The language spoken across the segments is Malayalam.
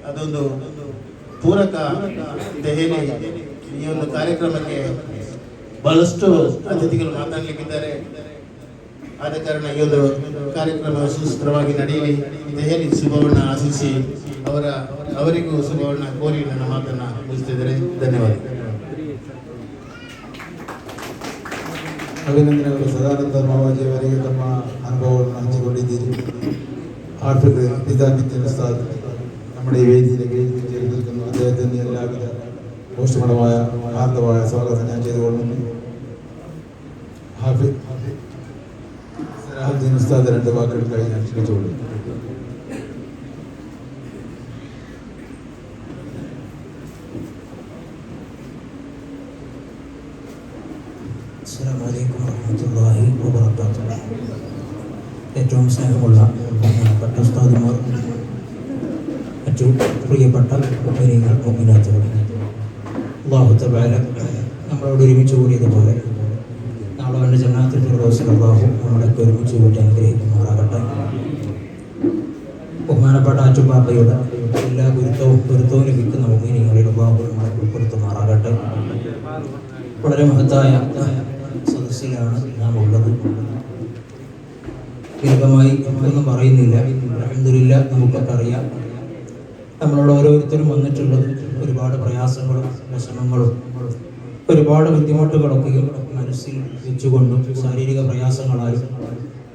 ಅದೊಂದು ಪೂರಕ ದೆಹಲಿ ಈ ಒಂದು ಕಾರ್ಯಕ್ರಮಕ್ಕೆ ಬಹಳಷ್ಟು ಅತಿಥಿಗಳು ಮಾತಾಡಲಿಕ್ಕಿದ್ದಾರೆ. ಆದ ಕಾರಣ ಈ ಒಂದು ಕಾರ್ಯಕ್ರಮ ಸುಸೂತ್ರವಾಗಿ ನಡೆಯಲಿ. ದೆಹಲಿ ಶುಭವನ್ನ ಆಶಿಸಿ ಅವರಿಗೂ ಶುಭವನ್ನ ಕೋರಿ ನನ್ನ ಮಾತನ್ನು ಮುಗಿಸ್ತಿದ್ದಾರೆ. ಧನ್ಯವಾದ. ಅಭಿನಂದನೆಗಳು. ಸದಾನಂದ ಮಾವಾಜಿಯವರಿಗೆ ತಮ್ಮ ಅನುಭವವನ್ನು ಹಂಚಿಕೊಂಡಿದ್ದೀರಿ. ಹಾಫಿಜ್ നിസാമുദ്ദീൻ ഉസ്താദ് നമ്മുടെ ഈ വേദിയിലേക്ക് ചേർന്നിരിക്കുന്നു. അദ്ദേഹത്തിന് എല്ലാവിധ ഊഷ്മളമായ ആർദ്രമായ സ്വാഗതം ഞാൻ ചെയ്തുകൊള്ളുന്നു. ഹാഫിദ് സലാഹുദ്ദീൻ ഉസ്താദ് രണ്ട് വാക്കുകൾക്കായി ഞാൻ ക്ഷണിച്ചുകൊള്ളുന്നു. അസ്സലാമു അലൈക്കും വറഹ്മത്തുള്ളാഹി വബറകാതുഹു. ഏറ്റവും സ്നേഹമുള്ള ബഹുമാനപ്പെട്ട ഉസ്താദുമാർ, മറ്റു പ്രിയപ്പെട്ട മുഅ്മിനീങ്ങൾ, മുഅ്മിനാത്തുകൾ, അല്ലാഹു തആല നമ്മളോട് ഒരുമിച്ച് കൂടിയതുപോലെ നാളെ അവൻ്റെ ജന്നാത്തുൽ ഫിർദൗസിൽ അല്ലാഹു നമ്മളൊക്കെ ഒരുമിച്ച് കൂട്ടി അനുഗ്രഹിക്കുമാറാകട്ടെ. ബഹുമാനപ്പെട്ട ആറ്റുപാപ്പയുടെ എല്ലാ ഗുരുത്വവും ലഭിക്കുന്ന മുഅ്മിനീങ്ങളിൽ അല്ലാഹു നമ്മളെ ഉൾപ്പെടുത്തുമാറാകട്ടെ. വളരെ മഹത്തായ സദസ്സിലാണ് നാം ഉള്ളത്. ദീർഘമായി ഒന്നും പറയുന്നില്ല. അൽഹംദുലില്ലാഹ് നമുക്കൊക്കെ അറിയാം, നമ്മളോട് ഓരോരുത്തരും വന്നിട്ടുള്ളത് ഒരുപാട് പ്രയാസങ്ങളും വിഷമങ്ങളും ഒരുപാട് ബുദ്ധിമുട്ടുകളൊക്കെയും മനസ്സിൽ വെച്ചുകൊണ്ടും ശാരീരിക പ്രയാസങ്ങളാലും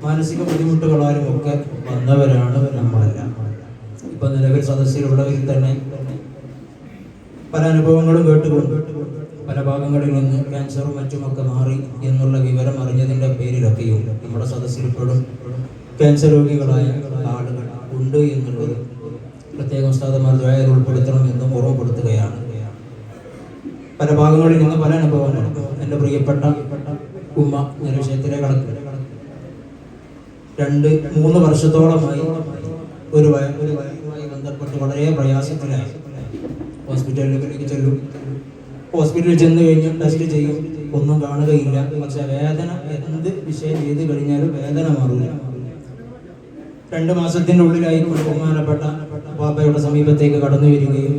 മാനസിക ബുദ്ധിമുട്ടുകളാലും ഒക്കെ വന്നവരാണ് നമ്മളെല്ലാം. ഇപ്പം നിലവിൽ സദസ്സിലുള്ളവരിൽ തന്നെ പല അനുഭവങ്ങളും കേട്ടുകൊണ്ട് പല ഭാഗങ്ങളിൽ നിന്ന് ക്യാൻസറും മറ്റുമൊക്കെ മാറി എന്നുള്ള വിവരം അറിഞ്ഞതിൻ്റെ പേരിലൊക്കെയും നമ്മുടെ സദസ്സിലിപ്പോഴും ക്യാൻസർ രോഗികളായ ആളുകൾ ഉണ്ട് എന്നുള്ളത് പ്രത്യേകം ഉസ്താദുമാർ ദുആയിൽ ഉൾപ്പെടുത്തണമെന്നും ഓർമ്മപ്പെടുത്തുകയാണ്. പല ഭാഗങ്ങളിൽ നിന്ന് പല അനുഭവങ്ങളും. എൻ്റെ പ്രിയപ്പെട്ട ഉമ്മ, ഞാൻ വിഷയത്തിലേക്ക് കടക്കുക, 2-3 വർഷത്തോളമായി ഒരു വയറുമായി ബന്ധപ്പെട്ട് വളരെ പ്രയാസത്തിലായി. ഹോസ്പിറ്റലിലേക്ക് ചെല്ലും, ഹോസ്പിറ്റലിൽ ചെന്ന് കഴിഞ്ഞ് ടെസ്റ്റ് ചെയ്യും, ഒന്നും കാണുകയില്ല. പക്ഷെ വേദന എന്ത് വിഷയം ചെയ്ത് കഴിഞ്ഞാലും വേദന മാറില്ല. 2 മാസത്തിൻ്റെ ഉള്ളിലായി ബഹുമാനപ്പെട്ട പാപ്പയുടെ സമീപത്തേക്ക് കടന്നു വരികയും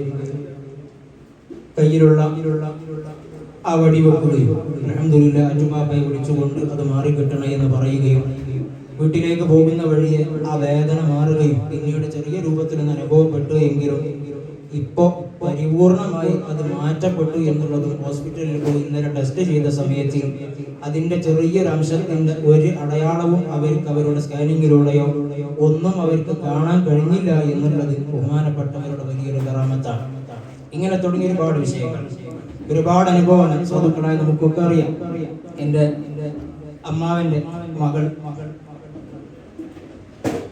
കയ്യിലുള്ള ആ വടി വെക്കുകയും അൽഹംദുലില്ലാഹ് ആറ്റുപാപ്പയെ വിളിച്ചുകൊണ്ട് അത് മാറിക്കിട്ടണേ എന്ന് പറയുകയും വീട്ടിലേക്ക് പോകുന്ന വഴിയെ ആ വേദന മാറുകയും പിന്നീട് ചെറിയ രൂപത്തിലൊന്ന് അനുഭവപ്പെട്ടു എങ്കിലും ഇപ്പോൾ പരിപൂർണമായി അത് മാറ്റപ്പെട്ടു എന്നുള്ളതും ഹോസ്പിറ്റലിൽ പോയി ഇന്നലെ ടെസ്റ്റ് ചെയ്ത സമയത്ത് അതിൻ്റെ ചെറിയൊരംശത്തിൻ്റെ ഒരു അടയാളവും അവരുടെ സ്കാനിങ്ങിലൂടെയോ ഒന്നും അവർക്ക് കാണാൻ കഴിഞ്ഞില്ല എന്നുള്ളത് ബഹുമാനപ്പെട്ടവരുടെ വലിയൊരു കറാമത്താണ്. ഇങ്ങനെ തുടങ്ങിയ ഒരുപാട് വിഷയങ്ങൾ, ഒരുപാട് അനുഭവങ്ങൾ സുഹൃത്തുക്കളായി നമുക്കൊക്കെ അറിയാം. എൻ്റെ അമ്മാവൻ്റെ മകൾ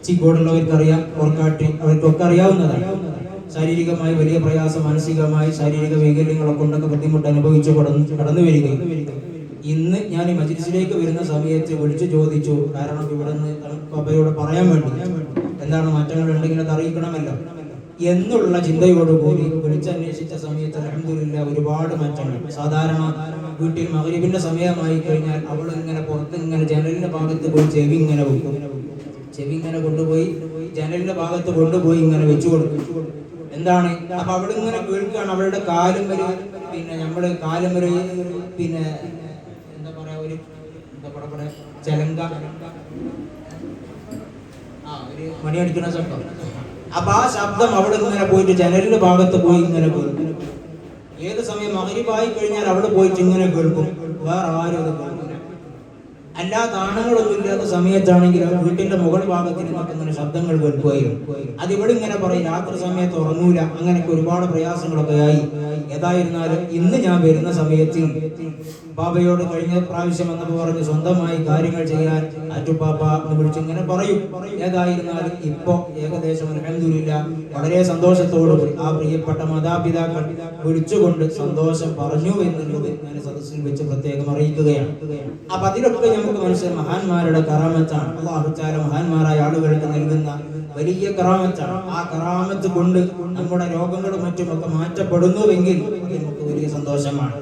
ചീക്കോടുള്ളവർക്കറിയാം, ഓർക്കാട്ടി അവർക്കൊക്കെ അറിയാവുന്നതാണ്. ശാരീരികമായി വലിയ പ്രയാസം, മാനസികമായി ശാരീരിക വൈകല്യങ്ങളെ കൊണ്ടൊക്കെ ബുദ്ധിമുട്ട് അനുഭവിച്ചു കടന്നു വരികയും ഇന്ന് ഞാൻ ഈ മജ്‌ലിസിലേക്ക് വരുന്ന സമയത്ത് വിളിച്ചു ചോദിച്ചു. കാരണം ഇവിടെ നിന്ന് പാപ്പയോട് പറയാൻ വേണ്ടി എന്താണ് മാറ്റങ്ങൾ ഉണ്ടെങ്കിൽ അത് അറിയിക്കണമല്ലോ എന്നുള്ള ചിന്തയോടുകൂടി വിളിച്ചന്വേഷിച്ച സമയത്ത് അൽഹംദുലില്ലാഹ് ഒരുപാട് മാറ്റങ്ങൾ. സാധാരണ വീട്ടിൽ മഗ്‌രിബിന്റെ സമയമായി കഴിഞ്ഞാൽ അവൾ ഇങ്ങനെ പുറത്ത് ഇങ്ങനെ ജനലിന്റെ ഭാഗത്ത് പോയി ചെവി ഇങ്ങനെ വെക്കും. ചെവി ഇങ്ങനെ കൊണ്ടുപോയി ജനലിന്റെ ഭാഗത്ത് കൊണ്ടുപോയി ഇങ്ങനെ വെച്ചു കൊടുക്കും. എന്താണ് അപ്പൊ അവിടെ ഇങ്ങനെ കേൾക്കുകയാണ്. അവളുടെ കാലും വരെ നമ്മുടെ കാലും വരെ എന്താ പറയാ, ഒരു ചെലങ്ക ഒരു മണി അടിക്കുന്ന ശബ്ദം. അപ്പൊ ആ ശബ്ദം അവിടെ ഇങ്ങനെ പോയിട്ട് ജനലിന്റെ ഭാഗത്ത് പോയി ഇങ്ങനെ കേൾക്കും. ഏത് സമയം മഗ്‌രിബായി കഴിഞ്ഞാൽ അവിടെ പോയിട്ട് ഇങ്ങനെ കേൾക്കും. വേറെ ആരും അത് കേൾക്കില്ല. എല്ലാ താണങ്ങളൊന്നും ഇല്ലാത്ത സമയത്താണെങ്കിൽ വീട്ടിന്റെ മുകൾ ഭാഗത്തിൽ നിന്നൊക്കെ ഇങ്ങനെ ശബ്ദങ്ങൾ കേൾക്കുകയും അതിവിടെ ഇങ്ങനെ പറയും രാത്രി സമയത്ത് ഉറങ്ങൂല. അങ്ങനെയൊക്കെ ഒരുപാട് പ്രയാസങ്ങളൊക്കെ ആയി. ഏതായിരുന്നാലും ഇന്ന് ഞാൻ വരുന്ന സമയത്ത് പാപ്പയോട് കഴിഞ്ഞ പ്രാവശ്യം വന്നപ്പോൾ പറഞ്ഞ് സ്വന്തമായി കാര്യങ്ങൾ ചെയ്യാൻ ആറ്റുപാപ്പ എന്ന് വിളിച്ച് ഇങ്ങനെ പറയും. ഏതായിരുന്നാലും ഇപ്പൊ ഏകദേശം അൽഹംദുലില്ലാഹ് വളരെ സന്തോഷത്തോടുകൂടി ആ പ്രിയപ്പെട്ട മാതാപിതാക്കൾ വിളിച്ചുകൊണ്ട് സന്തോഷം പറഞ്ഞു എന്നുള്ളത് ഞാൻ സദസ്സിൽ വെച്ച് പ്രത്യേകം അറിയിക്കുകയാണ്. അപ്പൊ അതിലൊക്കെ നമുക്ക് മനസ്സിലായി മഹാന്മാരുടെ കറാമത്താണ്. അല്ലാഹു തആല മഹാന്മാരായ ആളുകൾക്ക് നൽകുന്ന വലിയ കറാമത്താണ്. ആ കറാമത്ത് കൊണ്ട് നമ്മുടെ രോഗങ്ങളും മറ്റുമൊക്കെ മാറ്റപ്പെടുന്നുവെങ്കിൽ നമുക്ക് വലിയ സന്തോഷമാണ്.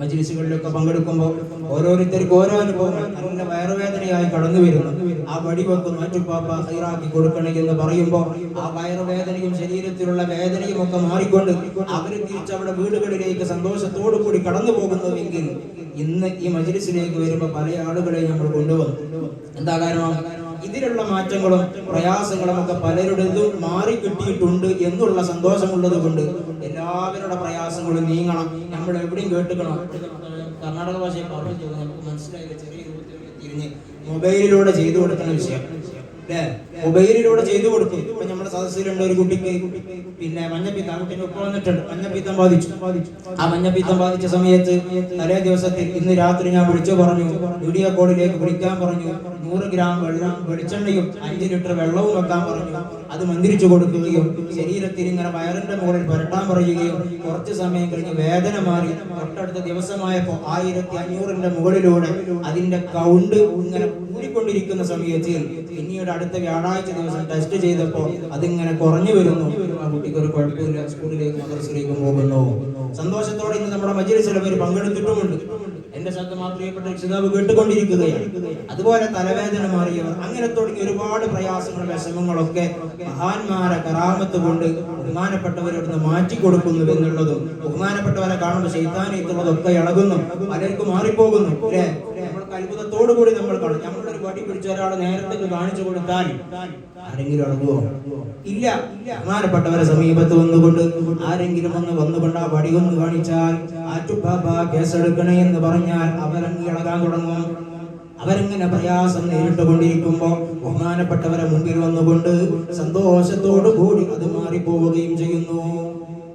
മജ്ലിസുകളിലൊക്കെ പങ്കെടുക്കുമ്പോൾ ഓരോരുത്തർക്കും ഓരോ അനുഭവങ്ങൾ നല്ല വയറുവേദനയായി കടന്നു വരുന്നു. ആ വടി വെക്കുന്നു, മാറ്റുപ്പാപ്പ ഹൈറാക്കി കൊടുക്കണേ എന്ന് പറയുമ്പോൾ ആ വയറുവേദനയും ശരീരത്തിലുള്ള വേദനയും ഒക്കെ മാറിക്കൊണ്ട് അവർ തിരിച്ചവിടെ വീടുകളിലേക്ക് സന്തോഷത്തോടു കൂടി കടന്നു പോകുന്നുവെങ്കിൽ ഇന്ന് ഈ മജ്ലിസിലേക്ക് വരുമ്പോൾ പല ആളുകളെ നമ്മൾ കൊണ്ടുവന്നു. എന്താ കാരണം? ഇതിലുള്ള മാറ്റങ്ങളും പ്രയാസങ്ങളും ഒക്കെ പലരുടേതും മാറി കിട്ടിയിട്ടുണ്ട് എന്നുള്ള സന്തോഷമുള്ളത് കൊണ്ട് എല്ലാവരുടെ പ്രയാസങ്ങളും നീങ്ങണം. നമ്മൾ എവിടെയും കേട്ടുക്കണം. കർണാടക ഭാഷയിൽ പറഞ്ഞു നമുക്ക് മനസ്സിലായില്ല, ചെറിയ രൂപത്തിൽ തിരിഞ്ഞ് മൊബൈലിലൂടെ ചെയ്തു കൊടുക്കുന്ന വിഷയം അല്ലേ? മൊബൈലിലൂടെ ചെയ്തു കൊടുക്കും. ഇപ്പൊ നമ്മുടെ സദസ്സിലുണ്ട് ഒരു കുട്ടിക്ക് പിന്നെ മഞ്ഞപ്പിത്തം, ആ കുട്ടീനെ ഒപ്പം വന്നിട്ടുണ്ട്, മഞ്ഞപ്പിത്തം ബാധിച്ചു. ആ മഞ്ഞപ്പിത്തം ബാധിച്ച സമയത്ത് തലേ ദിവസത്തിൽ ഇന്ന് രാത്രി ഞാൻ വിളിച്ചു പറഞ്ഞു, വീഡിയോ കോളിലേക്ക് വിളിക്കാൻ പറഞ്ഞു, 100 ഗ്രാം വെളിച്ചെണ്ണയും 5 ലിറ്റർ വെള്ളവും വെക്കാൻ പറഞ്ഞു. അത് മന്ത്രിച്ചു കൊടുക്കുകയും ശരീരത്തിൽ ഇങ്ങനെ വയറിന്റെ മുകളിൽ പുരട്ടാൻ പറയുകയും കുറച്ച് സമയം കഴിഞ്ഞ് വേദന മാറി തൊട്ടടുത്ത ദിവസമായപ്പോ 1500ന്റെ മുകളിലൂടെ അതിന്റെ കൗണ്ട് ഇങ്ങനെ കൂടിക്കൊണ്ടിരിക്കുന്ന സമയത്തിൽ പിന്നീട് അടുത്ത വ്യാഴാഴ്ച ദിവസം ടെസ്റ്റ് ചെയ്തപ്പോ അതിങ്ങനെ കുറഞ്ഞു വരുന്നു. ആ കുട്ടിക്ക് ഒരു കുഴപ്പമില്ല, സ്കൂളിലേക്ക് മദ്രസയിലേക്കും പോകുന്നു. സന്തോഷത്തോടെ ഇന്ന് നമ്മുടെ മജ്‌ലിസിൽ അവർ പങ്കെടുത്തിട്ടുമുണ്ട്. എന്റെ ശബ്ദം പ്രിയപ്പെട്ട രക്ഷിതാവ് കേട്ടുകൊണ്ടിരിക്കുകയാണ്. അതുപോലെ തലവേദന മാറിയവർ, അങ്ങനെ തുടങ്ങി ഒരുപാട് പ്രയാസങ്ങളും വിഷമങ്ങളൊക്കെ മഹാന്മാരെ കറാമത്ത് കൊണ്ട് ബഹുമാനപ്പെട്ടവരോട് മാറ്റിക്കൊടുക്കുന്നു എന്നുള്ളതും ബഹുമാനപ്പെട്ടവരെ കാണുമ്പോൾ ശൈത്താനീയത്തുള്ളതൊക്കെ ഇളകുന്നു, പലർക്കും മാറിപ്പോകുന്നു അല്ലേ? നമ്മൾക്ക് അത്ഭുതത്തോടു കൂടി നമ്മൾ കാണും. നമ്മളൊരു വടി പിടിച്ച ഒരാളെ നേരത്തെ കാണിച്ചു കൊടുത്താൽ ആരെങ്കിലും ഇളകുവോ? ഇല്ല. ബഹുമാനപ്പെട്ടവരെ സമീപത്ത് വന്നുകൊണ്ട് ആരെങ്കിലും വന്നുകൊണ്ട് ആ വടി ഒന്ന് കാണിച്ചാൽ ആറ്റുപ്പാപ്പ കേസെടുക്കണേ എന്ന് പറഞ്ഞാൽ അവരങ്ങ് ഇളകാൻ തുടങ്ങും. അവരെങ്ങനെ പ്രയാസം നേരിട്ടുകൊണ്ടിരിക്കുമ്പോൾ ബഹുമാനപ്പെട്ടവരെ മുമ്പിൽ വന്നുകൊണ്ട് സന്തോഷത്തോടു കൂടി അത് മാറിപ്പോവുകയും ചെയ്യുന്നു.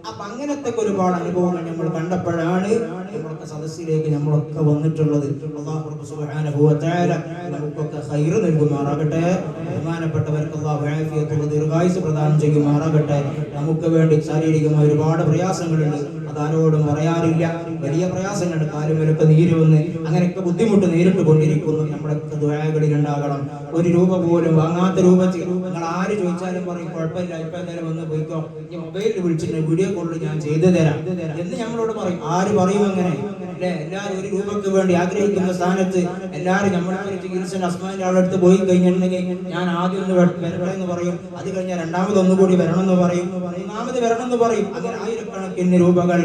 അപ്പൊ അങ്ങനത്തെ ഒരുപാട് അനുഭവങ്ങൾ നമ്മൾ കണ്ടപ്പോഴാണ് നമ്മളൊക്കെ സദസ്സിലേക്ക് നമ്മളൊക്കെ വന്നിട്ടുള്ളത്. അല്ലാഹു സുബ്ഹാനഹു വ തആല നമുക്കൊക്കെ ഖൈർ നൽകുമാറാകട്ടെ. ബഹുമാനപ്പെട്ടവർക്ക് അല്ലാഹു ആഫിയത്തുള്ള ദീർഘായുസ്സ് പ്രദാനം ചെയ്യുമാറാകട്ടെ. നമുക്ക് വേണ്ടി ശാരീരികമായ ഒരുപാട് പ്രയാസങ്ങളുണ്ട്, അതാരോടും പറയാറില്ല. വലിയ പ്രയാസങ്ങളുണ്ട്, കാലുമേലൊക്കെ നീര് വന്ന് അങ്ങനെയൊക്കെ ബുദ്ധിമുട്ട് നേരിട്ട് കൊണ്ടിരിക്കുന്നു. നമ്മളൊക്കെ ദുആകളിൽ ഉണ്ടാകണം. 1 രൂപ പോലും വാങ്ങാത്ത രൂപത്തിൽ നിങ്ങൾ ആര് ചോദിച്ചാലും പറയും കുഴപ്പമില്ല, ഇപ്പൊ എന്തായാലും വന്ന് പോയിക്കോ, ഈ മൊബൈലിൽ വിളിച്ചിട്ട് വീഡിയോ കോളിൽ ഞാൻ ചെയ്തു തരാം എന്ന് നമ്മളോട് പറയും. ആര് പറയും അങ്ങനെ അല്ലെ? എല്ലാവരും 1 രൂപക്ക് വേണ്ടി ആഗ്രഹിക്കുന്ന സ്ഥാനത്ത് എല്ലാവരും നമ്മളൊരു ചികിത്സ അസ്മാന്റെ ആളെടുത്ത് പോയി കഴിഞ്ഞിട്ടുണ്ടെങ്കിൽ ഞാൻ ആദ്യം ഒന്ന് വരട്ടെ എന്ന് പറയും, അത് കഴിഞ്ഞാൽ രണ്ടാമതൊന്നുകൂടി വരണം എന്ന് പറയും, 3ാമത് വരണം എന്ന് പറയും. അങ്ങനെ ആയിരക്കണക്കിന് രൂപകൾ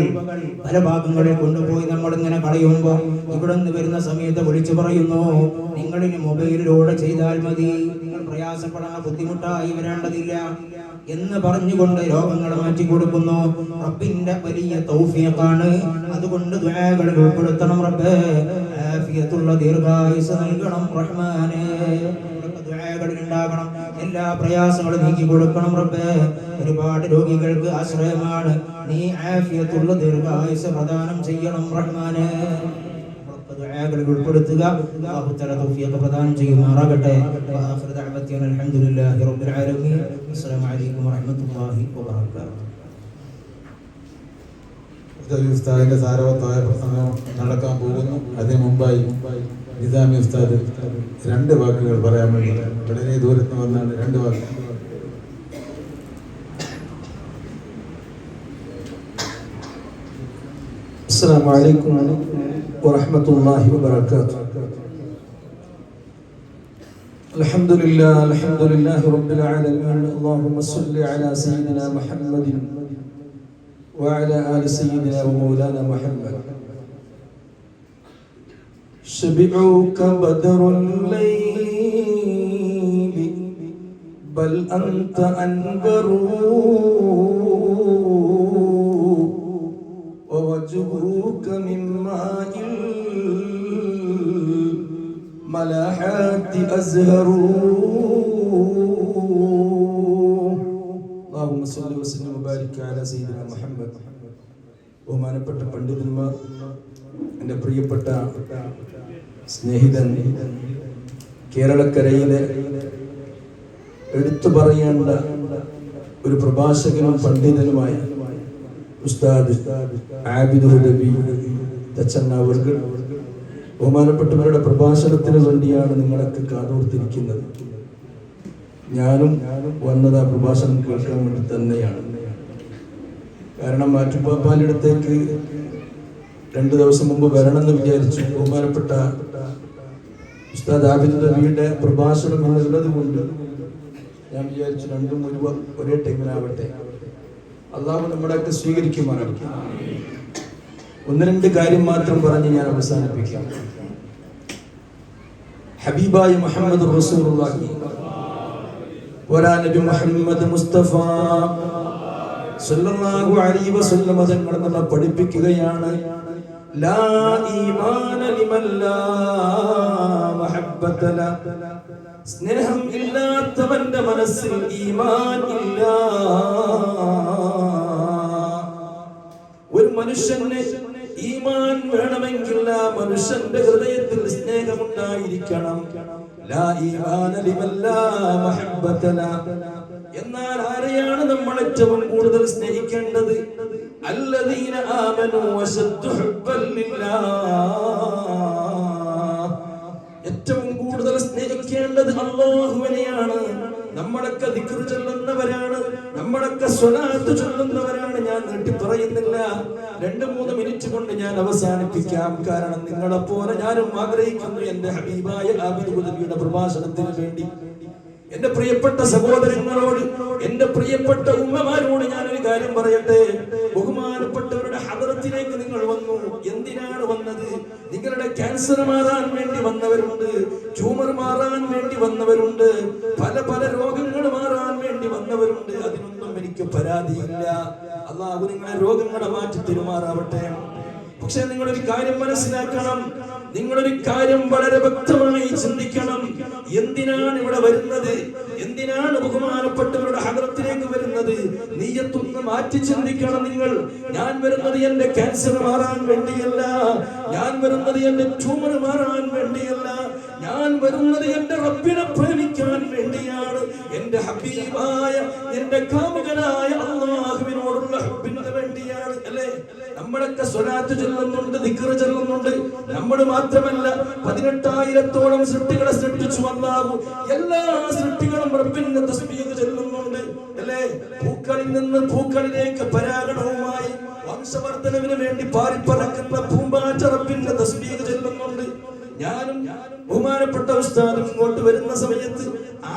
പല ഭാഗങ്ങളിൽ കൊണ്ടുപോയി നമ്മൾ ഇങ്ങനെ കളയുമ്പോ ഇവിടെ നിന്ന് വരുന്ന സമയത്ത് വിളിച്ചു പറയുന്നു, നിങ്ങളിന് മൊബൈലിലൂടെ ചെയ്താൽ മതി, നിങ്ങൾ പ്രയാസപ്പെടാൻ ബുദ്ധിമുട്ടായി വരേണ്ടതില്ല എന്ന് പറഞ്ഞുകൊണ്ട് രോഗങ്ങൾ മാറ്റി കൊടുക്കുന്നു. റബ്ബിന്റെ വലിയ തൗഫീഖാണ്. അതുകൊണ്ട് ദുആകളിൽ ഉൾപ്പെടുത്തണം. റബ്ബേ ആഫിയത്തുള്ള ദീർഘായുസ്സ് നൽകണം റഹ്മാനേ. ദുആകളിൽ ഉണ്ടാകണം. എല്ലാ പ്രയാസങ്ങളും നീക്കി കൊടുക്കണം റബ്ബേ. ഒരുപാട് രോഗികൾക്ക് ആശ്രയമാണ് നീ. ആഫിയത്തുള്ള ദീർഘായുസ്സ് പ്രദാനം ചെയ്യണം റഹ്മാനേ. ദുആകളിൽ ഉൾപ്പെടുത്തുക. അല്ലാഹു തആല തൗഫീഖ് പ്രദാനം ചെയ്യുമാറാകട്ടെ. ആഖിറു ദഅവതന അൽഹംദുലില്ലാഹി റബ്ബിൽ ആലമീൻ. അസ്സലാമു അലൈക്കും വറഹ്മത്തുള്ളാഹി വബറകാതുഹു. ഉസ്താദിന്റെ സാരവത്തായ പ്രസംഗം നടക്കാൻ പോകുന്നു. അതിന് മുമ്പായി നിസാമി ഉസ്താദ് 2 വാക്കുകൾ പറയാൻ വേണ്ടി വളരെ ദൂരത്ത് വന്നാണ് 2 വാക്കുകൾ. അസ്സലാമു അലൈക്കും വറഹ്മത്തുള്ളാഹി വബറകാതുഹു. അൽഹംദുലില്ലാഹി റബ്ബിൽ ആലമീൻ. അല്ലാഹുമ്മ സ്വല്ലി അലാ സയ്യിദിനാ മുഹമ്മദിൻ വഅലാ ആലി സയ്യിദിനാ വമൗലാനാ മുഹമ്മദ്. ശബിഉക ബദറുൽ ലൈലി ബൽ അൻത അൻവറു ووجهك من ماء الملاحات أزهر. اللهم صل وسلم وبارك على سيدنا محمد. ബഹുമാനപ്പെട്ട പണ്ഡിതന്മാർ, എൻ്റെ പ്രിയപ്പെട്ട സ്നേഹിതൻ, കേരളക്കരയിലെ എടുത്തു പറയേണ്ട ഒരു പ്രഭാഷകനും പണ്ഡിതനുമായ ഉസ്താദ് ആബിദ് ഹുദവി തച്ചന്നവർകൾ ബഹുമാനപ്പെട്ടവരുടെ പ്രഭാഷണത്തിന് വേണ്ടിയാണ് നിങ്ങളൊക്കെ കാതോർത്തിരിക്കുന്നത്. ഞാനും വന്നത് ആ പ്രഭാഷണം കേൾക്കാൻ വേണ്ടി തന്നെയാണ്. കാരണം മാറ്റുപ്പാപ്പാൻ്റെ അടുത്തേക്ക് 2 ദിവസം മുമ്പ് വരണമെന്ന് വിചാരിച്ചു. ബഹുമാനപ്പെട്ട ഉസ്താദ് ആബിദ് റബിയുടെ പ്രഭാഷണം എന്നുള്ളത് കൊണ്ട് ഞാൻ വിചാരിച്ചു രണ്ടും ഒരേ ടൈമിലാവട്ടെ. അള്ളാഹു നമ്മുടെയൊക്കെ സ്വീകരിക്കുമാറാവട്ടെ. 1-2 കാര്യം മാത്രം പറഞ്ഞ് ഞാൻ അവസാനിപ്പിക്കാം. ഹബീബായ മുഹമ്മദ് റസൂലുള്ളാഹി വരാ നബി മുഹമ്മദ് മുസ്തഫ സല്ലല്ലാഹു അലൈഹി വസല്ലം തങ്ങൾ നമ്മളെ പഠിപ്പിക്കുകയാണ്, ലാ ഈമാന ലിമൻ ലാ മഹബ്ബത ല. സ്നേഹം ഇല്ലാത്തവന്റെ മനസ്സിൽ ഈമാൻ ഇല്ല. ഒരു മനുഷ്യന് ഈമാൻ വേണമെങ്കിൽ ആ മനുഷ്യന്റെ ഹൃദയത്തിൽ സ്നേഹമുണ്ടായിരിക്കണം. ലാ ഈമാന ലിമൻ ലാ മഹബ്ബത ല. എന്നാൽ ആരെയാണ് നമ്മൾ ഏറ്റവും കൂടുതൽ സ്നേഹിക്കേണ്ടത്? അല്ലദീന ആമനൂ വശദ്ദു ഹുബ്ബൻ ലില്ലാഹ്. ഏറ്റവും കൂടുതൽ സ്നേഹിക്കേണ്ടത് അല്ലാഹുവിനെയാണ്. നമ്മളൊക്കെ ദിക്ർ ചൊല്ലുന്നവരാണ്, നമ്മളൊക്കെ സ്വലാത്ത് ചൊല്ലുന്നവരാണ്. ഞാൻ നീട്ടി പറയുന്നില്ല, 2-3 മിനിറ്റ് കൊണ്ട് ഞാൻ അവസാനിപ്പിക്കാം. കാരണം നിങ്ങളെപ്പോലെ ഞാനും ആഗ്രഹിക്കുന്നു എന്റെ ഹബീബായ ആബിദ് ഖുദവിയുടെ പ്രഭാഷണത്തിന് വേണ്ടി. എന്റെ പ്രിയപ്പെട്ട സഹോദരങ്ങളോട്, എന്റെ പ്രിയപ്പെട്ട ഉമ്മമാരോട് ഞാനൊരു കാര്യം പറയട്ടെ. ബഹുമാനപ്പെട്ടവരുടെ ഹദറത്തിലേക്ക് നിങ്ങൾ വന്നു. എന്തിനാണ് വന്നത്? നിങ്ങളുടെ ക്യാൻസർ മാറാൻ വേണ്ടി വന്നവരുണ്ട്, ട്യൂമർ മാറാൻ വേണ്ടി വന്നവരുണ്ട്, പല പല രോഗങ്ങൾ മാറാൻ വേണ്ടി വന്നവരുണ്ട്. അതിനൊന്നും എനിക്ക് പരാതിയില്ല. അല്ലാഹു നിങ്ങളെ രോഗങ്ങളെ മാറ്റി തരുമാറാവട്ടെ. പക്ഷെ നിങ്ങളൊരു കാര്യം മനസ്സിലാക്കണം, നിങ്ങളൊരു കാര്യം വളരെ വ്യക്തമായി ചിന്തിക്കണം. എന്തിനാണ് ഇവിടെ വരുന്നത്? എന്തിനാണ് ബഹുമാനപ്പെട്ടവരുടെ ഹദറത്തിലേക്ക് വരുന്നത്? നിയ്യത്തൊന്ന് മാറ്റി ചിന്തിക്കണം നിങ്ങൾ. ഞാൻ വരുന്നത് എന്റെ ക്യാൻസർ മാറാൻ വേണ്ടിയല്ല, ഞാൻ വരുന്നത് എന്റെ ട്യൂമർ മാറാൻ വേണ്ടിയല്ല, ഞാൻ വരുന്നത് എന്റെ റബ്ബിനെ പ്രേമിക്കാൻ വേണ്ടിയാണ്. എന്റെ ഹബീബായ, എന്റെ കാമുകനായ അല്ലാഹുവിനോടുള്ള ഹബ്ബിന് വേണ്ടിയാണ്. അല്ലേ? നമ്മളൊക്കെ സ്വലാത്ത് ചൊല്ലുന്നുണ്ട്, ദിക്ർ ചൊല്ലുന്നുണ്ട്. നമ്മൾ മാത്രമല്ല, 18,000-ഓളം സൃഷ്ടികളെ സൃഷ്ടിച്ചു അല്ലാഹു. എല്ലാ സൃഷ്ടികളും റബ്ബിന്റെ തസ്ബീഹ് ചൊല്ലുന്നുണ്ട്. അല്ലേ? പൂക്കളിൽ നിന്ന് പൂക്കളിലേക്ക് പരാഗണവുമായി വംശവർദ്ധനവിന് വേണ്ടി പാറിപ്പറക്കുന്ന പൂമ്പാറ്റ റബ്ബിന്റെ തസ്ബീഹ് ചൊല്ലുന്നുണ്ട്. ഞാനും ബഹുമാനപ്പെട്ട ഉസ്താദും ഇങ്ങോട്ട് വരുന്ന സമയത്ത്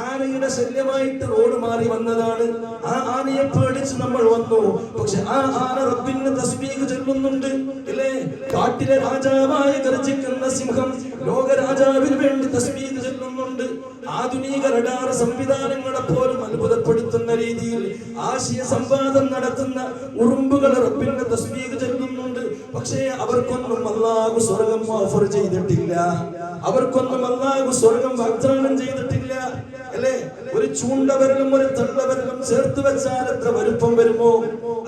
ആനയുടെ ശല്യമായിട്ട് റോഡ് മാറി വന്നതാണ്. ആ ആനയെ പേടിച്ച് നമ്മൾ വന്നു. പക്ഷെ ആ ആന റബ്ബിന്റെ തസ്ബീഹ് ചൊല്ലുന്നുണ്ട്. ഇല്ലേ? കാട്ടിലെ രാജാവായ ഗർജിക്കുന്ന സിംഹം ലോകരാജാവിന് വേണ്ടി തസ്ബീഹ് ചൊല്ലുന്നുണ്ട്. ആധുനിക റഡാർ സംവിധാനങ്ങളെ പോലും അത്ഭുതപ്പെടുത്തുന്ന രീതിയിൽ ആശയ സംവാദം നടത്തുന്ന ഉറുമ്പുകൾ റബ്ബിന്റെ തസ്ബീഹ് ചൊല്ലുന്നുണ്ട്. പക്ഷേ അവർക്കൊന്നും അല്ലാഹു സ്വർഗം ഓഫർ ചെയ്തിട്ടില്ല, അവർക്കൊന്നും അല്ലാഹു സ്വർഗം വാഗ്ദാനം ചെയ്തിട്ടില്ല. അല്ലേ? ഒരു ചൂണ്ടവരലും ഒരു തള്ളവരലും ചേർത്ത് വെച്ചാൽ എത്ര വലുപ്പം വരുമോ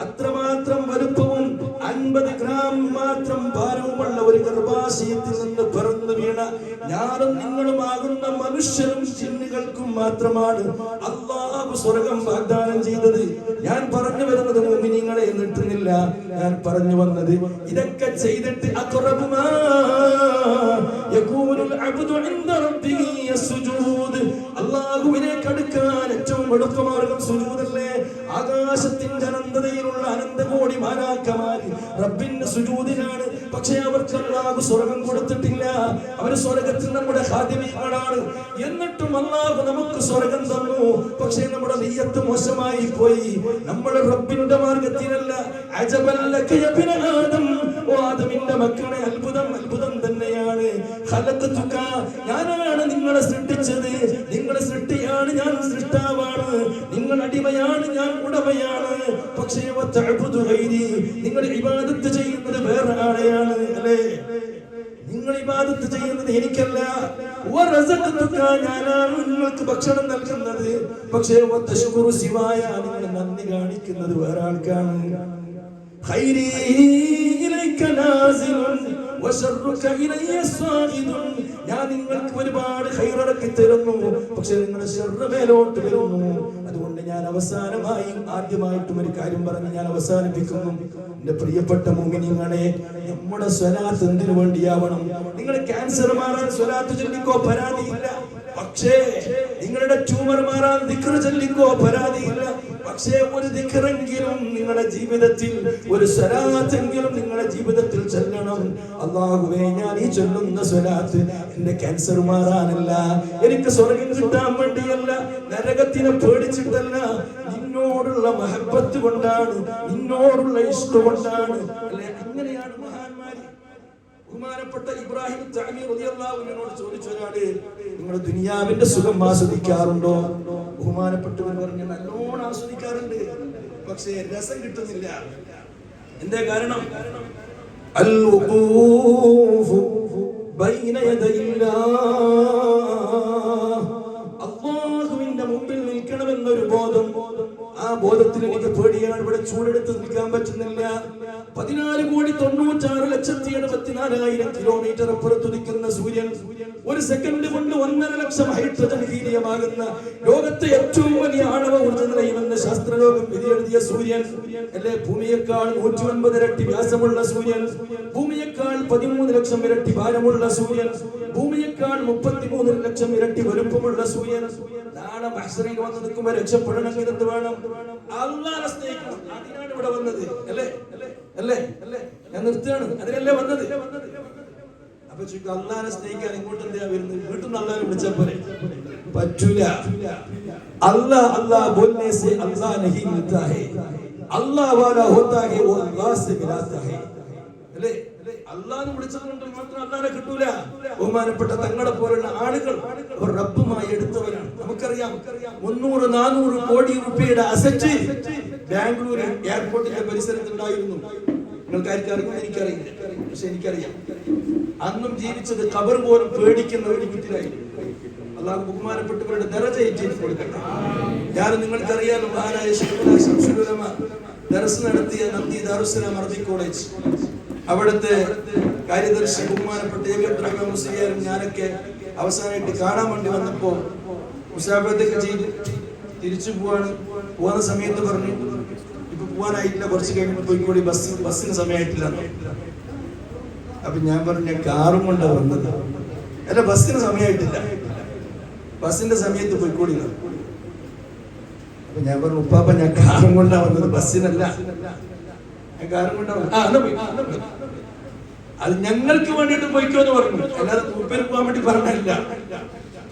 അത്രമാത്രം വലുപ്പവും 50 ഗ്രാം മാത്രം ഭാരവുമുള്ള ഒരു ഗർഭാശയത്തിൽ നിന്ന് പിറന്നു വീണ ഞാനും നിങ്ങളുമാകുന്ന മനുഷ്യരും ജിന്നുകൾക്കും മാത്രമാണ് അല്ലാഹു സ്വർഗം വാഗ്ദാനം ചെയ്തത്. ഞാൻ പറഞ്ഞു വരുന്നത് മുഅ്മിനീങ്ങളെ നീട്ടുന്നില്ല. ഞാൻ പറഞ്ഞു വന്നത് ഇതൊക്കെ ചെയ്തിട്ട് അഖറബുമാ യകൂനുൽ അബ്ദു ഇൻദ റബ്ബിഹി യസ്ജൂദ്. അല്ലാഹുവിലേക്ക് അടുക്കാൻ ഏറ്റവും എളുപ്പമാർഗം സുജൂദല്ലേ? ആകാശത്തിന്റെ അനന്തതയിലുള്ള അനന്തകോടി മാലാഖമാര് റബ്ബിന്റെ സുജൂദിനാണ്. പക്ഷേ അവർക്ക് അല്ലാഹു സ്വർഗം കൊടുത്തിട്ടില്ല. അവർ സ്വർഗത്തിൽ നമ്മുടെ ഖാദിമീങ്ങളാണ്. എന്നിട്ടും അല്ലാഹു നമുക്ക് സ്വർഗം തന്നു. പക്ഷേ നമ്മുടെ നിയ്യത്ത് മോശമായി പോയി. നമ്മൾ റബ്ബിന്റെ മാർഗത്തിലല്ല. അജബല്ലക യബ്ന ആദം, ഓ ആദമിന്റെ മക്കളെ, അത്ഭുതം അത്ഭുതം തന്നെയാണ്. ഖലഖതുക, ഞാനാണ് നിങ്ങളെ സൃഷ്ടിച്ചത്. നിങ്ങളെ സൃഷ്ടിയാണ് ഞാൻ, സൃഷ്ടാവാണ്. നിങ്ങൾ അടിമയാണ്, ഞാൻ ഉടമയാണ്. പക്ഷേ വതഅബുദു ഗൈരി, നിങ്ങൾ ഇബാദത്ത് ചെയ്യുന്നത് വേറെ ആളെയാണ്. അല്ലേ? നിങ്ങൾ ഇബാദത്ത് ചെയ്യുന്നത് എനിക്കല്ല. വറസഖതുക, ഞാനാണ് നിങ്ങൾക്ക് ഭക്ഷണം നൽകുന്നത്. പക്ഷേ വതശ്കുറു സിവായ, നിങ്ങൾ നന്ദി കാണിക്കുന്നത് വേറെ ആൾക്കാണ്. ഖൈരി ഇലൈക നാസിലുൻ വശർറുക ഇലയ്യ സായിദുൻ, ഞാൻ നിങ്ങൾക്ക് ഒരുപാട് ഖൈറിറക്കി തരുന്നു. പക്ഷെ നിങ്ങളുടെ ശർറ് മേലോട്ട് വരുന്നു. അതുകൊണ്ട് ഞാൻ അവസാനമായും ആദ്യമായിട്ടും ഒരു കാര്യം പറഞ്ഞ് ഞാൻ അവസാനിപ്പിക്കുന്നു. എന്റെ പ്രിയപ്പെട്ട മുഅ്മിനീങ്ങളെ, നമ്മുടെ സ്വലാത്ത് എന്തിനു വേണ്ടിയാവണം? നിങ്ങൾ ക്യാൻസർ മാറാൻ സ്വലാത്ത് ചൊല്ലിക്കോ, പരാതിയില്ല. പക്ഷേ നിങ്ങളുടെ ട്യൂമർ മാറാൻ ദിക്ർ ചൊല്ലിക്കോ, പരാതിയില്ല. പക്ഷേ ഒരു ദിക്റെങ്കിലും നിങ്ങളുടെ ജീവിതത്തിൽ ഒരു സ്വലാത്തെങ്കിലും നിങ്ങളുടെ ജീവിതത്തിൽ ചൊല്ലണം. അല്ലാഹുവേ, ഞാൻ ഈ ചൊല്ലുന്ന സ്വലാത്ത് എന്റെ ക്യാൻസർ മാറാനല്ല, എനിക്ക് സ്വർഗം കിട്ടാൻ വേണ്ടിയല്ല, നരകത്തിനെ പേടിച്ചിട്ടല്ല, നിന്നോടുള്ള മഹബത്ത് കൊണ്ടാണ്, നിന്നോടുള്ള ഇഷ്ടം കൊണ്ടാണ്. അല്ലെ, അങ്ങനെയാണ് മഹാന്മാര്. ബഹുമാനപ്പെട്ട ഇബ്രാഹിം തഅമീർ റളിയല്ലാഹു അൻഹുവിനോട് ചോദിച്ച ഒരാള്, നിങ്ങൾ ദുനിയാവിന്റെ സുഖം ആസ്വദിക്കാറുണ്ടോ? ബഹുമാനപ്പെട്ടവൻ പറഞ്ഞു, നല്ലോണം ആസ്വദിക്കാറുണ്ട്, പക്ഷേ രസം കിട്ടുന്നില്ല. എന്താ കാരണം? അൽ വുഖൂഫു ബൈന യദയില്ലാഹ്, അല്ലാഹുവിന്റെ മുമ്പിൽ നിൽക്കണമെന്നൊരു ബോധം. ആ ബോധത്തിൽ എനിക്ക് പേടിയാണ്. ഇവിടെ ചൂടെടുത്ത് നിൽക്കാൻ പറ്റുന്നില്ല. 14,96,74,000 കിലോമീറ്റർ അപ്പുറത്തുദിക്കുന്ന സൂര്യൻ ഒരു സെക്കൻഡ് കൊണ്ട് 1.5 ലക്ഷം ഹൈഡ്രജൻ ഹീലിയമാകുന്ന ലോകത്തെ ഏറ്റവും വലിയ ആണവ ഊർജ്ജ നിലയമെന്ന് ശാസ്ത്രലോകം വിധിയെഴുതിയ സൂര്യൻ അല്ലെ, ഭൂമിയേക്കാൾ 109 ഇരട്ടി വ്യാസമുള്ള സൂര്യൻ, ഭൂമിയേക്കാൾ 13 ലക്ഷം ഇരട്ടി ഭാരമുള്ള സൂര്യൻ, ഭൂമിയേക്കാൾ 33 ലക്ഷം ഇരട്ടി വലുപ്പമുള്ള സൂര്യൻ. നാളെ മഹ്ശറിൽ വന്ന് നിൽക്കുമ്പോൾ രക്ഷപ്പെടണമെങ്കിൽ എന്ത് വേണം? അല്ലാഹുവിനെ സ്നേഹിക്കണം. അതിനാണ് ഇവിടെ വന്നത്. അല്ലേ അല്ലേ അല്ലേ? ഞാൻ നിർത്തുകയാണ്. അതിനല്ലേ വന്നത്. അപ്പൊ അല്ലാഹുവിനെ സ്നേഹിക്കാൻ ഇങ്ങോട്ട് എന്തിനാ വരുന്നത്? വീട്ടിൽ നിന്ന് അല്ലാഹുവിനെ വിളിച്ചാൽ പോലെ പറ്റൂല. अल्लाह अल्लाह बोलने से अल्लाह नहीं मिलता है, अल्लाह वाला होता है वो अल्लाह से मिलाता है. അല്ലേ, അല്ലാഹു വിളിച്ചതുകൊണ്ട് മാത്രം അല്ലാഹനെ കിട്ടൂല. ബഹുമാനപ്പെട്ട തങ്ങളെ പോലുള്ള ആളുകൾ റബ്ബുമായി എടുത്തവരാണ്. നമുക്കറിയാം 300-400 കോടി രൂപയുടെ അസറ്റ് ബാംഗ്ലൂർ എയർപോർട്ടിന്റെ പരിസരത്തുണ്ടായിരുന്നു. നിങ്ങൾക്ക് ആർക്കും അറിയുമോ? എനിക്കറിയില്ല, പക്ഷെ എനിക്കറിയാം. അന്നും ജീവിച്ചത് ഖബർ പോലും പേടിക്കുന്ന ഒരു വീട്ടിലായിരുന്നു. അല്ലാഹു ബഹുമാനപ്പെട്ടവരുടെ ദറജ ഏറ്റിട്ട് കൊടുക്കട്ടെ. ഞാൻ നിങ്ങൾക്കറിയാലോ, മഹാനായ ശൈഖുനാ ശംസുൽ ഉലമ ദർസ് നടത്തിയ നന്ദി ദാറുസ്സലാം അറബി കോളേജ്, അവിടുത്തെ കാര്യദർശി ബഹുമാനപ്പെട്ട അബ്ദുറഹ്മാൻ മുസ്ലിയാരും ഞാനൊക്കെ അവസാനമായിട്ട് കാണാൻ വേണ്ടി വന്നപ്പോ മുസാഫത്തൊക്കെ ചെയ്ത് തിരിച്ചു പോകുന്ന സമയത്ത് പറഞ്ഞു, ഇപ്പൊ പോവാനായിട്ടില്ല, കുറച്ച് കഴിയുമ്പോൾ പോയിക്കോടി, ബസ്സിന് സമയമായിട്ടില്ല. അപ്പൊ ഞാൻ പറഞ്ഞു, കാറും കൊണ്ടാണ് വന്നത്. അല്ല, ബസ്സിന് സമയമായിട്ടില്ല, ബസ്സിന്റെ സമയത്ത് പോയിക്കോടി. അപ്പൊ ഞാൻ പറഞ്ഞു, ഉപ്പാപ്പ ഞാൻ കാറും കൊണ്ടാ വന്നത്, ബസ്സിനല്ല. കാറും കൊണ്ടാ വന്നത്. അത് ഞങ്ങൾക്ക് വേണ്ടിയിട്ട് പോയിക്കോ എന്ന് പറഞ്ഞു, അല്ലാതെ മൂപ്പര് പോകാൻ വേണ്ടി പറഞ്ഞല്ല.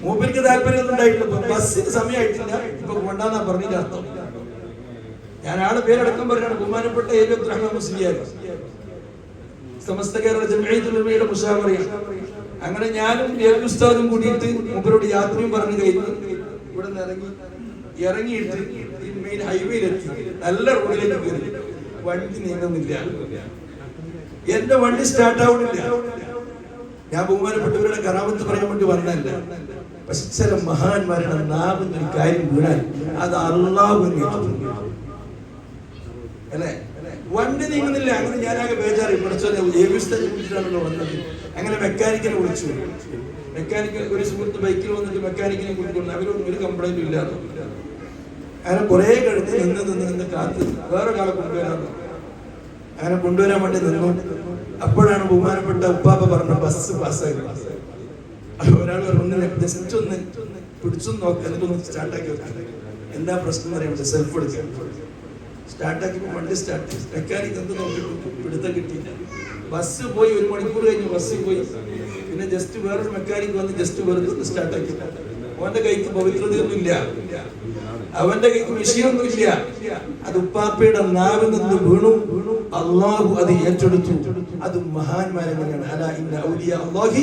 മൂപ്പർക്ക് താല്പര്യം ഉണ്ടായിട്ടില്ല, ബസ്സിന് സമയമായിട്ടില്ല, ഇപ്പൊ കൊണ്ടാന്നാ പറഞ്ഞതിന്റെ അർത്ഥം. ഞാൻ ആളെ പേരടക്കം പറഞ്ഞാണ്, ബഹുമാനപ്പെട്ട അബ്ദുറഹ്മാൻ മുസ്ലിയാർ, സമസ്ത കേരള ജംഇയ്യത്തുൽ ഉലമയുടെ മുശാവറയാണ്. അങ്ങനെ ഞാനും ഉസ്താദും കൂടിയിട്ട് മൂപ്പരോട് യാത്രയും പറഞ്ഞു കഴിഞ്ഞു. ഇവിടെ നിന്ന് ഇറങ്ങിയിട്ട് മെയിൻ ഹൈവേയിലെത്തി, നല്ല റോഡിലേക്ക് കയറി. വണ്ടി നീങ്ങുന്നില്ല, എന്റെ വണ്ടി സ്റ്റാർട്ട് ആവുന്നില്ല. ഞാൻ ബഹുമാനപ്പെട്ടവരുടെ കറാമത്ത് പറയാൻ വേണ്ടി വന്നല്ല, പക്ഷെ ചില മഹാന്മാരുടെ നാവിന്റെ ഒരു കാര്യം വീണാൽ അത് അല്ലാഹുവിനെ അല്ലേ. വണ്ടി നീങ്ങുന്നില്ല. അങ്ങനെ ഞാനാകെ ബേജാറി, പഠിച്ചാണല്ലോ വന്നത്. അങ്ങനെ മെക്കാനിക്കിനെ വിളിച്ചു. മെക്കാനിക്കൽ ഒരു സുഹൃത്ത് ബൈക്കിൽ വന്നിട്ട് മെക്കാനിക്കിനെ കൂട്ടിക്കൊണ്ട് അവരൊന്നും ഒരു കംപ്ലൈന്റും ഇല്ലാതെ അങ്ങനെ കുറെ കഴിഞ്ഞ് നിന്ന് കാത്ത് വേറൊരാളെ കൊണ്ടുവരാൻ. അങ്ങനെ കൊണ്ടുവരാൻ വേണ്ടി നിന്നു. അപ്പോഴാണ് ബഹുമാനപ്പെട്ട ഉപ്പാപ്പ പറഞ്ഞ ബസ് പാസ്സായി. ഒരാൾ പറഞ്ഞു, ജസ്റ്റ് ഒന്ന് പിടിച്ചു നോക്കുക, എന്നിട്ടൊന്ന് സ്റ്റാർട്ടാക്കി വെക്കാം. എന്താ പ്രശ്നം എന്ന് അറിയാൻ പറ്റും, സെൽഫ് എടുക്കാൻ. സ്റ്റാർട്ടാക്കിയപ്പോൾ വണ്ടി സ്റ്റാർട്ട്. മെക്കാനിക് എന്ത് നോക്കിയിട്ടു പിടുത്തം കിട്ടിയില്ല. ബസ് പോയി 1 മണിക്കൂർ കഴിഞ്ഞ് ബസ് പോയി. പിന്നെ ജസ്റ്റ് വേറൊരു മെക്കാനിക് വന്ന് ജസ്റ്റ് വെറുതെ സ്റ്റാർട്ടാക്കി. അവന്റെ കൈക്ക് പവിത്രതയൊന്നും ഇല്ല, അവന്റെ കൈക്ക് വിഷയമൊന്നും ഇല്ല. അത് ഉപ്പാപ്പയുടെ നാവിൽ നിന്ന് വീണു, അള്ളാഹു അത് ഏറ്റെടുത്തു. അത് മഹാന്മാരെങ്ങനെയാണ്. അലാ ഇന്ന ഔലിയാ അല്ലാഹി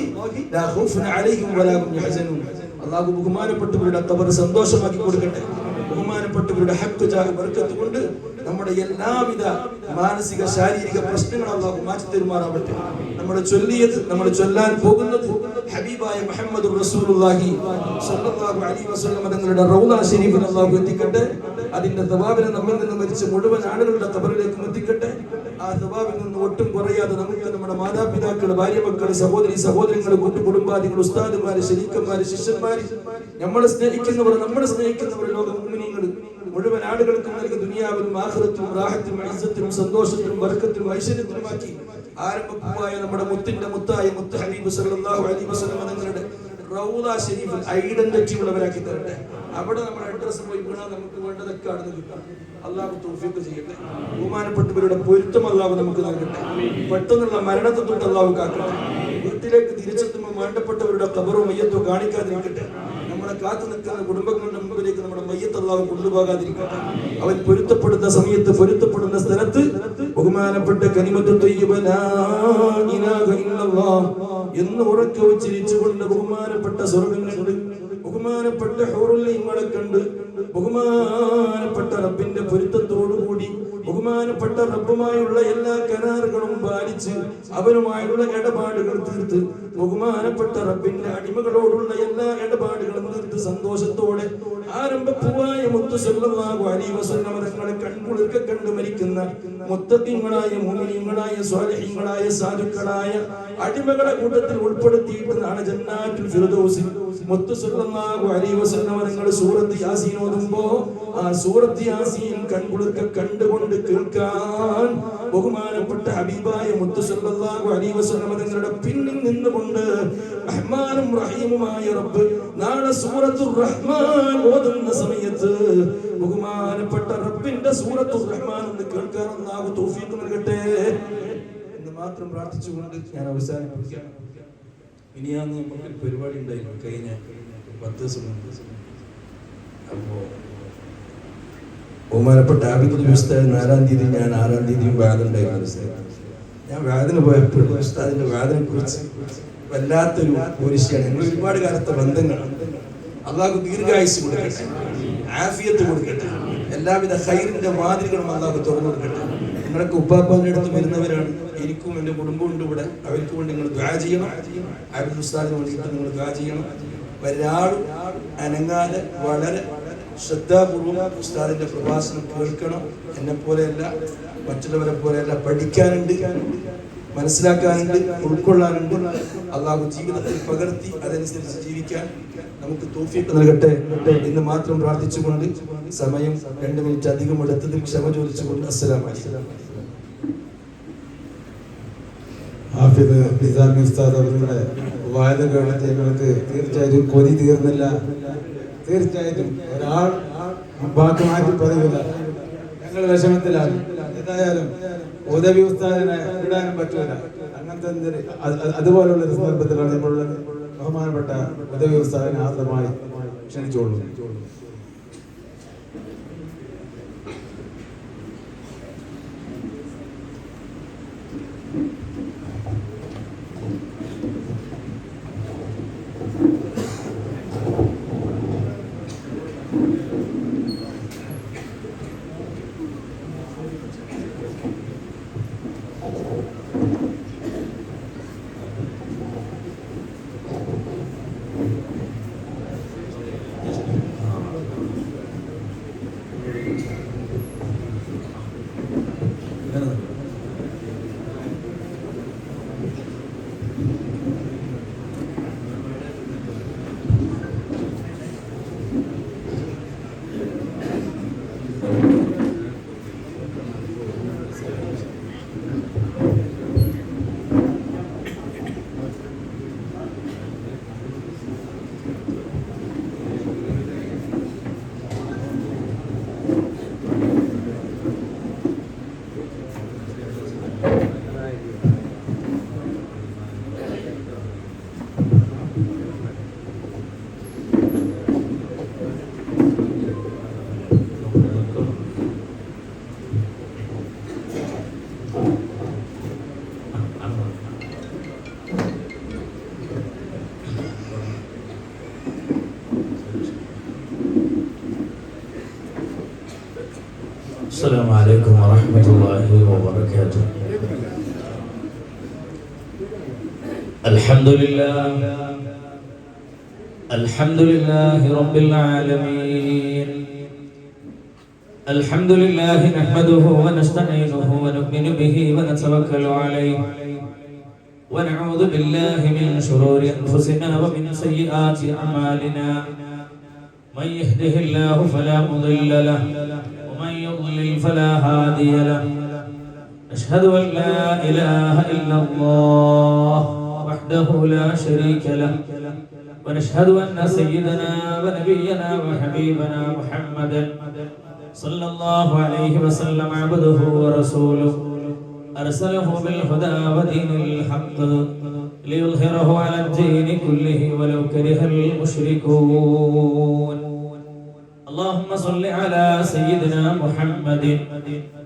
ലാ ഖൗഫുൻ അലൈഹിം വലാ ഹും യഹ്സനൂൻ. അള്ളാഹു ബഹുമാനപ്പെട്ടവരുടെ ഖബർ സന്തോഷമാക്കി കൊടുക്കട്ടെ. ബഹുമാനപ്പെട്ടവരുടെ ഹഖ് ജാഹ് ബർക്കത്ത് കൊണ്ട് നമ്മുടെ എല്ലാവിധ മാനസിക ശാരീരിക പ്രശ്നങ്ങൾ അല്ലാഹു മാറ്റി തരുമാറാവട്ടെ. നമ്മൾ ചൊല്ലിയത്, നമ്മൾ ചൊല്ലാൻ പോകുന്നത് ഹബീബായ മുഹമ്മദ് റസൂലുള്ളാഹി സ്വല്ലല്ലാഹു അലൈഹി വസല്ലം തങ്ങളുടെ റൗള ശരീഫിൽ അല്ലാഹു എത്തിക്കട്ടെ. അതിന്റെ തവാബിനെ നമ്മിൽ നിന്ന് മരിച്ച മുഴുവൻ ആളുകളുടെ ഖബറിലേക്കും എത്തിക്കട്ടെ. ആ തവാബിൽ നിന്ന് ഒട്ടും കുറയാതെ നമുക്ക് നമ്മുടെ മാതാപിതാക്കൾ, ഭാര്യ മക്കൾ, സഹോദരി സഹോദരങ്ങൾ, കുടുംബാദികൾ, ഉസ്താദുമാര്, ശരീക്കന്മാര്, ശിഷ്യന്മാര്, നമ്മളെ സ്നേഹിക്കുന്നവർ, നമ്മളെ സ്നേഹിക്കുന്നവർ, ലോക മുഅ്മിനീങ്ങൾ മുഴുവൻ ആളുകൾക്കും നൽകി ദുനിയാവിലും ആഖിറത്തിലും റാഹത്തിലും ഇസ്സത്തിലും സന്തോഷത്തിലും ബർക്കത്തിലും ഐശ്വര്യത്തിലുമാക്കി ആരംഭപ്പൂവായ നമ്മുടെ മുത്തിന്റെ മുത്തായ മുത്ത് ഹബീബ് സല്ലല്ലാഹു അലൈഹി വസല്ലം തങ്ങളുടെ റൗള ശരീഫിൽ ഐഡന്റിറ്റി ഉള്ളവരാക്കി തരട്ടെ. അവിടെ നമ്മുടെ അഡ്രസ് പോയി വീണാൽ നമുക്ക് വേണ്ടതൊക്കെ അവിടെ കിട്ടാം. അല്ലാഹു തൗഫീഖ് ചെയ്യട്ടെ. ബഹുമാനപ്പെട്ടവരുടെ പൊരുത്തം അല്ലാഹു നമുക്ക് നൽകട്ടെ. പെട്ടെന്നുള്ള മരണത്തെ തൊട്ട് അല്ലാഹു കാക്കട്ടെ. വീട്ടിലേക്ക് തിരിച്ചെത്തുമ്പോൾ വേണ്ടപ്പെട്ടവരുടെ ഖബറോ മയ്യത്തോ കാണിക്കാതിരിക്കട്ടെ. നമ്മളെ കാത്തു നിൽക്കുന്ന കുടുംബങ്ങളുടെ മുമ്പിലേക്ക് നമ്മുടെ മയ്യത്ത് അല്ലാഹു കൊണ്ടുപോകാതിരിക്കട്ടെ. അവൻ പൊരുത്തപ്പെടുന്ന സമയത്ത് പൊരുത്തപ്പെടുന്ന സ്ഥലത്ത് ബഹുമാനപ്പെട്ട കലിമത്തു തയ്യിബ ലാ ഇലാഹ ഇല്ലല്ലാഹ് എന്ന് ഉറക്കെ ഉച്ചരിച്ചുകൊണ്ട് ബഹുമാനപ്പെട്ട സ്വർഗ്ഗം കണ്ട്, ബഹുമാനപ്പെട്ട ഹൂറുൽ ഇങ്ങളെ കണ്ട്, ബഹുമാനപ്പെട്ട റബ്ബിന്റെ പൊരുത്തത്തോടുകൂടി ബഹുമാനപ്പെട്ട റബ്ബുമായുള്ള എല്ലാ കരാറുകളും പാലിച്ച് അവനുമായുള്ള ഇടപാടുകൾ തീർത്ത് ബഹുമാനപ്പെട്ട റബ്ബിന്റെ അടിമകളോടുള്ള എല്ലാ ഇടപാടുകളും തീർത്ത് സന്തോഷത്തോടെ ആരംഭപ്പൂവായ മുത്തു സല്ലല്ലാഹു അലൈഹി വസല്ലം തങ്ങളെ കൺകുളിർക്കെ കണ്ടു മരിക്കുന്ന മുത്തഖീങ്ങളായ മുഅ്മിനീങ്ങളായ സ്വാലിഹീങ്ങളായ സാധുക്കളായ അടിമകളെ കൂട്ടത്തിൽ ഉൾപ്പെടുത്തിയിട്ട് നാളെ ജന്നാത്തുൽ ഫിർദൗസിൽ മുത്തു സല്ലല്ലാഹു അലൈഹി വസല്ലം തങ്ങൾ സൂറത്ത് യാസീൻ ഓതുമ്പോ ആ സൂറത്ത് യാസീൻ കൺകുളിർക്കെ കണ്ടുകൊണ്ട് കേൾക്കാൻ ബഹുമാനപ്പെട്ട ഹബീബായ മുത്തു സല്ലല്ലാഹു അലൈഹി വസല്ലം തങ്ങളുടെ പിന്നിൽ നിന്നുകൊണ്ട് റഹ്മാനും റഹീമുമായ റബ്ബ് നാളെ സൂറത്തുർ റഹ്മാൻ ഓതുന്ന സമയത്ത് ബഹുമാനപ്പെട്ട റബ്ബിന്റെ സൂറത്തുർ റഹ്മാൻ എന്ന് കേൾക്കാൻ അല്ലാഹു തൗഫീഖ് നൽകട്ടെ എന്ന് മാത്രം പ്രാർത്ഥിച്ചുകൊണ്ട് ഞാൻ അവസാനിപ്പിക്കാം. ഇനിയാന്ന് നമുക്ക് പരിപാടി ഉണ്ടായിരുന്നു കഴിഞ്ഞ 10 ദിവസം മുമ്പ്. അപ്പോ ബഹുമാനപ്പെട്ട ആബിദുൽ ഉസ്താദ് 4-ാം തീയതി, ഞാൻ 6-ാം തീയതിയും വാദമുണ്ടായിരുന്നു. ഞാൻ വാദന പോയപ്പോൾ ഉസ്താദിന്റെ വാദനെ കുറിച്ച് വല്ലാത്തൊരു പോലീസിയാണ്. ഞങ്ങൾ ഒരുപാട് കാലത്തെ ബന്ധങ്ങളാണ്. അള്ളാഹു ദീർഘായുസ് കൊടുക്കട്ടെ, ആഫിയത്ത് കൊടുക്കട്ടെ, എല്ലാവിധ ഖൈറിന്റെ വാതിലുകളും അള്ളാഹു തുറന്നു കൊടുക്കട്ടെ. നിങ്ങളൊക്കെ ഉപ്പാപ്പാന്റെ അടുത്ത് വരുന്നവരാണ്. എനിക്കും എൻ്റെ കുടുംബവും ഉണ്ട് ഇവിടെ. അവർക്ക് വേണ്ടി നിങ്ങൾ ദുആ ചെയ്യണം. ആബിദുൽ ഉസ്താദിന് വേണ്ടിയിട്ട് നിങ്ങൾ ദുആ ചെയ്യണം. ഒരാളും അനങ്ങാതെ വളരെ ശ്രദ്ധാപൂർവം ഉസ്താദിന്റെ പ്രഭാഷണം കേൾക്കണം. എന്നെ പോലെയല്ല, മറ്റുള്ളവരെ പോലെയല്ല. പഠിക്കാനുണ്ട്, മനസ്സിലാക്കാനുണ്ട്, ഉൾക്കൊള്ളാനുണ്ട്. അള്ളാഹു ജീവിതത്തിൽ പകർത്തി അതനുസരിച്ച് ജീവിക്കാൻ നമുക്ക് തൗഫീഖ് നൽകട്ടെ എന്ന് മാത്രം പ്രാർത്ഥിച്ചുകൊണ്ട് സമയം 2 മിനിറ്റ് അധികം എടുത്തതിൽ ക്ഷമ ചോദിച്ചുകൊണ്ട് അസ്സലാമു അലൈക്കും. ഹാഫിദ് നിസാമി ഉസ്താദ് അവരുടെ വായന കേട്ടിട്ട് ഞങ്ങൾക്ക് തീർച്ചയായിട്ടും കൊതി തീർന്നില്ല. തീർച്ചയായിട്ടും ഒരാൾ ബാക്കി മാറ്റി പറയൂല, ഞങ്ങൾ വിഷമത്തിലാണ്. ഏതായാലും ഉദവി ഉസ്താദിനെ വിടാനും പറ്റൂല. അങ്ങനത്തെ അതുപോലുള്ള ഒരു സന്ദർഭത്തിലാണ് നമ്മളുള്ളത്. ബഹുമാനപ്പെട്ട ഉദവി ഉസ്താദിനെ ആദ്യമായി ക്ഷണിച്ചോളൂ. السلام عليكم ورحمة الله وبركاته. الحمد لله رب العالمين. الحمد لله نحمده ونستعينه ونؤمن به ونتوكل عليه ونعوذ بالله من شرور أنفسنا ومن سيئات أعمالنا. من يهده الله فلا مضل له ومن يضلل فلا هادي له. أشهد أن لا إله إلا الله وحده لا شريك له ونشهد أن سيدنا ونبينا وحبيبنا محمدا صلى الله عليه وسلم عبده ورسوله أرسله بالهدى ودين الحق ليظهره على الدين كله ولو كره المشركون. اللهم صل على سيدنا محمد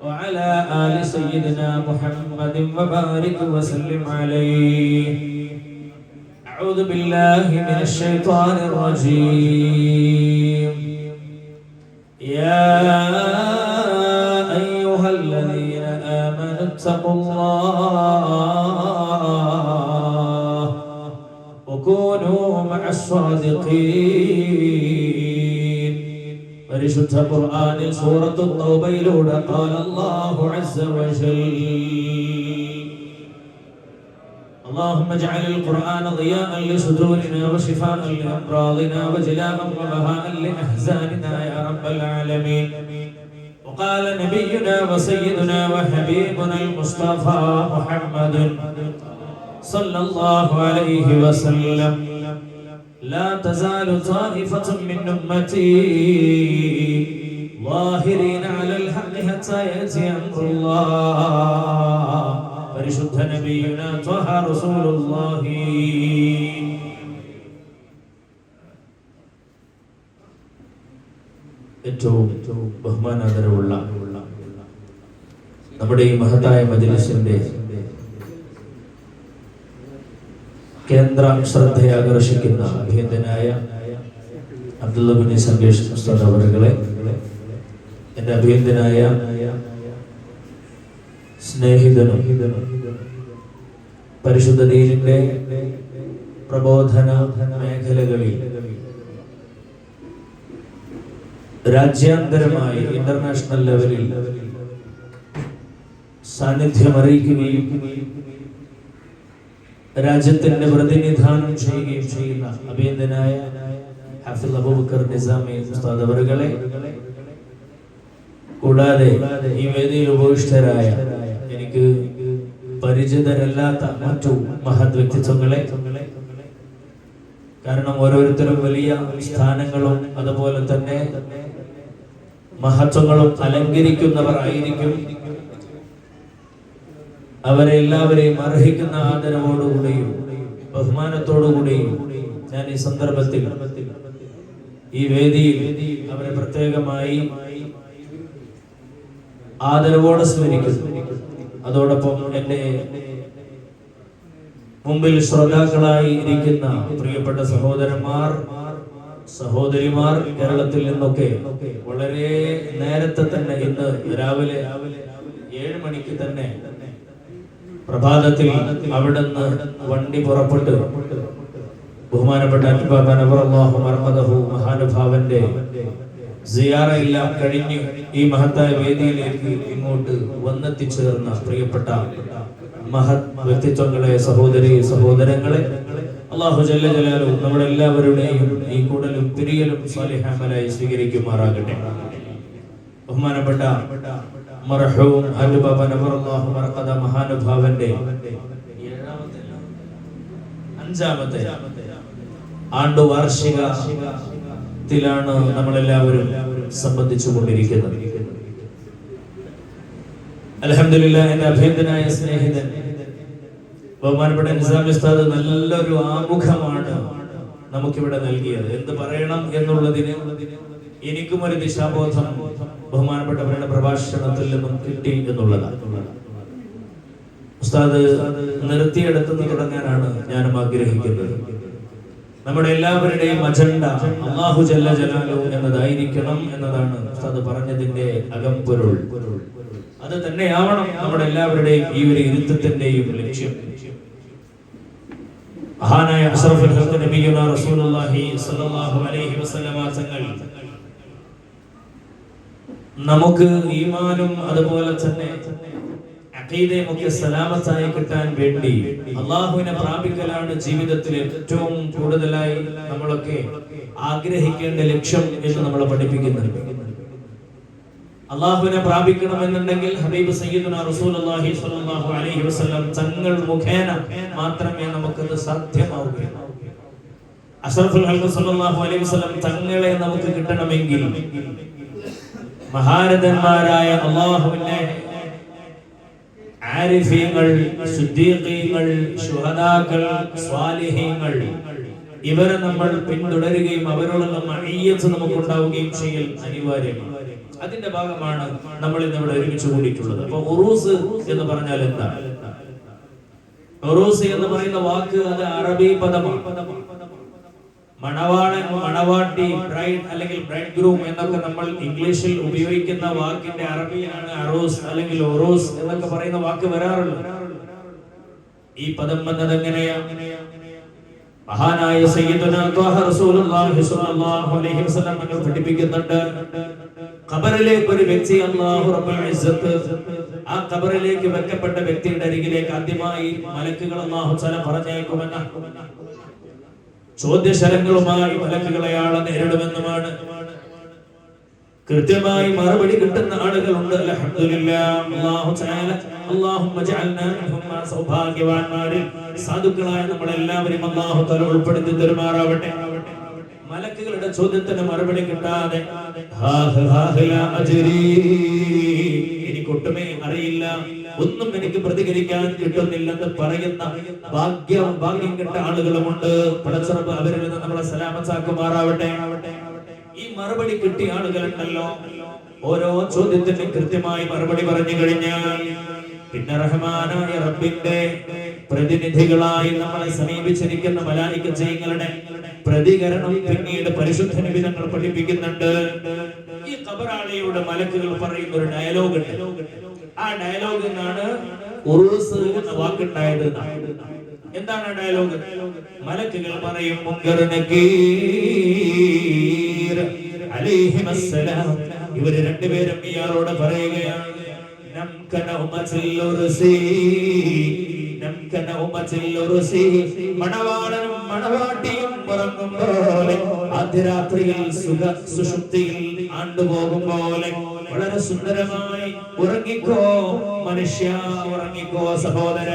وعلى آل سيدنا محمد وبارك وسلم عليه. أعوذ بالله من الشيطان الرجيم. يا أيها الذين آمنوا اتقوا الله وكونوا مع الصادقين. പരിശുദ്ധ ഖുർആനിൽ സൂറത്തു തൗബയിലൂടെ قال الله عز وجل اللهم اجعل القرآن ضياء لصدورنا وشفاء لأمراضنا وجلاء وبهاء لأحزاننا يا رب العالمين. وقال نبينا وسيدنا وحبيبنا المصطفى محمد صلى الله عليه وسلم لا تزال طائفة من أمتي ظاهرين على الحق حتى يأتي أمر الله. പരിശുദ്ധ നബിയുന ത്വഹ റസൂലുള്ളാഹി. ഏറ്റവും ബഹുമാനാദരവുള്ള നമ്മുടെ ഈ മഹത്തായ മജ്‌ലിസിന്റെ കേന്ദ്ര ശ്രദ്ധയാകർഷിക്കുന്ന അഭിനന്ദനായ അബ്ദുള്ള ബിൻ സംഗേഷ് ഉസ്താദ് അവറുകളെ, എൻ്റെ അഭിനന്ദനായ സ്നേഹിതനും പരിശുദ്ധ ദീനിന്റെ പ്രബോധന മേഖലകളിൽ രാജ്യാന്തരമായി ഇന്റർനാഷണൽ ലെവലിൽ സാന്നിധ്യം അറിയിക്കുകയും രാജ്യത്തിന്റെ പ്രതിനിധാനം ചെയ്യുകയും ചെയ്യുന്ന അഭിനന്ദനായ ഹാഫിൽ അബൂബക്കർ നിസാമി ഉസ്താദ് അവറുകളെ, കൂടാതെ ഈ വേദിയിൽ ഉപവിഷ്ടരായ എനിക്ക് പരിചിതരല്ലാത്ത മറ്റു മഹത് വ്യക്തിത്വങ്ങളെ, കാരണം ഓരോരുത്തരും വലിയ സ്ഥാനങ്ങളും അതുപോലെ തന്നെ മഹത്വങ്ങളും അലങ്കരിക്കുന്നവർ ആയിരിക്കും. അവരെ എല്ലാവരെയും അർഹിക്കുന്ന ആദരവോടുകൂടിയും ബഹുമാനത്തോടുകൂടിയും ഞാൻ ഈ സന്ദർഭത്തിൽ ഈ വേദിയിൽ അവരെ പ്രത്യേകമായി ആദരവോടെ സ്മരിക്കുന്നു. അതോടൊപ്പം എന്റെ മുമ്പിൽ ശ്രോതാക്കളായി ഇരിക്കുന്ന പ്രിയപ്പെട്ട സഹോദരന്മാർ, സഹോദരിമാർ, കേരളത്തിൽ നിന്നൊക്കെ വളരെ നേരത്തെ തന്നെ ഇന്ന് രാവിലെ 7 മണിക്ക് തന്നെ പ്രഭാതത്തിൽ അവിടുന്ന് വണ്ടി പുറപ്പെട്ട് ബഹുമാനപ്പെട്ട മഹാനുഭാവന്റെ സിയാറയെല്ലാം കഴിഞ്ഞ് ഈ മഹത്തായ വേദിയിലേക്ക് ഇങ്ങോട്ട് വന്നെത്തിച്ചേർന്ന പ്രിയപ്പെട്ട മഹത് വ്യക്തിത്വങ്ങളെ, സഹോദരി സഹോദരങ്ങളെ, അല്ലാഹു ജല്ല ജലാലുഹു നമ്മുടെ എല്ലാവരുടെയും ഈ കൂടലും പിരിയലും സാലിഹാമലായി സ്വീകരിക്കുമാറാകട്ടെ. ബഹുമാനപ്പെട്ട മർഹൂം അൽബാബ നവറല്ലാഹു മർഖദ മഹാനുഭാവന്റെ 5ാമത്തെ ആണ്ടു വാർഷികത്തിലാണ് നമ്മളെല്ലാവരും സംബന്ധിച്ചു കൊണ്ടിരിക്കുന്നത്. അൽഹംദുലില്ലാഹ്, എന്റെ അഭിനന്ദനായ സ്നേഹിതൻ ബഹുമാനപ്പെട്ട നിസാമി ഉസ്താദ് നല്ലൊരു ആമുഖമാണ് നമുക്കിവിടെ നൽകിയത്. എന്ത് പറയണം എന്നുള്ളതിന് എനിക്കും ഒരു ദിശാബോധം ബഹുമാനപ്പെട്ടവരുടെ പ്രഭാഷണത്തിൽ നിന്നും കിട്ടി എന്നുള്ളതാണ്. ഉസ്താദ് നിർത്തിയെടുത്തുനിന്ന് തുടങ്ങാനാണ് ഞാനും ആഗ്രഹിക്കുന്നത്. നമ്മുടെ എല്ലാവരുടെയും അജണ്ട അല്ലാഹു ജല്ല ജലാലുഹു എന്നതായിരിക്കണം എന്നതാണ് ഉസ്താദ് പറഞ്ഞതിന്റെ അകംപൊരുൾ. അത് തന്നെയാവണം നമ്മുടെ എല്ലാവരുടെയും ഈ ഒരു ഇരുത്തത്തിന്റെയും ലക്ഷ്യം. മഹാനായ അഷ്റഫുൽ ഖൽഖ് നബിയുനാ റസൂലുള്ളാഹി സ്വല്ലല്ലാഹു അലൈഹി വസല്ലമ തങ്ങൾ നമുക്ക് ഈമാനും അതുപോലെ തന്നെ അഖീദയും ഒക്കെ സലാമത്തായി കിട്ടാൻ വേണ്ടി അല്ലാഹുവിനെ പ്രാപിക്കലാണ് ജീവിതത്തിൽ ഏറ്റവും കൂടുതലായി നമ്മളൊക്കെ ആഗ്രഹിക്കേണ്ട ലക്ഷ്യം എന്ന് നമ്മളെ പഠിപ്പിക്കുന്നുണ്ട്. അല്ലാഹുവിനെ പ്രാപിക്കണമെന്നുണ്ടെങ്കിൽ ഹബീബ് സയ്യിദുനാ റസൂലുള്ളാഹി സ്വല്ലല്ലാഹു അലൈഹി വസല്ലം തങ്ങൾ മുഖേന മാത്രമേ നമുക്കത് സാധ്യമാവുകയുള്ളൂ. അഷ്റഫുൽ ഖൽഖ് സ്വല്ലല്ലാഹു അലൈഹി വസല്ലം തങ്ങളെ നമുക്ക് കിട്ടണമെങ്കിൽ മഹാരഥന്മാരായ അല്ലാഹുവിന്റെ ആരിഫീങ്ങൾ, സിദ്ദീഖീങ്ങൾ, ശുഹദാക്കൾ, സ്വാലിഹീങ്ങൾ ഇവരെ നമ്മൾ പിന്തുടരുകയും അവരോടുള്ള മഅയ്യത്ത് നമുക്കുണ്ടാവുകയും ചെയ്യൽ അനിവാര്യമാണ്. അതിന്റെ ഭാഗമാണ് നമ്മൾ ഇന്ന് ഇവിടെ ഒരുമിച്ച് കൂടിയിട്ടുള്ളത്. അപ്പൊ ഉറൂസ് എന്ന് പറഞ്ഞാൽ എന്താണ്? ഉറൂസ് എന്ന് പറയുന്ന വാക്ക് അത് അറബി പദമാണ്. മണവാളൻ, മണവാട്ടി, ബ്രൈഡ് അല്ലെങ്കിൽ ബ്രൈഡ് ഗ്രൂം എന്നൊക്കെ നമ്മൾ ഇംഗ്ലീഷിൽ ഉപയോഗിക്കുന്ന വാക്കിന്റെ അറബിയാണ് അറൂസ് അല്ലെങ്കിൽ ഉറൂസ് എന്നൊക്കെ പറയുന്ന വാക്ക് വരാറുള്ളത്. ഈ പദം വന്നത് എങ്ങനെയാണ്? മഹാനായ സയ്യിദുനാ ത്വാഹ റസൂലുള്ളാഹി സ്വല്ലല്ലാഹു അലൈഹി വസല്ലം തങ്ങൾ പഠിപ്പിക്കുന്നുണ്ട്, ഖബറിലേക്ക് ഒരു വ്യക്തി അല്ലാഹു റബ്ബുൽ ഇസ്സത്ത് ആ ഖബറിലേക്ക് വെക്കപ്പെട്ട വ്യക്തിയുടെ അരികിലേക്ക് ആദ്യമായി മലക്കുകൾ അല്ലാഹു തആല പറഞ്ഞേക്കുമെന്ന്, ചോദ്യശരങ്ങളുമായി മലക്കുകൾ അയാളെ നേരിടുമെന്നുമാണ്. കൃത്യമായി മറുപടി കിട്ടുന്ന ആളുകളുണ്ട്. അൽഹംദുലില്ലാഹ്. അല്ലാഹു തആല അല്ലാഹുമ്മ ജഅൽനാ മിൻഹും സൗഭാഗ്യവാന്മാരിൽ സാധുക്കളായ നമ്മളെല്ലാവരും അല്ലാഹു തആല ഉൾപ്പെടുത്തി തരുമാറാവട്ടെ. മലക്കുകളുടെ ചോദ്യത്തിന് മറുപടി കിട്ടാതെ എനിക്കൊട്ടുമേ അറിയില്ല, ഒന്നും എനിക്ക് പ്രതികരിക്കാൻ കിട്ടുന്നില്ലെന്ന് പറയുന്ന ഭാഗ്യം കിട്ട ആളുകളുമുണ്ട്. പടച്ചറബ് അവരിൽ നിന്ന് നമ്മളെ സലാമത്താക്കുമാറാവട്ടെ. ഈ മറുപടി കിട്ടിയ ആളുകളുണ്ടല്ലോ, ഓരോ ചോദ്യത്തിനും കൃത്യമായി മറുപടി പറഞ്ഞു കഴിഞ്ഞാൽ പിന്നെ റഹ്മാനായ റബ്ബിന്റെ പ്രതിനിധികളായി നമ്മളെ സമീപിച്ചിരിക്കുന്ന മലായികങ്ങളുടെ പ്രതികരണം പിന്നീട് പരിശുദ്ധ നബി തങ്ങൾ പഠിപ്പിക്കുന്നുണ്ട്. ഈ ഖബറാളിയുടെ മലക്കുകൾ പറയുന്ന ഒരു ഡയലോഗ് ഉണ്ട്. ആ ഡയലോഗ് എന്നാണ് ഉറൂസ് എന്ന വാക്കുണ്ടായത്. എന്താണ് ആ ഡയലോഗ്? മലക്കുകൾ പറയും, മുൻകർ നകീർ അലൈഹിമസ്സലാം, ഇവര് രണ്ടുപേരും ഇയാളോട് പറയുകയാണ്, മണവാളനും മണവാട്ടിയും ഉറങ്ങും പോലെ, ആദ്യരാത്രിയിൽ സുഷുപ്തിയിൽ ആണ്ടുപോകും പോലെ വളരെ സുന്ദരമായി ഉറങ്ങിക്കോ മനുഷ്യ, ഉറങ്ങിക്കോ സഹോദര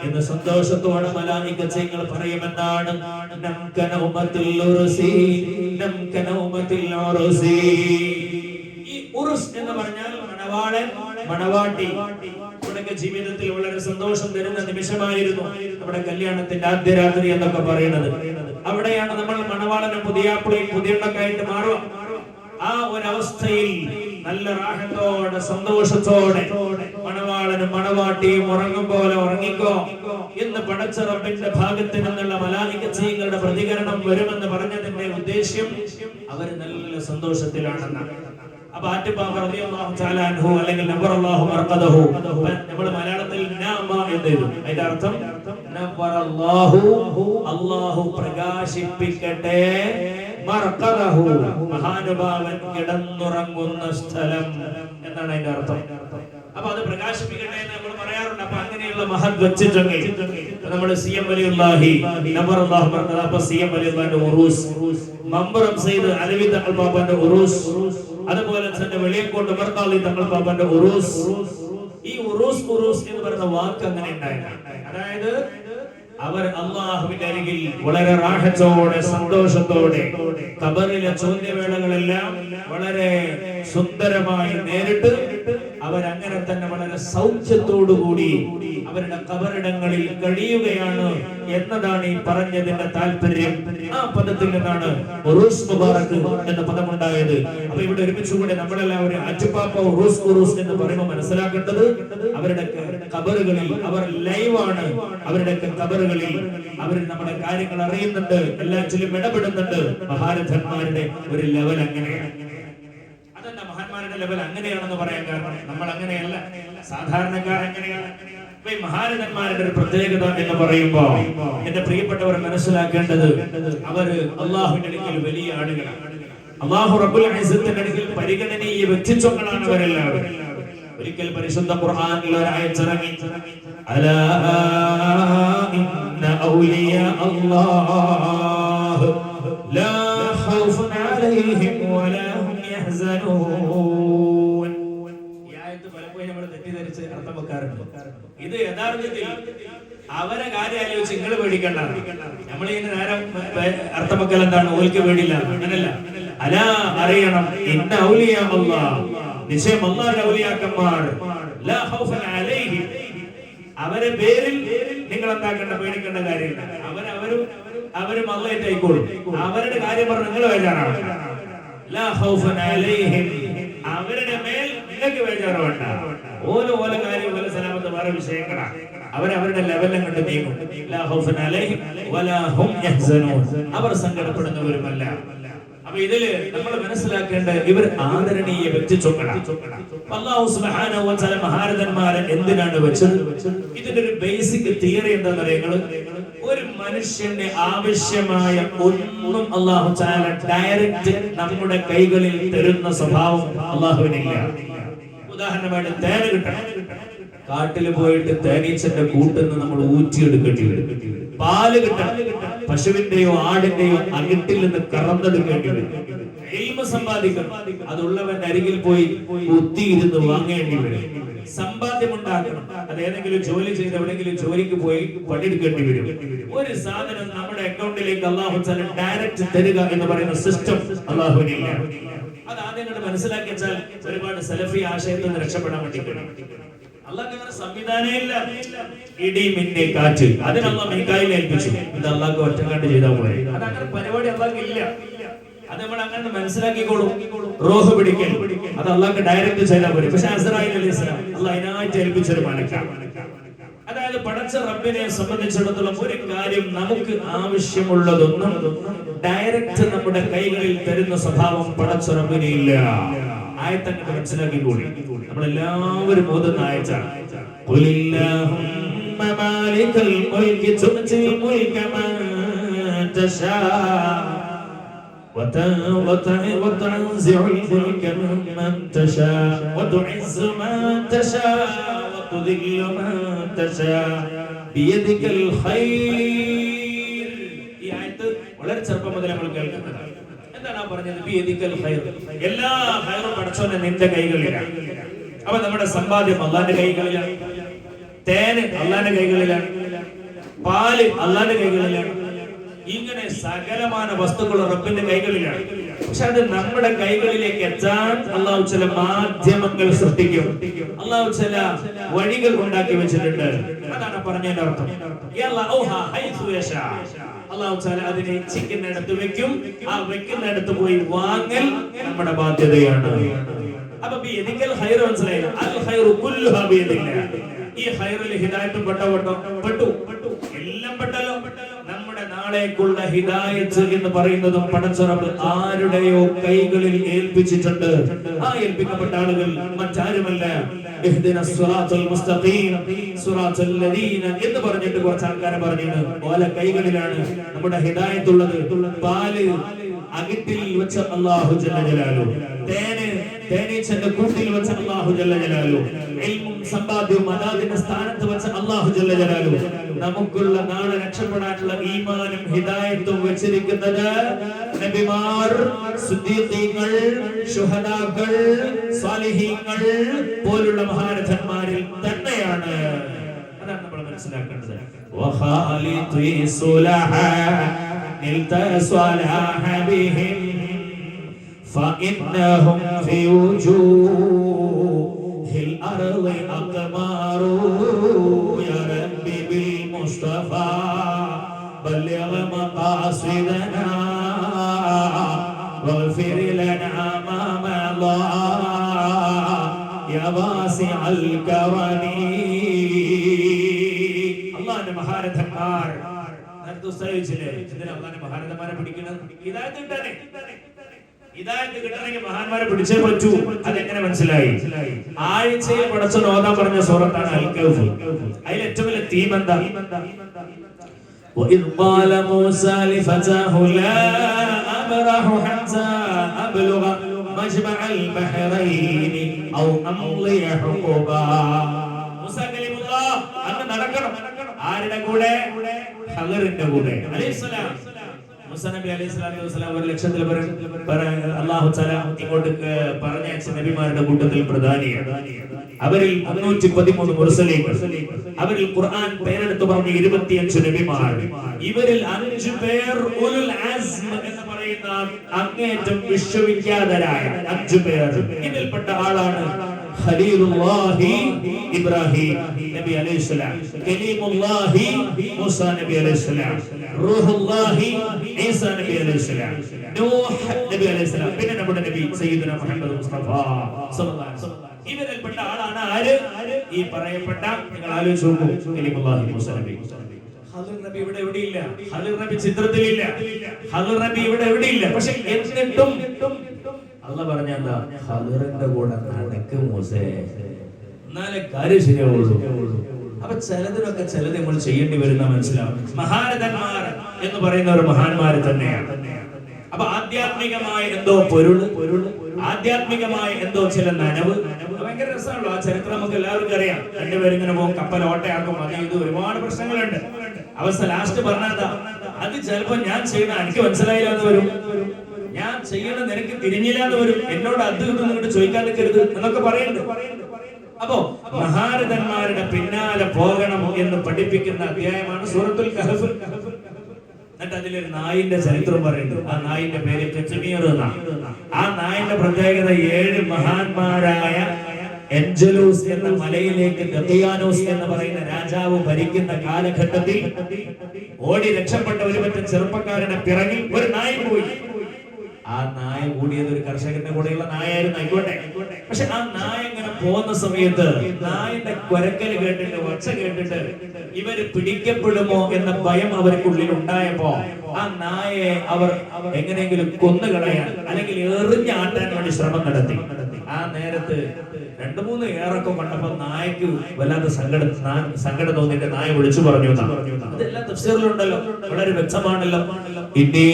എന്ന് സന്തോഷത്തോടെ മലായികങ്ങൾ പറയുമെന്നാണ്. ഈ ഉറുസ് എന്ന് പറഞ്ഞാൽ മണവാളൻ, മണവാട്ടി നമ്മുടെ ജീവിതത്തിൽ വളരെ സന്തോഷം തരുന്ന നിമിഷമായിരുന്നു നമ്മുടെ കല്യാണത്തിന്റെ ആദ്യ രാത്രി എന്നൊക്കെ പറയുന്നത്. അവിടെയാണ് നമ്മൾ മണവാളനും പുതിയാപ്പിളയും പുതിയണ്ണക്കായിട്ട് മാറുക. ആ ഒരവസ്ഥയിൽ നല്ല റാഹത്തോടെ സന്തോഷത്തോടെ മണവാളനും മണവാട്ടിയും ഉറങ്ങും പോലെ ഉറങ്ങിക്കോ എന്ന് പടച്ച റബ്ബിന്റെ ഭാഗത്ത് നിന്നുള്ള മലായികങ്ങളുടെ പ്രതികരണം വരുമെന്ന് പറഞ്ഞതിന്റെ ഉദ്ദേശ്യം അവർ നല്ല സന്തോഷത്തിലാണെന്നാണ്. അപ്പൊ ആറ്റുബാബ റളിയല്ലാഹു തആല അൻഹു അല്ലെങ്കിൽ നവറല്ലാഹു മർഖദഹു, നമ്മൾ മലയാളത്തിൽ നാമ എന്ന് എഴുതും. അതിന്റെ അർത്ഥം നവറല്ലാഹു, അല്ലാഹു പ്രകാശിപ്പിക്കട്ടെ, മർഖദഹു, മഹാനുഭാവൻ കിടന്നുറങ്ങുന്ന സ്ഥലം എന്നാണ് അതിന്റെ അർത്ഥം. അപ്പൊ അത് പ്രകാശിപ്പിക്കട്ടെ എന്ന് നമ്മൾ പറയാറുണ്ട്. അപ്പൊ അങ്ങനെയുള്ള മഹത് വെച്ചിട്ടെങ്കിൽ നമ്മുടെ സി.എം. വലിയുല്ലാഹി നവറല്ലാഹു മർഖദഹു, അപ്പൊ സി.എം. വലിയുല്ലാഹിന്റെ ഉറൂസ്, മമ്പറം സയ്യിദ് അലവി തങ്ങൾ ബാബാന്റെ ഉറൂസ്, അതുപോലെ തന്നെ വെളിയക്കോട്ട് മർക്കാളി തങ്ങൾ ബാബാന്റെ ഉറൂസ്. ഈ ഉറൂസ് എന്ന് പറയുന്ന വാക്ക് അങ്ങനെ ഉണ്ടായിരുന്നു. അതായത് അവർ അല്ലാഹുവിന്റെ അരികിൽ വളരെ റാഹത്തോടെ സന്തോഷത്തോടെ ഖബറിലെ ചോദ്യവേളകളെല്ലാം വളരെ സുന്ദരമായി നേരിട്ട് അവരങ്ങനെ തന്നെ വളരെ സൗഖ്യത്തോടുകൂടി അവരുടെ ഖബറിടങ്ങളിൽ കഴിയുകയാണ് എന്നതാണ് ഈ പറഞ്ഞതിന്റെ താല്പര്യം. ആ പദത്തിൽ നിന്നാണ് ഉറൂസ് മുബാറക് എന്ന പദമുണ്ടായത്. അപ്പൊ ഇവിടെ ഒരുമിച്ചുകൂടി നമ്മളെല്ലാവരും അച്ചുപ്പാപ്പ ഉറൂസ് എന്ന് പറയുമ്പോൾ മനസ്സിലാക്കേണ്ടത് അവരുടെ ഖബറുകളിൽ അവർ ലൈവാണ്. അവരുടെ ഖബറുകളിൽ അവർ നമ്മുടെ കാര്യങ്ങൾ അറിയുന്നുണ്ട്, എല്ലാറ്റിലും ഇടപെടുന്നുണ്ട്. മഹാരഥന്മാരുടെ ഒരു ലെവൽ അങ്ങനെയാണ്. അതല്ല മഹാന്മാരുടെ ലെവൽ അങ്ങനെയാണെന്ന് പറയാൻ കാരണം നമ്മൾ അങ്ങനെയല്ല, സാധാരണക്കാർ അങ്ങനെയാണ്. മഹാരഥന്മാരുടെ ഒരു പ്രത്യേകത എന്ന് പറയുമ്പോ എന്റെ പ്രിയപ്പെട്ടവർ മനസ്സിലാക്കേണ്ടത് അവര് അള്ളാഹുവിന്റെ അടുക്കൽ വലിയ ആളുകളാണ്. അള്ളാഹു റബ്ബുൽ ഇസ്സത്തിന്റെ അടുക്കൽ പരിഗണനീയ വ്യക്തിത്വങ്ങളാണ് അവരെല്ലാവരും. ഒരിക്കൽ പരിശുദ്ധ ഖുർആനിൽ ഒരു ആയത്ത് ഇറങ്ങി, അലാ ഇന്ന ഔലിയാ അല്ലാഹ് ലാ ഖൗഫുൻ അലൈഹിം വലാ ഹും യഹ്സനൂൻ. ഈ ആയത്ത് പലപ്പോഴും നമ്മൾ തെറ്റിദ്ധരിച്ച് അർത്ഥം വെക്കാറുണ്ട്. ഇത് യഥാർത്ഥത്തിൽ അവരെ കാര്യം ആലോചിച്ച് നിങ്ങൾ പേടിക്കണ്ട. നമ്മളിങ്ങനെ നേരം അർത്ഥം വെക്കൽ എന്താണ്? ഓൽക്ക് പേടില്ല, അങ്ങനല്ല. അലാ അറിയണം, ഇന്ന ഔലിയാ അല്ലാഹ്, നിശ്ചയം അല്ലാഹുവിന്റെ ഔലിയാക്കന്മാർ ലാ ഖൗഫൻ അലൈഹിം, അവരെ പേരിൽ നിങ്ങൾ എന്താക്കേണ്ട, പേടിക്കേണ്ട കാര്യമില്ല. അവരും അള്ളാഹുവായിക്കോളും. അവരുടെ കാര്യം പറഞ്ഞ് നിങ്ങൾ ബേജാറാണ്. ലാ ഖൗഫൻ അലൈഹിം, അവരുടെ മേൽ നിങ്ങൾക്ക് ബേജാറ് വേണ്ട. ഓരോ കാര്യം ഓരോ സലാമത്ത് വേറെ വിഷയങ്ങളാണ്. അവരവരുടെ ലെവലിലും കണ്ട് നീങ്ങും. ലാ ഖൗഫൻ അലൈഹിം വലാ ഹും യഹ്സനൂൻ, അവർ സങ്കടപ്പെടുന്നവരുമല്ല. അപ്പൊ ഇതില് നമ്മൾ മനസ്സിലാക്കേണ്ട, ഇവർ ആദരണീയ വ്യക്തിത്വങ്ങളാണ്. അല്ലാഹു സുബ്ഹാനഹു വ തആല മഹാരഥന്മാരെ എന്തിനാണ് വെച്ചത്? ഇതിന്റെ ഒരു ബേസിക് തിയറി എന്താണെന്ന് അറിയുന്നത്, ഒരു മനുഷ്യന്റെ ആവശ്യമായ ഒന്നും അല്ലാഹു തആല ഡയറക്റ്റ് നമ്മുടെ കൈകളിൽ തരുന്ന സ്വഭാവം അല്ലാഹുവിനില്ല. ഉദാഹരണമായിട്ട് തേന് കിട്ടണം, കാട്ടിൽ പോയിട്ട് തേനീച്ചന്റെ കൂട്ടിൽ നിന്ന് നമ്മൾ ഊറ്റിയെടുക്കേണ്ടി വരും. പാല് കിട്ടണം, പശുവിന്റെയോ ആടിന്റെയോ അകിട്ടിൽ നിന്ന് കറന്നെടുക്കേണ്ടി വരും. ഇൽമ സമ്പാദിക്കണം, അതുള്ളവന്റെ അരികിൽ പോയി കുത്തിയിരുന്ന് വാങ്ങേണ്ടി വരും. സമ്പാദ്യം ഉണ്ടാക്കണം, അത് ഏതെങ്കിലും ജോലി ചെയ്ത് എവിടെയെങ്കിലും ജോലിക്ക് പോയി പണിയെടുക്കേണ്ടി വരും. ഒരു സാധനം നമ്മുടെ അക്കൗണ്ടിലേക്ക് അല്ലാഹു തആല ഡയറക്റ്റ് തരിക എന്ന് പറയുന്ന സിസ്റ്റം അല്ലാഹുവിനില്ല. അത് ആദ്യം കണ്ട് മനസ്സിലാക്കി വെച്ചാൽ ഒരുപാട് സലഫി ആശയത്തിൽ നിന്ന് രക്ഷപ്പെടാൻ വേണ്ടിയിട്ടാണ്. അല്ലാഹു അങ്ങനെ സംവിധാനമില്ല. ഇടി മിന്നൽ കാറ്റ് അതിനല്ല മീകായിലിനെ ഏൽപ്പിച്ചു. ഇത് അല്ലാഹു ഒറ്റക്കാണ്ട് ചെയ്താൽ പോലെ. അതങ്ങനെ പരിപാടി അല്ലാഹു ഇല്ല. അത് നമ്മൾ അങ്ങനെ മനസ്സിലാക്കിക്കോളും. റൂഹ് പിടിക്കൽ അത് അല്ലാഹു ഡയറക്റ്റ് ചെയ്താൽ പോലെ. പക്ഷെ അസ്റായീൽ അലൈഹിസ്സലാം അല്ലാഹു അതിനായിട്ട് ഏൽപ്പിച്ചൊരു മലക്കാണ്. അതായത് പടച്ച റബ്ബിനെ സംബന്ധിച്ചിടത്തോളം ഒരു കാര്യം നമുക്ക് ആവശ്യമുള്ളതൊന്നും ഡയറക്റ്റ് നമ്മുടെ കൈകളിൽ തരുന്ന സ്വഭാവം പടച്ച റബ്ബിനില്ല. ആയത്തങ്ങ് മനസ്സിലാക്കിക്കൂടി. നമ്മളെല്ലാവരും ഓതുന്ന ആയത്താണ്. ഖുലില്ലാഹുമ്മ മാലികൽ മുൽകി തുഅ്തിൽ മുൽക മൻ തശാ وتنزع الملك ممن تشاء وتعز من تشاء وتذل من تشاء بيدك الخير. ഈ ആയത്ത് വളരെ ചെറുപ്പം മുതൽ നമ്മൾ കേൾക്കുന്നതാണ്. എന്താണ് ആ പറഞ്ഞത്? ബിയദിക്കൽ ഖൈർ, എല്ലാ ഖൈറും പടച്ചവന്റെ നിന്റെ കൈകളിലാണ്. അപ്പൊ നമ്മുടെ സമ്പാദ്യം അല്ലാഹുവിന്റെ കൈകളിലാണ്, തേന് അല്ലാഹുവിന്റെ കൈകളിലാണ്, പാല് അല്ലാഹുവിന്റെ കൈകളിലാണ്. ഇങ്ങനെ സകലമായ വസ്തുക്കൾ റബ്ബിന്റെ കൈകളിലാണ്. പക്ഷെ അത് നമ്മുടെ കൈകളിലേക്ക് എത്താൻ അല്ലാഹു ചില മാധ്യമങ്ങൾ സൃഷ്ടിക്കും. അല്ലാഹു ചില വഴികൾ ഉണ്ടാക്കി വെച്ചിട്ടുണ്ട്. അതാണ് പറഞ്ഞതിന്റെ അർത്ഥം. അല്ലാഹു തആല അതിനെ ഇച്ഛിക്കുന്നിടത്ത് വെക്കും. ആ വെക്കുന്നിടത്ത് പോയി വാങ്ങൽ നമ്മുടെ ബാധ്യതയാണ്. അപ്പൊ ബിയദിക്കൽ ഖൈർ മനസ്സിലായില്ല. അൽ ഖൈറു കുല്ലുഹാ ബിയദില്ലാഹ്. ഈ ഖൈറിൽ ഹിദായത്തും പെട്ടു എല്ലാം പെട്ടല്ലോ. നമ്മുടെ നാളേക്കുള്ള ഹിദായത്ത് എന്ന് പറയുന്നതും പടച്ച റബ്ബ് ആരുടെയോ കൈകളിൽ ഏൽപ്പിച്ചിട്ടുണ്ട്. ആ ഏൽപ്പിക്കപ്പെട്ട ആളുകൾ മറ്റാരുമല്ല, ഇഹ്ദിനസ് സിറാത്തുൽ മുസ്തഖീം സിറാത്തുൽ ലദീന എന്ന് പറഞ്ഞിട്ട് കുറച്ച് ആൾക്കാരെ പറഞ്ഞിട്ടുണ്ട്. ഓല കൈകളിലാണ് നമ്മുടെ ഹിദായത്ത് ഉള്ളത്. പാല് അകിട്ടിൽ വെച്ച അല്ലാഹു ജല്ല ജലാലു, തേനീച്ചന്റെ കൂട്ടിൽ വെച്ച അല്ലാഹു ജല്ല ജലാലു, ഇൽമും സമ്പാദ്യവും അതാതിന്റെ സ്ഥാനത്ത് വെച്ച അല്ലാഹു ജല്ല ജലാലു. നമുക്കുള്ള നാളെ രക്ഷപ്പെടാനുള്ള ഈമാനും ഹിദായത്തും വെച്ചിരിക്കുന്നത് നബിമാർ, സിദ്ദീഖീങ്ങൾ, ശുഹദാക്കൾ, സാലിഹീങ്ങൾ പോലുള്ള മഹാരഥന്മാരിൽ തന്നെയാണ്. അതാണ് നമ്മൾ മനസ്സിലാക്കേണ്ടത്. വഖാലിത്വി സുലഹാ നിൽത സ്വലാഹ ബിഹിം ഫഇന്നഹും ഫി വജൂഹിൽ അർളി അഖ്മാറു യാ റബ്ബി ബിൽ മുസ്തഫാ ബല്ലിഗ് മഖാസിദനാ വഗ്ഫിർ ലനാ മാ മളാ യാ വാസിഅൽ കറമി. അല്ലാഹുവിന്റെ മഹാരഥന്മാർ മഹാരഥന്മാരെ പിടിക്കണം. ഹിദായത്ത് കിട്ടണമെങ്കിൽ മഹാന്മാരെ പിടിച്ചേ പറ്റൂ. അതെങ്ങനെ മനസ്സിലായി? ആഴ്ചയിൽ പടച്ചവൻ ഓതാൻ പറഞ്ഞ സൂറത്താണ് അൽ കഹ്ഫ്. അതിൽ ഏറ്റവും വലിയ തീം എന്താ? وإذ قال موسى لفتاه لا أبرح حتى أبلغ مجمع البحرين أو أمضي حقبا. മൂസാ കലീമുല്ലാഹ് അങ്ങ് നടക്കണം. ആരുടെ കൂടെ? ഖദറിന്റെ കൂടെ അലൈഹിസ്സലാം. മൂസാ നബി അലൈഹി സ്വലാത്തു വസ്സലാം 1,00,000 അല്ലാഹു തആല ഇങ്ങോട്ട് പറഞ്ഞയച്ച നബിമാരുടെ കൂട്ടത്തിൽ പ്രധാനിയാണ്. അവരിൽ 313 മുർസലീങ്ങൾ, അവരിൽ ഖുർആൻ പേരെടുത്ത് പറഞ്ഞ 25 നബിമാർ, ഇവരിൽ 5 പേർ ഉലുൽ അസ്മ എന്ന് പറയുന്ന അങ്ങേറ്റം വിശ്വവിഖ്യാതരായ 5 പേർ. ഇതിൽപ്പെട്ട ആളാണ് ഖലീലുല്ലാഹി ഇബ്രാഹിം നബി അലൈഹിസ്സലാം, കലീമുല്ലാഹി മൂസാ നബി അലൈഹിസ്സലാം, റൂഹുല്ലാഹി ഈസാ നബി അലൈഹിസ്സലാം, നൂഹ് നബി അലൈഹിസ്സലാം, പിന്നെ നമ്മുടെ നബി സയ്യിദുനാ മുഹമ്മദ് മുസ്തഫ സല്ലല്ലാഹു അലൈഹി വസല്ലം. ഇവരിൽപ്പെട്ട ആളാണ് ആര്? ഈ പറയപ്പെട്ട, നിങ്ങൾ ആലോചിച്ച് നോക്കൂ, കലീമുല്ലാഹി മൂസാ നബി. ഖദർ നബി ഇവിടെ എവിടെയില്ല, ഖദർ നബി ചിത്രത്തിലില്ല, ഖദർ നബി ഇവിടെ എവിടെയില്ല. പക്ഷെ എന്നിട്ടും അല്ലാഹ് പറഞ്ഞ എന്താ? ഖദറിന്റെ കൂടെ നടക്ക് മൂസേ, എന്നാലേ കാര്യം ശരിയാവുള്ളൂ. അപ്പൊ ചിലതിനൊക്കെ ചിലത് നമ്മൾ ചെയ്യേണ്ടി വരുന്ന മനസ്സിലാവും. മഹാരഥന്മാർ എന്ന് പറയുന്നവർ മഹാന്മാര് തന്നെയാണ്. അപ്പൊ ആധ്യാത്മികമായ എന്തോ പൊരുള്, ആധ്യാത്മികമായ എന്തോ ചില നനവ്, ഭയങ്കര രസമാണല്ലോ ആ ചരിത്രം. നമുക്ക് എല്ലാവർക്കും അറിയാം. രണ്ടുപേരും ഇങ്ങനെ പോകും, കപ്പൽ ഓട്ടയാക്കും, അത് ഇത് ഒരുപാട് പ്രശ്നങ്ങളുണ്ട്. അവസ്ഥ ലാസ്റ്റ് പറഞ്ഞാ അത് ചിലപ്പോ ഞാൻ ചെയ്യണ എനിക്ക് മനസ്സിലായില്ല എന്ന് വരും, ഞാൻ ചെയ്യണ നിനക്ക് തിരിഞ്ഞില്ല എന്ന് വരും, എന്നോട് അത് ഇതൊന്നും ഇങ്ങോട്ട് ചോദിക്കാൻ നിൽക്കരുത് എന്നൊക്കെ പറയുന്നുണ്ട്. അപ്പോ മഹാരഥന്മാരുടെ പിന്നാലെ പോകണം എന്ന് പഠിപ്പിക്കുന്ന അധ്യായമാണ് സൂറത്തുൽ കഹഫ്. എന്നിട്ട് അതിലൊരു നായിന്റെ ചരിത്രം പറയുന്നു. ആ നായിന്റെ പേര് കെച്ചമീർ എന്നാണ്. ആ നായിന്റെ പ്രത്യേകത 7 മഹാന്മാരായ എൻജലൂസ് എന്ന മലയിലേക്ക് ദക്കിയാനോസ് എന്ന് പറയുന്ന രാജാവ് ഭരിക്കുന്ന കാലഘട്ടത്തിൽ ഓടി രക്ഷപ്പെട്ട ഒരു പറ്റം ചെറുപ്പക്കാരുടെ പിറകിൽ ഒരു നായ പോയി. ആ നായ കൂടിയത് ഒരു കർഷകന്റെ കൂടെയുള്ള നായായിരുന്നു, ആയിക്കോട്ടെ. പക്ഷെ ആ നായ ഇങ്ങനെ പോകുന്ന സമയത്ത് നായന്റെ കുരക്കല് കേട്ടിട്ട്, ഒച്ച കേട്ടിട്ട് ഇവര് പിടിക്കപ്പെടുമോ എന്ന ഭയം അവർക്കുള്ളിൽ ഉണ്ടായപ്പോ ആ നായയെ അവർ എങ്ങനെയെങ്കിലും കൊന്നുകളയാൻ അല്ലെങ്കിൽ എറിഞ്ഞാട്ടാൻ വേണ്ടി ശ്രമം നടത്തി. ആ നേരത്ത് 2-3 ഏറൊക്കെ കണ്ടപ്പോ നായക്ക് വല്ലാത്ത സങ്കടം തോന്നിയിട്ട് നായ വിളിച്ചു പറഞ്ഞു. അതെല്ലാം തഫ്സീറിലുണ്ടല്ലോ, വളരെ വ്യക്തമാണല്ലോ. ഇന്നീ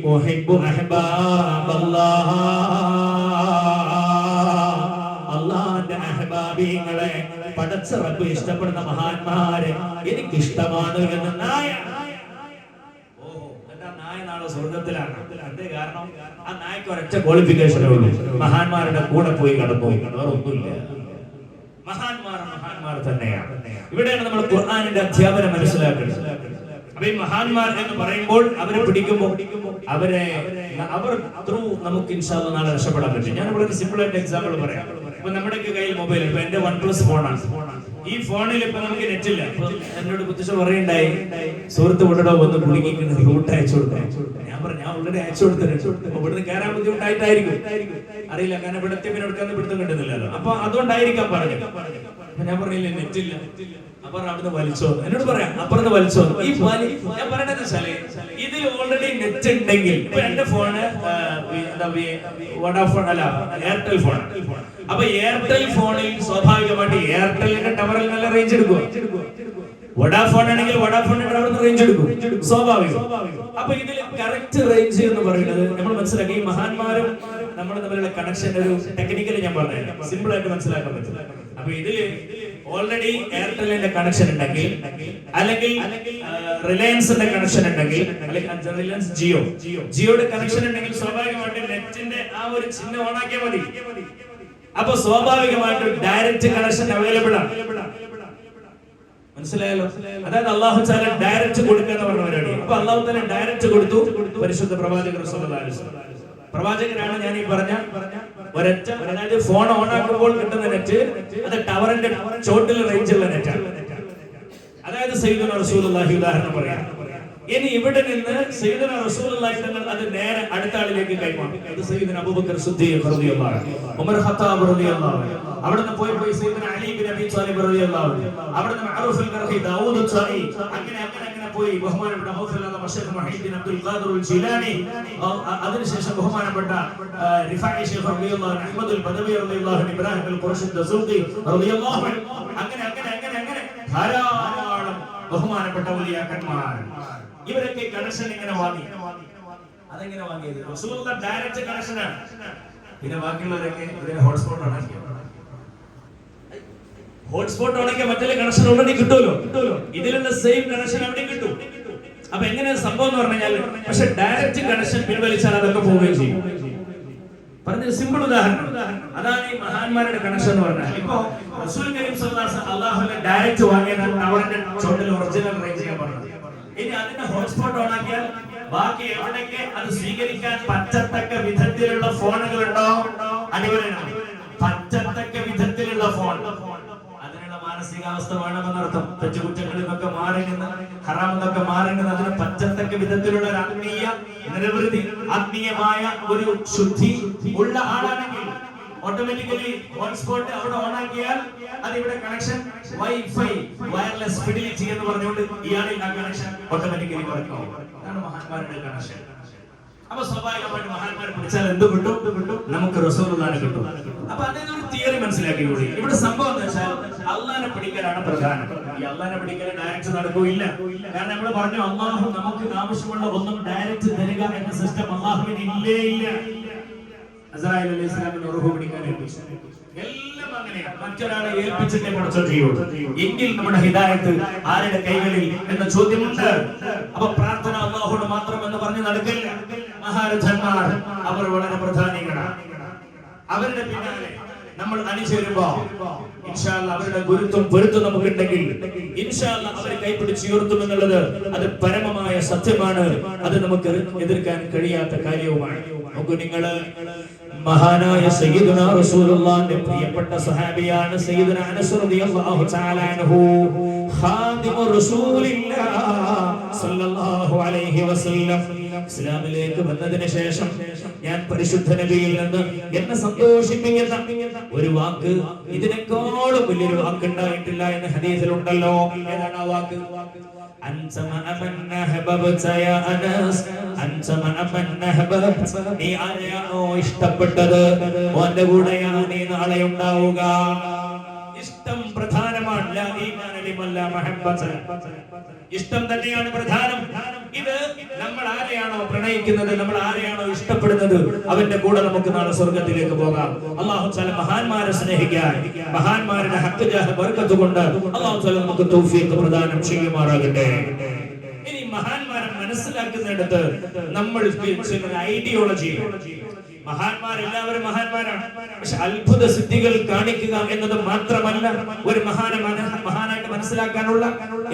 ഉഹിബ്ബു അഹ്ബാബല്ലാഹ്, അല്ലാഹുവിന്റെ അഹ്ബാബീങ്ങളെ പടച്ച റബ്ബ് ഇഷ്ടപ്പെടുന്ന മഹാന്മാരെ എനിക്കിഷ്ടമാണ് എന്ന് നായ. ഓഹോ, എന്താ നായ നാളെ സ്വർഗത്തിലാണ്. അതേ കാരണം ആ നായക്ക് ഒരൊറ്റ ക്വാളിഫിക്കേഷനേ ഉള്ളൂ, മഹാന്മാരുടെ കൂടെ പോയി കടന്നു. വേറെ ഒന്നുമില്ല. മഹാന്മാർ തന്നെയാണ്. ഇവിടെയാണ് നമ്മൾ ഖുർആനിന്റെ അധ്യാപനം മനസ്സിലാക്കുന്നത്. അപ്പൊ ഈ മഹാന്മാർ എന്ന് പറയുമ്പോൾ അവരെ പിടിക്കുമ്പോൾ അവർ ത്രൂ നമുക്ക് ഇൻഷാ അല്ലാഹ് നാളെ രക്ഷപ്പെടാൻ പറ്റും. ഞാൻ ഇവിടെ ഒരു സിമ്പിൾ ആയിട്ട് എക്സാമ്പിൾ പറയാം. ഇപ്പൊ നമ്മുടെ കയ്യിൽ മൊബൈൽ, ഇപ്പൊ എന്റെ OnePlus ഫോണാണ്. ഈ ഫോണിൽ ഇപ്പൊ നമുക്ക് നെറ്റ് ഇല്ല. അപ്പൊ എന്നോട് കുത്തിച്ച് പറയുണ്ടായി, സുഹൃത്ത് ഇവിടെയോ വന്ന് കുടുങ്ങിക്കുന്ന റൂട്ട് അയച്ചു കൊടുക്കാൻ. ഞാൻ പറഞ്ഞു ഞാൻ ഓൾറെഡി അയച്ചു കൊടുത്തിട്ട് ഇവിടുന്ന് കയറാൻ ബുദ്ധിമുട്ടായിട്ടായിരിക്കും, അറിയില്ല, കാരണം ഇവിടത്തെ പിന്നെ എടുക്കാൻ പിടുത്തം കിട്ടുന്നില്ലല്ലോ. അപ്പൊ അതുകൊണ്ടായിരിക്കാം പറഞ്ഞു. ഞാൻ പറഞ്ഞില്ലേ നെറ്റ് ഇല്ല. അപ്പൊ അവിടുന്ന് വലിച്ചോ, എന്നോട് പറയാം അപ്പുറത്ത് വലിച്ചോ. ഈ ഞാൻ പറയണെന്ന് വെച്ചാല് ഇതിൽ ഓൾറെഡി നെറ്റ് ഉണ്ടെങ്കിൽ, ഇപ്പൊ എന്റെ ഫോണ് വോഡാഫോൺ അല്ല എയർടെൽ ഫോൺ. അപ്പൊ എയർടെൽ ഫോണിൽ സ്വാഭാവികമായിട്ട് എയർടെലിന്റെ ടവറിൽ നല്ല റേഞ്ച് എടുക്കും. വോഡാഫോൺ ആണെങ്കിൽ വോഡാഫോണിന്റെ ടവറിൽ റേഞ്ച് എടുക്കും, സ്വാഭാവികം. അപ്പൊ ഇതിൽ കറക്റ്റ് റേഞ്ച് എന്ന് പറയുന്നത് നമ്മൾ മനസ്സിലാക്കി. ഈ മഹാന്മാരും നമ്മൾ തമ്മിലുള്ള കണക്ഷൻ ഒരു ടെക്നിക്കലി ഞാൻ പറഞ്ഞു സിമ്പിൾ ആയിട്ട് മനസ്സിലാക്കാൻ പറ്റും. അപ്പൊ ഇതില് ഓൾറെഡി എയർടെലിന്റെ കണക്ഷൻ ഉണ്ടെങ്കിൽ, അല്ലെങ്കിൽ റിലയൻസിന്റെ കണക്ഷൻ ഉണ്ടെങ്കിൽ, അല്ലെങ്കിൽ റിലയൻസ് ജിയോയുടെ കണക്ഷൻ ഉണ്ടെങ്കിൽ സ്വാഭാവികമായിട്ട് നെറ്റിന്റെ ആ ഒരു ചിഹ്നം ഓണാക്കിയാൽ മതി. അപ്പൊ സ്വാഭാവികമായിട്ട് ഡയറക്റ്റ് കണക്ഷൻ അവൈലബിൾ ആണ്. മനസ്സിലായല്ലോ? അതായത് അല്ലാഹു തആല ഡയറക്റ്റ് കൊടുക്കുക എന്ന് പറഞ്ഞ പരിപാടി. അപ്പൊ അല്ലാഹു തആല ഡയറക്റ്റ് കൊടുത്തു പരിശുദ്ധ പ്രവാചകർ സ്വല്ലല്ലാഹു അലൈഹി വസല്ലം. പ്രവാചകനാണ് ഞാൻ ഈ പറഞ്ഞ ഒരൊറ്റ, അതായത് ഫോൺ ഓൺ ആക്കുമ്പോൾ കിട്ടുന്ന നെറ്റ് അത് ടവറിന്റെ ചോട്ടിൽ റേഞ്ച് ഉള്ള നെറ്റാണ്. അതായത് സയ്യിദുനാ റസൂലുള്ളാഹി ഉദാഹരണം പറയാം. ഇനി ഇവിടെ നിന്ന് സയ്യിദുനാ റസൂലുള്ളാഹി തങ്ങൾ അത് നേരെ അടുത്ത ആളിലേക്ക് കൈമാറി. അത് സയ്യിദുനാ അബൂബക്കർ സിദ്ദീഖ് റളിയല്ലാഹു അൻഹു, ഉമർ ഖത്താബ് റളിയല്ലാഹു അൻഹു, അവിടുന്ന് പോയി സയ്യിദുനാ അലി ഇബ്നു അബീ ത്വാലിബ് റളിയല്ലാഹു അൻഹു, അവിടുന്ന് മഅറൂഫ് അൽ-ഖർഹി, ദാവൂദ് അൽ-സായി, അങ്ങനെ പോയി ബഹുമാനപ്പെട്ട ഹൗഫിലുള്ള മശൈഖ് മുഹീദ്ദീൻ അബ്ദുൽ ഖാദിർ അൽ-ജിലാനി, അതിനുശേഷം ബഹുമാനപ്പെട്ട റിഫാഇ ശൈഖ് റളിയല്ലാഹു അൻഹു, അഹ്മദ് അൽ-ബദവി റളിയല്ലാഹു അൻഹു, ഇബ്രാഹിം അൽ-ഖുറശി ദസൂഖി റളിയല്ലാഹു അൻഹു, അങ്ങനെ ധാരാളം ബഹുമാനപ്പെട്ട ഔലിയാക്കന്മാർ. ഇവരൊക്കെ കണക്ഷൻ ഇങ്ങനെ വാങ്ങി. അതെങ്ങനെ വാങ്ങിയത്? റസൂലുള്ളാഹി ഡയറക്റ്റ് കണക്ഷനാണ്. പിന്നെ ബാക്കിയുള്ളവരൊക്കെ ഇതിനെ ഹോട്ട്സ്പോട്ട് ആണെങ്കിൽ മറ്റേ കണക്ഷൻ ഓൾറെഡി കിട്ടുമല്ലോ. ഇതിലുള്ള സെയിം കണക്ഷൻ അവിടെ കിട്ടും. അപ്പൊ എങ്ങനെ സംഭവം എന്ന് പറഞ്ഞു കഴിഞ്ഞാൽ, പക്ഷെ ഡയറക്റ്റ് കണക്ഷൻ പിൻവലിച്ചാൽ അതൊക്കെ പോവുകയും ചെയ്യും. പറഞ്ഞ സിമ്പിൾ ഉദാഹരണം അതാണ് ഈ മഹാന്മാരുടെ കണക്ഷൻ എന്ന് പറഞ്ഞാൽ. ഇപ്പോ റസൂൽ കരീം സല്ലല്ലാഹു അലൈഹി വസല്ലം അല്ലാഹുവിനെ ഡയറക്റ്റ് വാങ്ങിയതാണ് ടവറിന്റെ ചോട്ടിൽ ഒറിജിനൽ റേഞ്ച് ചെയ്യാൻ പറഞ്ഞത്. ഇനി അതിന്റെ ഹോട്ട്സ്പോട്ട് ഓൺ ആക്കിയാൽ ബാക്കി എവിടെയൊക്കെ അത് സ്വീകരിക്കാൻ പറ്റത്തക്ക വിധത്തിലുള്ള ഫോണുകളുണ്ടോ, അടിപൊളിയാണ്. പറ്റത്തക്ക വിധത്തിലുള്ള ഫോൺ, അതിനുള്ള മാനസികാവസ്ഥ വേണമെന്നർത്ഥം. തെറ്റുകുറ്റങ്ങളിൽ നിന്നൊക്കെ മാറി നിന്ന്, ഹറാമിൽ നിന്നൊക്കെ മാറി നിന്ന് അതിന് പറ്റത്തക്ക വിധത്തിലുള്ള ഒരു ആത്മീയ നിർവൃതി, ആത്മീയമായ ഒരു ശുദ്ധി ഉള്ള ആളാണെങ്കിൽ ഓട്ടോമാറ്റിക്കലി ഹോട്ട്സ്പോട്ട് അവിടെ ഓൺ ആക്കിയാൽ അത് ഇവിടെ കണക്ഷൻ വൈഫൈ വയർലെസ് ഫിഡിലിറ്റി എന്ന് പറഞ്ഞുകൊണ്ട് ഇയാളിൽ ആ കണക്ഷൻ ഓട്ടോമാറ്റിക്കലി വർക്കും. അതാണ് മഹാന്മാരുടെ കണക്ഷൻ. അപ്പൊ സ്വാഭാവികമായിട്ട് മഹാന്മാരെ പിടിച്ചാൽ എന്ത് കിട്ടും? നമുക്ക് റസൂലുള്ളാഹിനെ കിട്ടും. അപ്പൊ അതിന് ഒരു തിയറി മനസ്സിലാക്കിക്കൂടി. ഇവിടെ സംഭവം എന്ന് വെച്ചാൽ അള്ളാഹിനെ പിടിക്കലാണ് പ്രധാനം. ഈ അള്ളാഹിനെ പിടിക്കൽ ഡയറക്റ്റ് നടക്കുകയില്ല. കാരണം നമ്മൾ പറഞ്ഞു അള്ളാഹു നമുക്ക് ആവശ്യമുള്ള ഒന്നും ഡയറക്റ്റ് തരിക എന്ന സിസ്റ്റം അള്ളാഹുവിന് ഇല്ലേ ഇല്ല. അസ്രായേൽ അലൈഹിസ്സലാമിനെ റൂഹ് പിടിക്കാൻ ഏൽപ്പിച്ചു. എല്ലാം അങ്ങനെയാണ്. മറ്റൊരാളെ ഏൽപ്പിച്ചിട്ടേ പഠിച്ചോ ചെയ്യുള്ളൂ. എങ്കിൽ നമ്മുടെ ഹിദായത്ത് ആരുടെ കൈകളിൽ എന്ന ചോദ്യമുണ്ട്. അപ്പൊ പ്രാർത്ഥന അള്ളാഹുവിനോട് മാത്രം എന്ന് പറഞ്ഞ് നടക്കില്ല. മഹാരഥന്മാർ അവർ വളരെ പ്രധാനികളാണ്. അവരുടെ പിന്നാലെ നമ്മൾ അണിചേരുമ്പോ ഇൻഷാ അല്ലാഹ് അവരുടെ ഗുരുത്വം പൊരുത്തം നമുക്കുണ്ടെങ്കിൽ ഇൻഷാ അല്ലാഹ് അവരെ കൈപിടിച്ച് ഉയർത്തുമെന്നുള്ളത് അത് പരമമായ സത്യമാണ്. അത് നമുക്ക് എതിർക്കാൻ കഴിയാത്ത കാര്യവുമാണ്. നോക്കൂ നിങ്ങൾ, മഹാനായ സയ്യിദുനാ റസൂലുള്ളാഹിന്റെ പ്രിയപ്പെട്ട സ്വഹാബിയാണ് സയ്യിദുനാ അനസ് റളിയല്ലാഹു തആല അൻഹു, ഖാദിമു റസൂലില്ലാഹ് സല്ലല്ലാഹു അലൈഹി വസല്ലം. ഇസ്ലാമിലേക്ക് വന്നതിന് ശേഷം ഞാൻ പരിശുദ്ധ നബിയിൽ നിന്ന് എന്നെ സന്തോഷിപ്പിക്കുന്ന ഒരു വാക്ക്, ഇതിനേക്കാളും വലിയൊരു വാക്ക് ഉണ്ടായിട്ടില്ല എന്ന് ഹദീസിലുണ്ടല്ലോ. ഏതാണ് ആ വാക്ക്? അൻത മഅ മൻ അഹ്ബബ്ത യാ അനസ്, അൻത മഅ മൻ അഹ്ബബ്ത. നീ ആരെയാണോ ഇഷ്ടപ്പെട്ടത് അവന്റെ കൂടെയാണ് നീ നാളെ ഉണ്ടാവുക. ഇഷ്ടം പ്രധാനമാണ്. ലാ ഈമാന ലിമൻ ലാ മഹബ്ബത. ഇഷ്ടം തന്നെയാണ് പ്രധാനം. ഇത് നമ്മൾ ആരെയാണോ പ്രണയിക്കുന്നത്, നമ്മൾ ആരെയാണോ ഇഷ്ടപ്പെടുന്നത്, അവന്റെ കൂടെ നമുക്ക് നാളെ സ്വർഗ്ഗത്തിലേക്ക് പോകാം. അല്ലാഹു തആല മഹാന്മാരെ സ്നേഹിക്കാൻ, മഹാന്മാരുടെ ഹഖ് ജാഹ് ബർക്കത്ത് കൊണ്ട് അല്ലാഹു തആല നമുക്ക് തൗഫീഖ് പ്രദാനം ചെയ്യുമാറാകട്ടെ. ഇനി മഹാന്മാരെ മനസ്സിലാക്കുന്നിടത്ത് നമ്മൾ ഐഡിയോളജി, മഹാന്മാരെല്ലാവരും മഹാന്മാരാണ്. പക്ഷെ അത്ഭുത സിദ്ധികൾ കാണിക്കുക എന്നത് മാത്രമല്ല ഒരു മഹാനായിട്ട് മനസ്സിലാക്കാനുള്ള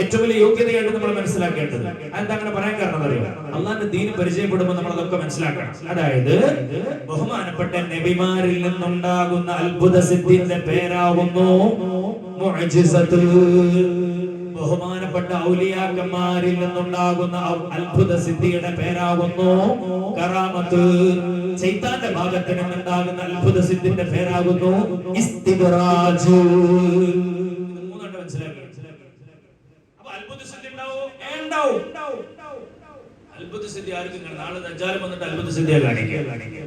ഏറ്റവും വലിയ യോഗ്യതയായിട്ട് നമ്മൾ മനസ്സിലാക്കേണ്ടത്. എന്താ അങ്ങനെ പറയാൻ കാരണം അറിയോ? അള്ളാന്റെ ദീന് പരിചയപ്പെടുമ്പോൾ നമ്മൾ അതൊക്കെ മനസ്സിലാക്കണം. അതായത് ബഹുമാനപ്പെട്ട നബിമാരിൽ നിന്നുണ്ടാകുന്ന അത്ഭുത സിദ്ധിന്റെ പേരാകുന്നു മുഅ്ജിസത്ത്. ബഹുമാനപ്പെട്ട ഔലിയാക്കന്മാരിൽ നിന്നുണ്ടാകുന്ന അത്ഭുത സിദ്ധിയുടെ പേരാകുന്നു കറാമത്ത്. ശൈത്താന്റെ ഭാഗത്ത് നിന്നുണ്ടാകുന്ന അത്ഭുത സിദ്ധിന്റെ പേരാകുന്നു ഇസ്തിദ്റാജ്. മൂന്നെണ്ണം മനസ്സിലാക്കി. അപ്പൊ അത്ഭുത സിദ്ധി ഉണ്ടാവും. അത്ഭുത സിദ്ധി ആർക്കും നാളെ ദജ്ജാൽ വന്നിട്ട് അത്ഭുത സിദ്ധിയെ കാണിക്കുക.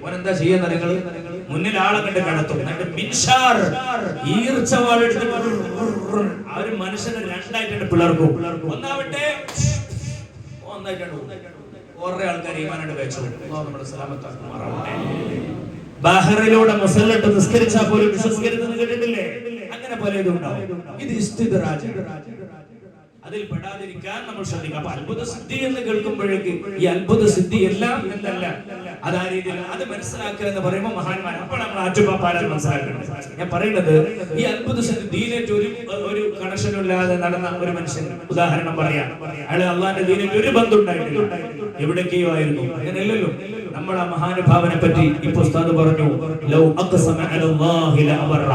ഓനെന്താ ചെയ്യുന്ന നിങ്ങൾ മുന്നിൽ ആളെ കണ്ട് കടത്തും. എന്നിട്ട് മിൻഷാർ ഈർച്ചവാളെടുത്ത് ആ ഒരു മനുഷ്യനെ രണ്ടായിട്ടുണ്ട് പിളർക്കും. ഒന്നാവട്ടെ കുറെ ആൾക്കാർ ഈമാനായിട്ട് വെച്ചു. നമ്മുടെ സലാമത്താക്കുമാറാവട്ടെ. ബഹറിലൂടെ മുസല്ലട്ട് നിസ്കരിച്ചാൽ പോലും വിശ്വസിക്കരുതെന്ന് കേട്ടിട്ടില്ലേ? അങ്ങനെ പോലെ ഇതുണ്ടാവും. ഇത് ഇസ്തിദ്റാജ്. അതിൽ പെടാതിരിക്കാൻ നമ്മൾ ശ്രദ്ധിക്കണം. അപ്പൊ അത്ഭുത സിദ്ധി എന്ന് കേൾക്കുമ്പോഴേക്ക് ഈ അത്ഭുത സിദ്ധി എല്ലാം എന്നല്ല, അത് ആ രീതിയിൽ അത് മനസ്സിലാക്കുക എന്ന് പറയുമ്പോൾ മഹാന്മാർ അപ്പോൾ നമ്മൾ ആറ്റുപാപ്പാരാൻ മനസ്സിലാക്കണം. ഞാൻ പറയുന്നത് ഈ അത്ഭുത സിദ്ധി ദീനേറ്റ് ഒരു കണക്ഷനും ഇല്ലാതെ നടന്ന ഒരു മനുഷ്യൻ ഉദാഹരണം പറയാം. അയാൾ അള്ളാന്റെ ദീനേറ്റ് ഒരു ബന്ധം ഉണ്ടായിട്ടില്ല, എവിടേക്കോ ആയിരുന്നു. അങ്ങനെയല്ലല്ലോ. നമ്മൾ ആ മഹാനുഭാവനെ പറ്റി ഇപ്പൊ ഉസ്താദ് പറഞ്ഞു, ലൗ അഖ്സമ അലല്ലാഹി ലഅബറ.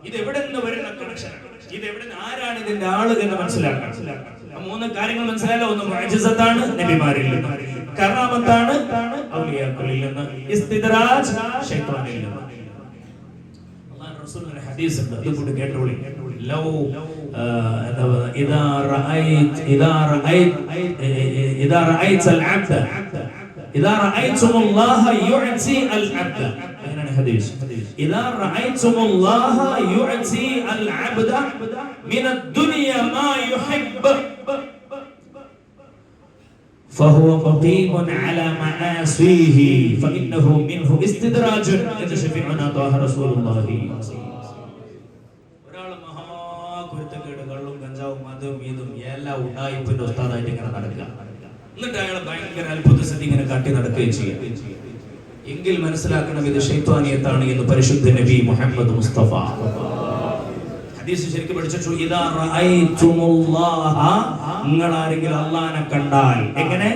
ഇത് എവിടെ നിന്ന് വരുന്ന കണക്ഷൻ, ഇത് എവിടെ ആരാണ് ഇതിന്റെ ആള് എന്ന് മനസ്സിലാക്കണം. മൂന്ന് കാര്യങ്ങൾ മനസ്സിലായാലോ. ഒന്ന് മുഅ്ജിസത്താണ് നബിമാരിൽ നിന്ന്, കറാമത്താണ് ഔലിയാക്കളിൽ നിന്ന്, ഇസ്തിദ്റാജ് ശൈത്താനിൽ നിന്ന്. അല്ലാഹു റസൂലിന്റെ ഹദീസ് ഉണ്ട്, അത് കൂടി കേട്ടോളി. ലൗ ഇദാ റഅയ്ത അൽ-അബ്ദ إذا رأيتم الله يعطي العبد. هنا الحديث إذا رأيتم الله يعطي العبد من الدنيا ما يحب فهو مقيم على معاصيه فإنه منه استدراج. إذا شفيعنا طه رسول الله. ഒരാൾ മഹാ കുരുത്തക്കേട് കള്ളും കഞ്ചാവും അതും ഇതും എല്ലാം ഉടായിപ്പിന്റെ ഉസ്താദായിട്ട് ഇങ്ങനെ നടക്കുക. എന്നിട്ട് അയാൾ ഭയങ്കര അത്ഭുത സ്ഥിതി ഇങ്ങനെ കാട്ടി നടക്കുകയും ചെയ്യാം. എങ്കിൽ മനസ്സിലാക്കണം ഇത് ശൈത്വാനിയത്താണ് എന്ന് പരിശുദ്ധ നബി മുഹമ്മദ് മുസ്തഫ ഹദീസ് ശരിക്കും പഠിച്ചിട്ടു. ഇദാ റഅയ്തുമുല്ലാഹ, നിങ്ങൾ ആരെങ്കിലും അല്ലാഹനെ കണ്ടാൽ എങ്ങനെ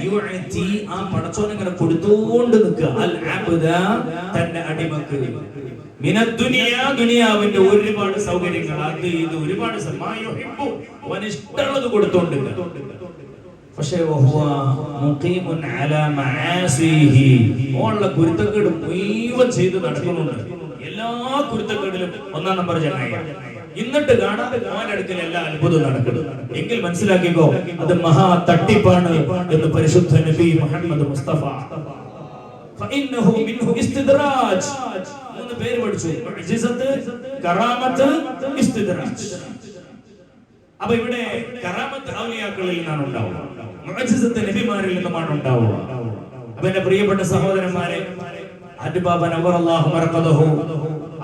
യുഅതി, ആ പടച്ചോൻ ഇങ്ങനെ കൊടുത്തുകൊണ്ട് നിൽക്കുക, അൽ അബ്ദ, തന്റെ അടിമക്ക്, മിനദ് ദുനിയാ, ദുനിയാവിന്റെ ഒരുപാട് സൗകര്യങ്ങൾ, അത് ഇത് ഒരുപാട് ഇഷ്ടമുള്ളത് കൊടുത്തോണ്ട്. പക്ഷേ മുഖീമുൻ അലാ മആസിഹി, ഓള്ള കുരുത്തക്കേട് മുഴുവൻ ചെയ്ത് നടക്കുന്നുണ്ട്. എല്ലാ കുരുത്തക്കേടിലും ഒന്നാം നമ്പർ ചങ്ങായി. എന്നിട്ട് കാണാൻ മോനടുക്കൽ എല്ലാ അത്ഭുതവും നടക്കുന്നു. എങ്കിൽ മനസ്സിലാക്കിക്കോ, അത് മഹാ തട്ടിപ്പാണ് എന്ന് പരിശുദ്ധ നബി മുഹമ്മദ് മുസ്തഫ. ഫഇന്നഹു മിൻഹു ഇസ്തിദ്റാജ്, മൂന്ന് പേര് പഠിച്ചു: മുഅ്ജിസത്ത്, കറാമത്ത്, ഇസ്തിദ്റാജ്. അപ്പൊ ഇവിടെ കറാമത്ത് ഔലിയാക്കളിൽ നിന്നാണ് ഉണ്ടാവുക, മുഅ്ജിസത്ത് നബിമാരിൽ നിന്നുമാണ് ഉണ്ടാവുക. അപ്പൊ എന്റെ പ്രിയപ്പെട്ട സഹോദരന്മാരെ, അദ്ബാബ നവറല്ലാഹു മർഖദഹു,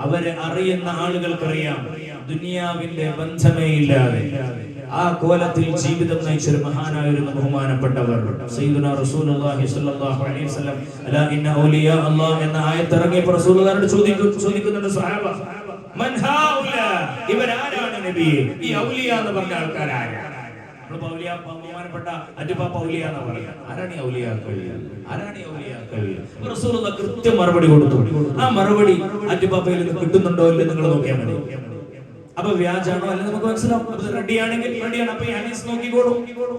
അവരെ അറിയുന്ന ആളുകൾക്കറിയാം ദുനിയാവിന്റെ ബന്ധമേ ഇല്ലാതെ ആ കോലത്തിൽ ജീവിതം നയിച്ചൊരു മഹാനായിരുന്നു ബഹുമാനപ്പെട്ടവർ സയ്യിദുനാ റസൂലുള്ളാഹി സ്വല്ലല്ലാഹു അലൈഹി വസല്ലം. അലാ ഇന്ന ഔലിയാ അല്ലാഹ് എന്ന ആയത്ത് ഇറങ്ങിയപ്പോൾ റസൂലുള്ളാഹിയോട് ചോദിക്കുന്നുണ്ട് സഹാബ, മൻ ഹൗലാ, ഇവരാരാണ് നബിയെ? ഈ ഔലിയ എന്ന് പറഞ്ഞ ആൾക്കാരാരാണ്? ബഹുമാനപ്പെട്ട അദ്ബാബ ഔലിയ എന്ന് പറയുന്നത് ആരാണ്? ഈ ഔലിയാക്കൾ ആരാണ്? ഈ ഔലിയാക്കൾ? റസൂലുള്ളാഹി കൃത്യം മറുപടി കൊടുത്തു. ആ മറുപടി അദ്ബാബയിൽ നിന്ന് കിട്ടുന്നുണ്ടോ ഇല്ലെന്ന് നിങ്ങൾ നോക്കിയാൽ മതി. അപ്പൊ വ്യാജാണോ അല്ലെന്ന് നമുക്ക് മനസ്സിലാവും. റെഡിയാണെങ്കിൽ റെഡിയാണ്. അപ്പൊ ഈ ഹദീസ് നോക്കിക്കോളൂ.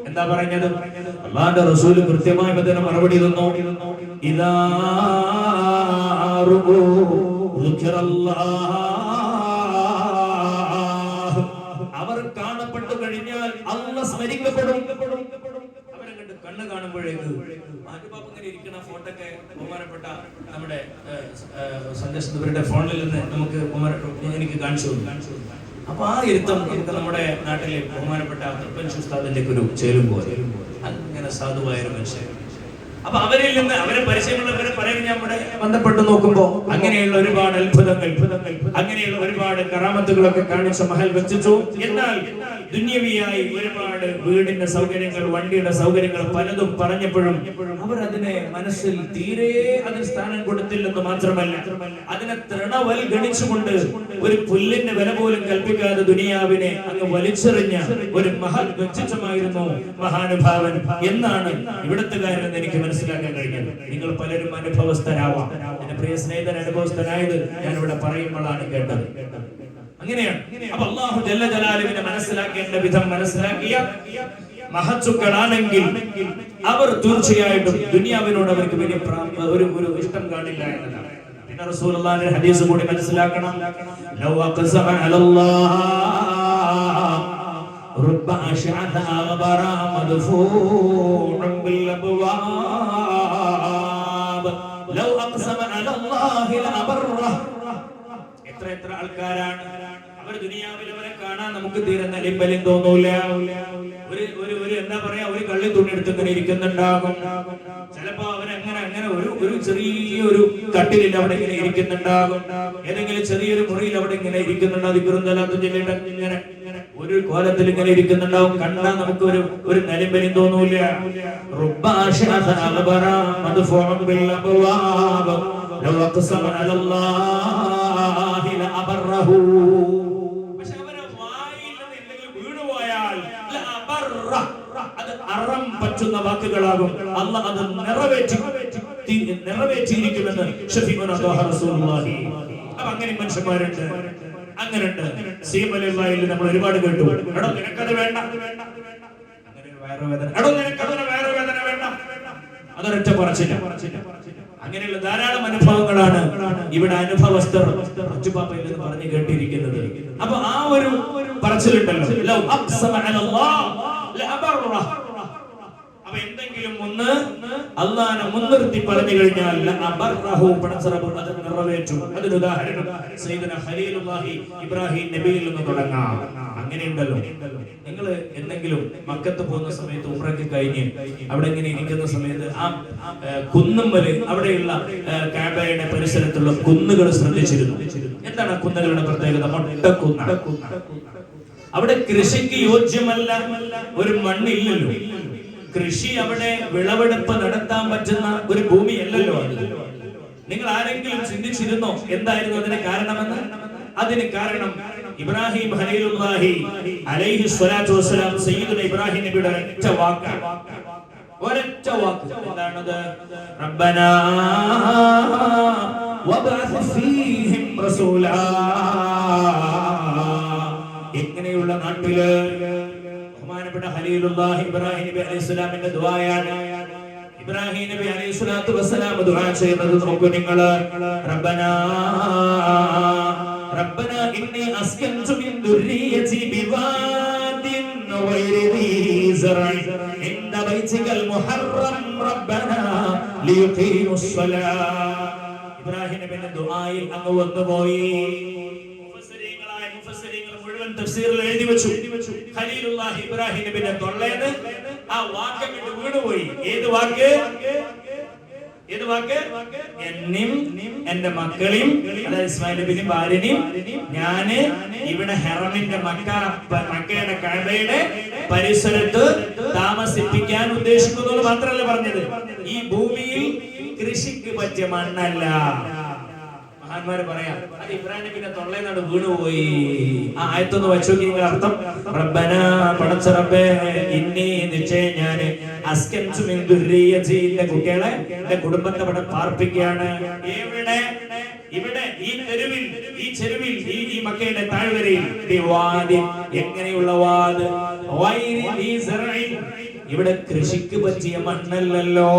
എന്താ പറഞ്ഞത്? അല്ലാഹുവിന്റെ റസൂൽ കൃത്യമായി അതിന് മറുപടി തന്നു. ഇദാ റുഉ ദിക്റല്ലാഹ്, അവർ കാണപ്പെട്ടു കഴിഞ്ഞാൽ അല്ലാഹ് സ്മരിക്കപ്പെടും. അവരെ കണ്ട് കണ്ണ് കാണുമ്പോഴേക്ക് ഇങ്ങനെ ഇരിക്കുന്ന ഫോട്ടോക്കെ ബഹുമാനപ്പെട്ട നമ്മുടെ സന്ദേശത്തിന്റെ ഫോണിൽ നിന്ന് നമുക്ക് എനിക്ക് കാണിച്ചു തന്നു. അപ്പൊ ആ ഇരുത്തം നമുക്ക് നമ്മുടെ നാട്ടിലെ ബഹുമാനപ്പെട്ട തൃപ്പൻഷി ഉസ്താദിന്റെ ഒരു ചേലും പോലെ അങ്ങനെ സാധുവായ ഒരു മനുഷ്യൻ. അപ്പൊ അവരിൽ നിന്ന് അവരെ പരിചയമുള്ളവരെ പറയാൻ നമ്മുടെ ബന്ധപ്പെട്ട് നോക്കുമ്പോ അങ്ങനെയുള്ള ഒരുപാട് അത്ഭുതങ്ങൾ, അങ്ങനെയുള്ള ഒരുപാട് കറാമത്തുകളൊക്കെ കാണിച്ച മഹൽ വെച്ചു. എന്നാൽ ദുന്യവിയായി ഒരുപാട് വീടിന്റെ സൗകര്യങ്ങൾ, വണ്ടിയുടെ സൗകര്യങ്ങൾ പലതും പറഞ്ഞപ്പോഴും അവർ അതിനെ മനസ്സിൽ തീരെ അതിന് സ്ഥാനം കൊടുത്തില്ലെന്ന് മാത്രമല്ല, അതിനെ തൃണവൽഗണിച്ചുകൊണ്ട് ഒരു പുല്ലിന്റെ വില പോലും കൽപ്പിക്കാതെ ദുനിയാവിനെ അങ്ങ് വലിച്ചെറിഞ്ഞ ഒരു മഹൽ വ്യക്തിത്വമായിരുന്നു മഹാനുഭാവൻ എന്നാണ് ഇവിടത്തുകാരനെന്ന് എനിക്ക് മനസ്സിലാക്കാൻ കഴിഞ്ഞത്. നിങ്ങൾ പലരും അനുഭവസ്ഥരാവാം. എന്റെ പ്രിയ സ്നേഹിതൻ അനുഭവസ്ഥനായത് ഞാനിവിടെ പറയുമ്പോഴാണ് കേട്ടത്. അങ്ങനെയാണ്. അപ്പൊ അല്ലാഹു ജല്ല ജലാലുവിനെ മനസ്സിലാക്കേണ്ട വിധം മനസ്സിലാക്കിയ മഹത്തുക്കളാണെങ്കിൽ അവർ തീർച്ചയായിട്ടും ദുനിയാവിനോട് അവർക്ക് വലിയ ഒരു ഇഷ്ടം കാണില്ല എന്നതാണ്. പിന്നെ റസൂലുള്ളാഹിന്റെ ഹദീസ് കൂടി മനസ്സിലാക്കണം. ലൗ ഖസമ അലല്ലാഹ് رب أشعث أغبر مدفوع بالأبواب لو أقسم على الله لأبره. എത്ര ആൾക്കാരാണ് അവർ ദുനിയാവിൽ അവരെ കാണാൻ നമുക്ക് തീരെ നിലമ്പലും തോന്നൂല. ഒരു എന്താ പറയാ, ഒരു കള്ളി തുണി എടുത്ത് ഇങ്ങനെ ഇരിക്കുന്നുണ്ടാകും. ചിലപ്പോ അവരങ്ങനെ ഒരു ചെറിയൊരു കട്ടിലിൽ അവിടെ ഇങ്ങനെ ഇരിക്കുന്നുണ്ടാകും. ഏതെങ്കിലും ചെറിയൊരു മുറിയിൽ അവിടെ ഇങ്ങനെ ഇരിക്കുന്നുണ്ടാകും. ഇങ്ങനെ ഒരു കോലത്തിൽ ഇങ്ങനെ ഇരിക്കുന്നുണ്ടാവും. കണ്ടാൽ നമുക്ക് ഒരു നിലമ്പലും തോന്നൂല. പക്ഷെ അവരെ വായിൽ നിന്ന് എന്തെങ്കിലും വീണുപോയാൽ അത് അറം പറ്റുന്ന വാക്കുകളാകും. അല്ലാഹ് അത് നിറവേറ്റിയിരിക്കുമെന്ന് റസൂലുള്ളാഹി. അപ്പൊ അങ്ങനെ മനുഷ്യന്മാരുണ്ട്, അങ്ങനെയുണ്ട്. സീമലയിൽ നമ്മൾ ഒരുപാട് കേട്ടു, എടോ നിനക്കത് വേണ്ട, അങ്ങനെ ഒരു വയറുവേദന, എടോ നിനക്കതിന് വയറുവേദന വേണ്ട, അതൊരൊറ്റ പറച്ചില്ല. അങ്ങനെയുള്ള ധാരാളം അനുഭവങ്ങളാണ് ഇവിടെ അനുഭവസ്ഥർ അച്ചുപാപ്പയിൽ നിന്ന് പറഞ്ഞു കേട്ടിരിക്കുന്നത്. അപ്പൊ ആ ഒരു പറച്ചിലുണ്ടല്ലോ, ലൗ അഖ്സമ അലല്ലാഹ് ലഅബറ. അപ്പൊ എന്തെങ്കിലും ഒന്ന് അല്ലാഹനെ മുൻനിർത്തി പറഞ്ഞു കഴിഞ്ഞാൽ ലഅബറഹു, പടച്ചറബ് അത് നിറവേറ്റും. അതിന് ഉദാഹരണം സയ്യിദുനാ ഖലീലുല്ലാഹി ഇബ്രാഹിം നബിയിൽ നിന്ന് തുടങ്ങാം. അങ്ങനെയുണ്ടല്ലോ. നിങ്ങൾ എന്തെങ്കിലും മക്കത്ത് പോകുന്ന സമയത്ത് ഉംറയ്ക്ക് കഴിഞ്ഞ് അവിടെ ഇങ്ങനെ ഇരിക്കുന്ന സമയത്ത് ആ കുന്നുമ്മല് അവിടെയുള്ള കഅബയുടെ പരിസരത്തുള്ള കുന്നുകൾ ശ്രദ്ധിച്ചിരുന്നു. എന്താണ് ആ കുന്നുകളുടെ പ്രത്യേകത? മൊട്ടക്കുന്ന്. ആ അവിടെ കൃഷിക്ക് യോജ്യമല്ല ഒരു മണ്ണില്ലല്ലോ. കൃഷി അവിടെ വിളവെടുപ്പ് നടത്താൻ പറ്റുന്ന ഒരു ഭൂമിയല്ലല്ലോ അത്. നിങ്ങൾ ആരെങ്കിലും ചിന്തിച്ചിരുന്നോ എന്തായിരുന്നു അതിന് കാരണമെന്ന്? അതിന് കാരണം ഇബ്രാഹിം ഖലീലുല്ലാഹി അലൈഹി സ്വലാത്തു വസ്സലാം സയ്യിദുന ഇബ്രാഹിം നബിയുടെ ഒരൊറ്റ വാക്കാണ്. ഒരൊറ്റ വാക്ക്. എന്താണത്? റബ്ബനാ വബഅസ് ഫീഹിം റസൂലാ. എങ്ങനെയുള്ള നാട്ടില് ബഹുമാനപ്പെട്ട ഖലീലുല്ലാഹി ഇബ്രാഹിം നബി അലൈഹിസ്സലാമിന്റെ ദുആയാണ്. ഇബ്രാഹിം നബി അലൈഹി സ്വലാത്തു വസ്സലാം ദുആ ചെയ്യുന്നത് നോക്കൂ നിങ്ങൾ. റബ്ബനാ റബ്ബനാ ഇന്നി അസ്കൻതു മിൻ ദുർരിയതി ബിവാദിൻ ഗൈരി ദീ സറഇ ഇൻദ ബൈതികൽ മുഹറം റബ്ബനാ ലിയുഖീമുസ് സ്വലാ. ഇബ്രാഹിം നബിയുടെ ദുആയിൽ അങ്ങ് വന്നുപോയി. മുഫസ്സിരീങ്ങൾ മുഴുവൻ തഫ്സീറിൽ എഴുതി വെച്ചു. ഖലീലുല്ലാഹി ഇബ്രാഹിം നബിയുടെ തൊള്ളേന്ന് ആ വാക്ക് വീണുപോയി. ഏത് വാക്ക്? ഏത് വാക്ക്? എന്നെയും എന്റെ മക്കളെയും, അതായത് ഇസ്മായിൽ നബിയും ഭാര്യനെയും ഞാന് ഇവിടെ ഹറമിന്റെ മക്കയുടെ കഅബയുടെ പരിസരത്ത് താമസിപ്പിക്കാൻ ഉദ്ദേശിക്കുന്നു മാത്രമല്ല പറഞ്ഞത്, ഈ ഭൂമിയിൽ കൃഷിക്ക് പറ്റിയ മണ്ണല്ല. മഹാന്മാര് പറയാം അത് ഇബ്രാഹിം നബിയുടെ തൊള്ളേന്നാണ് വീണുപോയി. ആ ആയത്തൊന്ന് വെച്ചു നോക്കി അർത്ഥം. റബ്ബനാ പടച്ച റബ്ബേ ഇന്നി നിശ്ചയം ഞാൻ അസ്കൻതു മിൻ ദുർരിയതി എന്റെ കുട്ടികളെ എന്റെ കുടുംബത്തെ ഇവിടെ പാർപ്പിക്കുകയാണ്. എവിടെ? ഇവിടെ ഈ തെരുവിൽ, ഈ ചെരുവിൽ, ഈ മക്കയുടെ താഴ്വരയിൽ. എങ്ങനെയുള്ള വാദ്? ഇവിടെ കൃഷിക്ക് പറ്റിയ മണ്ണല്ലല്ലോ.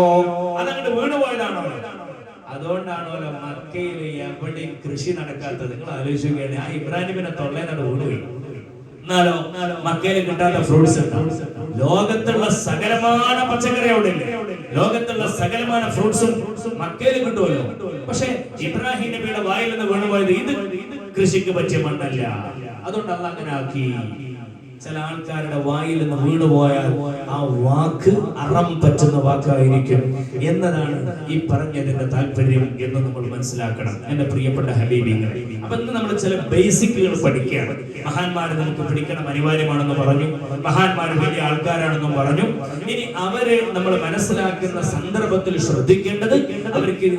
അതങ്ങോട്ട് വീണുപോയതാണോ? അതുകൊണ്ടാണോ മക്കയിൽ എവിടെയും കൃഷി നടക്കാത്തത്? നിങ്ങൾ ആലോചിക്കുകയാണ്. ആ ഇബ്രാഹിമിനെ തൊള്ളേന്നാണ് വീണുപോയി. എന്നാലോ മക്കയിൽ കിട്ടാത്ത ഫ്രൂട്ട്സ് ഉണ്ടാവും. ലോകത്തുള്ള സകലമായ പച്ചക്കറി അവിടെ ഇല്ലേ? ലോകത്തുള്ള സകലമായ ഫ്രൂട്ട്സും മക്കയിൽ കിട്ടുമല്ലോ. പക്ഷെ ഇബ്രാഹിം നബിയുടെ വായിൽ നിന്ന് വീണുപോയത് ഇത് കൃഷിക്ക് പറ്റിയ മണ്ണല്ല. അതുകൊണ്ട് അല്ലാഹ് അങ്ങനെ ആക്കി. ചില ആൾക്കാരുടെ വായിൽ നിന്ന് വീണുപോയാൽ ആ വാക്ക് അറം പറ്റുന്ന വാക്കായിരിക്കും എന്നതാണ് ഈ പറഞ്ഞതിന്റെ താല്പര്യം എന്ന് നമ്മൾ മനസ്സിലാക്കണം എന്റെ പ്രിയപ്പെട്ട ഹബീബിങ്ങൾ. അപ്പൊ ഇന്ന് നമ്മൾ ചില ബേസിക്കുകൾ പഠിക്കുകയാണ്. മഹാന്മാരെ നമുക്ക് പഠിക്കണം, അനിവാര്യമാണെന്ന് പറഞ്ഞു. മഹാന്മാർ വലിയ ആൾക്കാരാണെന്നും പറഞ്ഞു. ഇനി അവരെ നമ്മൾ മനസ്സിലാക്കുന്ന സന്ദർഭത്തിൽ ശ്രദ്ധിക്കേണ്ടത് അവർക്ക്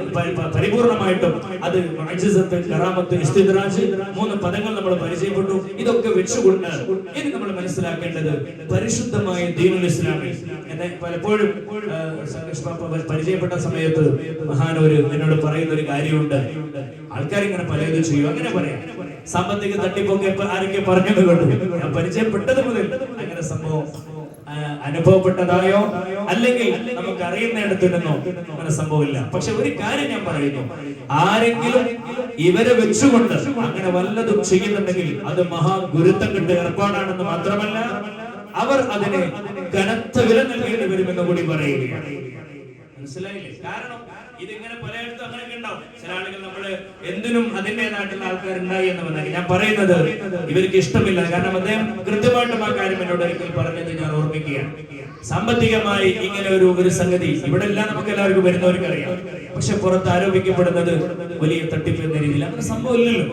പരിപൂർണമായിട്ടും അത് മുഅ്ജിസത്ത്, കറാമത്ത്, ഇസ്തിദ്റാജ് 3 പദങ്ങൾ നമ്മൾ പരിചയപ്പെട്ടു. ഇതൊക്കെ വെച്ചുകൊണ്ട് ഇനി നമ്മൾ മനസ്സിലാക്കേണ്ടത് പരിശുദ്ധമായ ദീനുൽ ഇസ്ലാമിൽ എന്നെ പലപ്പോഴും പരിചയപ്പെട്ട സമയത്ത് മഹാനോര് എന്നോട് പറയുന്ന ഒരു കാര്യമുണ്ട്. ആൾക്കാരിങ്ങനെ പലതും ചെയ്യും. അങ്ങനെ പറയാം, സാമ്പത്തിക തട്ടിപ്പൊക്കെ ആരൊക്കെ പറഞ്ഞത് കൊണ്ട് ഞാൻ പരിചയപ്പെട്ടത് മുതൽ അങ്ങനെ സംഭവം അനുഭവപ്പെട്ടതായോ അല്ലെങ്കിൽ നമുക്ക് അറിയുന്നിടത്തു നിന്നോ അങ്ങനെ സംഭവമില്ല. പക്ഷെ ഒരു കാര്യം ഞാൻ പറയുന്നു, ആരെങ്കിലും ഇവരെ വെച്ചുകൊണ്ട് അങ്ങനെ വല്ലതും ചെയ്യുന്നുണ്ടെങ്കിൽ അത് മഹാഗുരുത്വം കിട്ടിയ ഏർപ്പാടാണെന്ന് മാത്രമല്ല അവർ അതിന് കനത്ത വില നൽകേണ്ടി വരുമെന്ന് കൂടി പറയുകയാണ്. മനസ്സിലായില്ലേ? കാരണം ഇതിങ്ങനെ പലയിടത്തും അങ്ങനെയൊക്കെ ഉണ്ടാവും. ചില ആളുകൾ നമ്മള് എന്തിനും അതിൻ്റെതായിട്ടുള്ള ആൾക്കാരുണ്ടായി എന്ന് പറഞ്ഞാൽ ഞാൻ പറയുന്നത് ഇവർക്ക് ഇഷ്ടമില്ല. കാരണം അദ്ദേഹം കൃത്യമായിട്ടും ആ കാര്യം എന്നോട് ഒരിക്കൽ പറഞ്ഞത് ഞാൻ ഓർമ്മിക്കുകയാണ്. സാമ്പത്തികമായി ഇങ്ങനെ ഒരു സംഗതി ഇവിടെ എല്ലാം നമുക്ക് എല്ലാവർക്കും വരുന്നവർക്കറിയാം. പക്ഷെ പുറത്ത് ആരോപിക്കപ്പെടുന്നത് വലിയ തട്ടിപ്പ് എന്ന രീതിയിൽ അങ്ങനെ സംഭവമില്ലല്ലോ.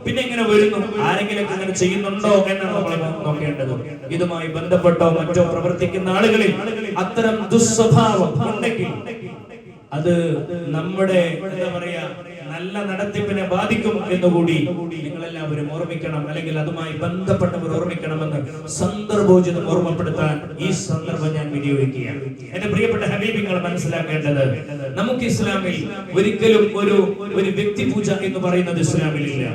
പിന്നെ എങ്ങനെ വരുന്നു? ആരെങ്കിലും അങ്ങനെ ചെയ്യുന്നുണ്ടോ എന്നാണ് നമ്മൾ നോക്കേണ്ടത്. ഇതുമായി ബന്ധപ്പെട്ടോ മറ്റോ പ്രവർത്തിക്കുന്ന ആളുകളിൽ അത്തരം ദുസ്വഭാവം ഉണ്ടെങ്കിൽ അത് നമ്മുടെ എന്താ പറയാ നല്ല നടത്തിപ്പിനെ ബാധിക്കും എന്നുകൂടി നിങ്ങളെല്ലാവരും ഓർമ്മിക്കണം, അല്ലെങ്കിൽ അതുമായി ബന്ധപ്പെട്ടവർ ഓർമ്മിക്കണമെന്ന് സന്ദർഭോചിതം ഓർമ്മപ്പെടുത്താൻ ഈ സന്ദർഭം ഞാൻ വിനിയോഗിക്കുകയാണ്. എന്റെ പ്രിയപ്പെട്ട ഹബീബിങ്ങൾ മനസ്സിലാക്കേണ്ടത്, നമുക്ക് ഇസ്ലാമിൽ ഒരിക്കലും ഒരു വ്യക്തി പൂജ എന്ന് പറയുന്നത് ഇസ്ലാമിലില്ല.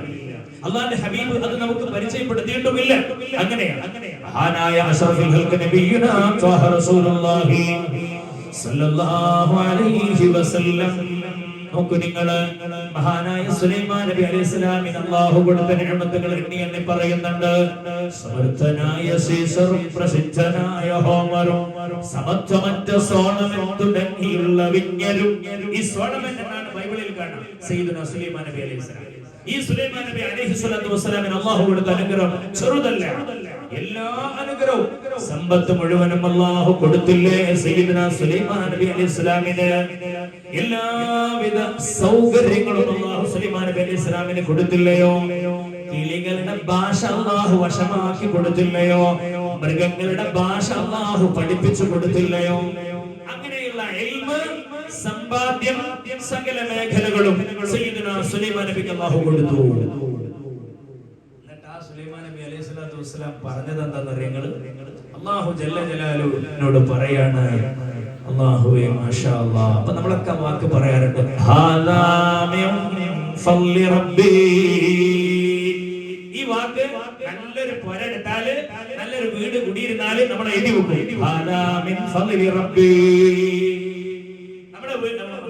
അല്ലാഹുവിന്റെ ഹബീബ് അത് നമുക്ക് പരിചയപ്പെടുത്തിയിട്ടുമില്ല. അങ്ങനെയാണ് മഹാനായ അഷ്റഫുൽ ഖൽഖ് നബിയുനാ ത്വാഹ റസൂലുള്ളാഹി സല്ലല്ലാഹു അലൈഹി വസല്ലം. നോക്കൂ നിങ്ങൾ, മഹാനായ സുലൈമാൻ നബി അലൈഹിസ്സലാമിന് അല്ലാഹു കൊടുത്ത നിഅമത്തുകൾ എണ്ണി പറയുന്നുണ്ട്. സമർത്ഥനായ സീസർ, പ്രസിദ്ധനായ ഹോമർ, സമത്വമറ്റ സോളമൻ തുടങ്ങിയുള്ള വിജ്ഞരും. ഈ സോളമൻ എന്നാണ് ബൈബിളിൽ കാണാം സയ്യിദുനാ സുലൈമാൻ നബി അലൈഹിസ്സലാം. ഈ സുലൈമാൻ നബി അലൈഹി സ്വലാത്തു വസ്സലാമിന് അല്ലാഹു കൊടുത്ത അനുഗ്രഹം ചെറുതല്ല. എല്ലാ അനുഗ്രഹവും സമ്പത്ത് മുഴുവനും അല്ലാഹു കൊടുത്തില്ലേ സയ്യിദുനാ സുലൈമാൻ നബി അലൈഹിസ്സലാമിന്? എല്ലാവിധ സൗകര്യങ്ങളും അല്ലാഹു സുലൈമാൻ നബി അലൈഹിസ്സലാമിന് കൊടുത്തില്ലയോ? കിളികളുടെ ഭാഷ അല്ലാഹു വശമാക്കി കൊടുത്തില്ലയോ? മൃഗങ്ങളുടെ ഭാഷ അല്ലാഹു പഠിപ്പിച്ചു കൊടുത്തില്ലയോ? അങ്ങനെയുള്ള ഇൽമ്, സമ്പാദ്യം, സകല മേഖലകളും സയ്യിദുനാ സുലൈമാൻ നബിക്ക് അല്ലാഹു കൊടുത്തു. എന്നിട്ട് ആ സുലൈമാൻ നബി അലൈഹി സ്വലാത്തു വസ്സലാം പറഞ്ഞത് എന്താണെന്നറിയങ്ങള്? അല്ലാഹു ജല്ല ജലാലുവിനോട് പറയാണ്, അല്ലാഹുവേ മാഷാ അല്ലാഹ്. അപ്പൊ നമ്മളൊക്കെ വാക്ക് പറയാറുണ്ട്, ഹാദാ മിൻ ഫളി റബ്ബി. ഈ വാക്ക് നല്ലൊരു പൊരെടുത്താല്, നല്ലൊരു വീട് കുടിയിരുന്നാല് നമ്മൾ എഴുതി വെക്കും, ഹാദാ മിൻ ഫളി റബ്ബി. നമ്മുടെ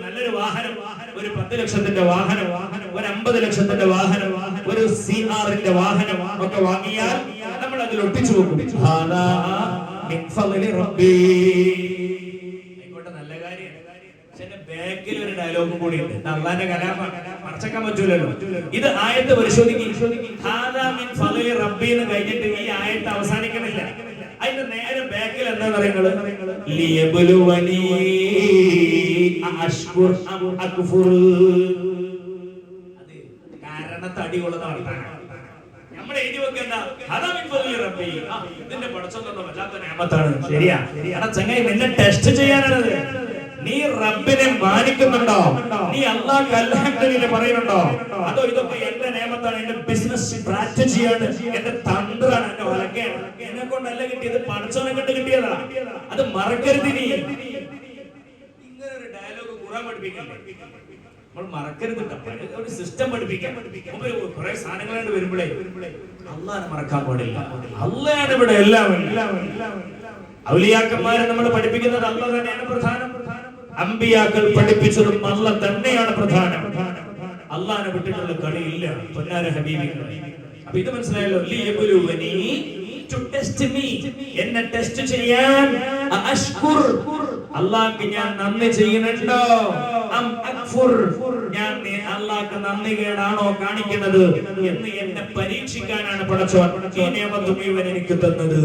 നല്ലൊരു വാഹനം, ഒരു 10 ലക്ഷത്തിന്റെ വാഹനം, ഒരു 50 ലക്ഷത്തിന്റെ വാഹനം, ഒരു CR-ന്റെ വാഹനം ഒക്കെ വാങ്ങിയാൽ നമ്മൾ അതിൽ ഒട്ടിച്ചു വെക്കും, ഹാദാ മിൻ ഫളി റബ്ബി. നല്ല കാര്യമാണ്. പക്ഷെ ബാക്കിൽ ഒരു ഡയലോഗും കൂടി ഉണ്ട്. അള്ളാന്റെ കലാമാണ്, മറച്ചക്കാൻ പറ്റൂലല്ലോ. ഇത് ആയത്ത് പരിശോധിക്കും, ഹാദാ മിൻ ഫളി റബ്ബി എന്ന് കഴിഞ്ഞിട്ട് ഈ ആയത്ത് അവസാനിക്കുന്നില്ല. അതിന്റെ നേരെ ബാക്കിൽ എന്താ പറയുന്നത്? ലിയബ്ലുവനി അശ്കുർ അം അക്ഫുർ. അത് കാരണത്തടിയുള്ളതാണ്. നമ്മൾ എഴുതി വെക്കേണ്ട ഹാദാ മിൻ ഫളി റബ്ബി, ഇതിന്റെ പടച്ചോന്റെ വല്ലാത്ത നിഅമത്താണ്. ശരിയാ, ചങ്ങായി നിന്നെ ടെസ്റ്റ് ചെയ്യാനാണത്. നീ റബ്ബിനെ മാനിക്കുന്നുണ്ടോ? നീ അല്ലാഹു അൽഹംദുലില്ലാഹ് പറയുന്നുണ്ടോ? അതോ ഇതൊക്കെ എന്റെ നിയമത്താണ്, എന്റെ ബിസിനസ് സ്ട്രാറ്റജിയാണ്, എന്റെ തന്ത്രമാണ്, എന്റെ ഒലക്കയാണ്, എന്നെ കൊണ്ടല്ല കിട്ടിയത്, പടച്ചോനെ കൊണ്ട് കിട്ടിയതാ. അത് മറക്കരുത്. നീ ഇങ്ങനെ ഒരു ഡയലോഗ് ഖുർആൻ പഠിപ്പിക്കണ്ടേ? നമ്മൾ മറക്കരുത്. ഒരു സിസ്റ്റം പഠിപ്പിക്കാൻ കുറെ സാധനങ്ങളായിട്ട് വരുമ്പോഴേ അള്ളാഹനെ മറക്കാൻ പാടില്ല. അള്ളാഹാണ് ഇവിടെ എല്ലാം. ഔലിയാക്കന്മാരെ നമ്മൾ പഠിപ്പിക്കുന്നത് അള്ളാഹ് തന്നെയാണ് പ്രധാനം. അമ്പിയാക്കൾ പഠിപ്പിച്ചതും അള്ളാഹ് തന്നെയാണ് പ്രധാനം. അള്ളാഹനെ വിട്ടിട്ടുള്ള കളിയില്ല പൊന്നാര ഹബീബികളെ. അപ്പൊ ഇത് മനസ്സിലായല്ലോ. ലിയബ്ലുവനി, to test me, എന്നെ ടെസ്റ്റ് ചെയ്യാൻ. അഷ്കുർ, അല്ലാഹുക്ക് ഞാൻ നന്ദി ചെയ്യുന്നുണ്ടോ? അം അക്ഫുർ, ഞാൻ അല്ലാഹുക്ക് നന്ദി കേടാണോ കാണിക്കുന്നത് എന്ന് എന്നെ പരീക്ഷിക്കാനാണ് പടച്ചോൻ ഈ നിയമത്ത് മുഴുവൻ എനിക്ക് തന്നത്.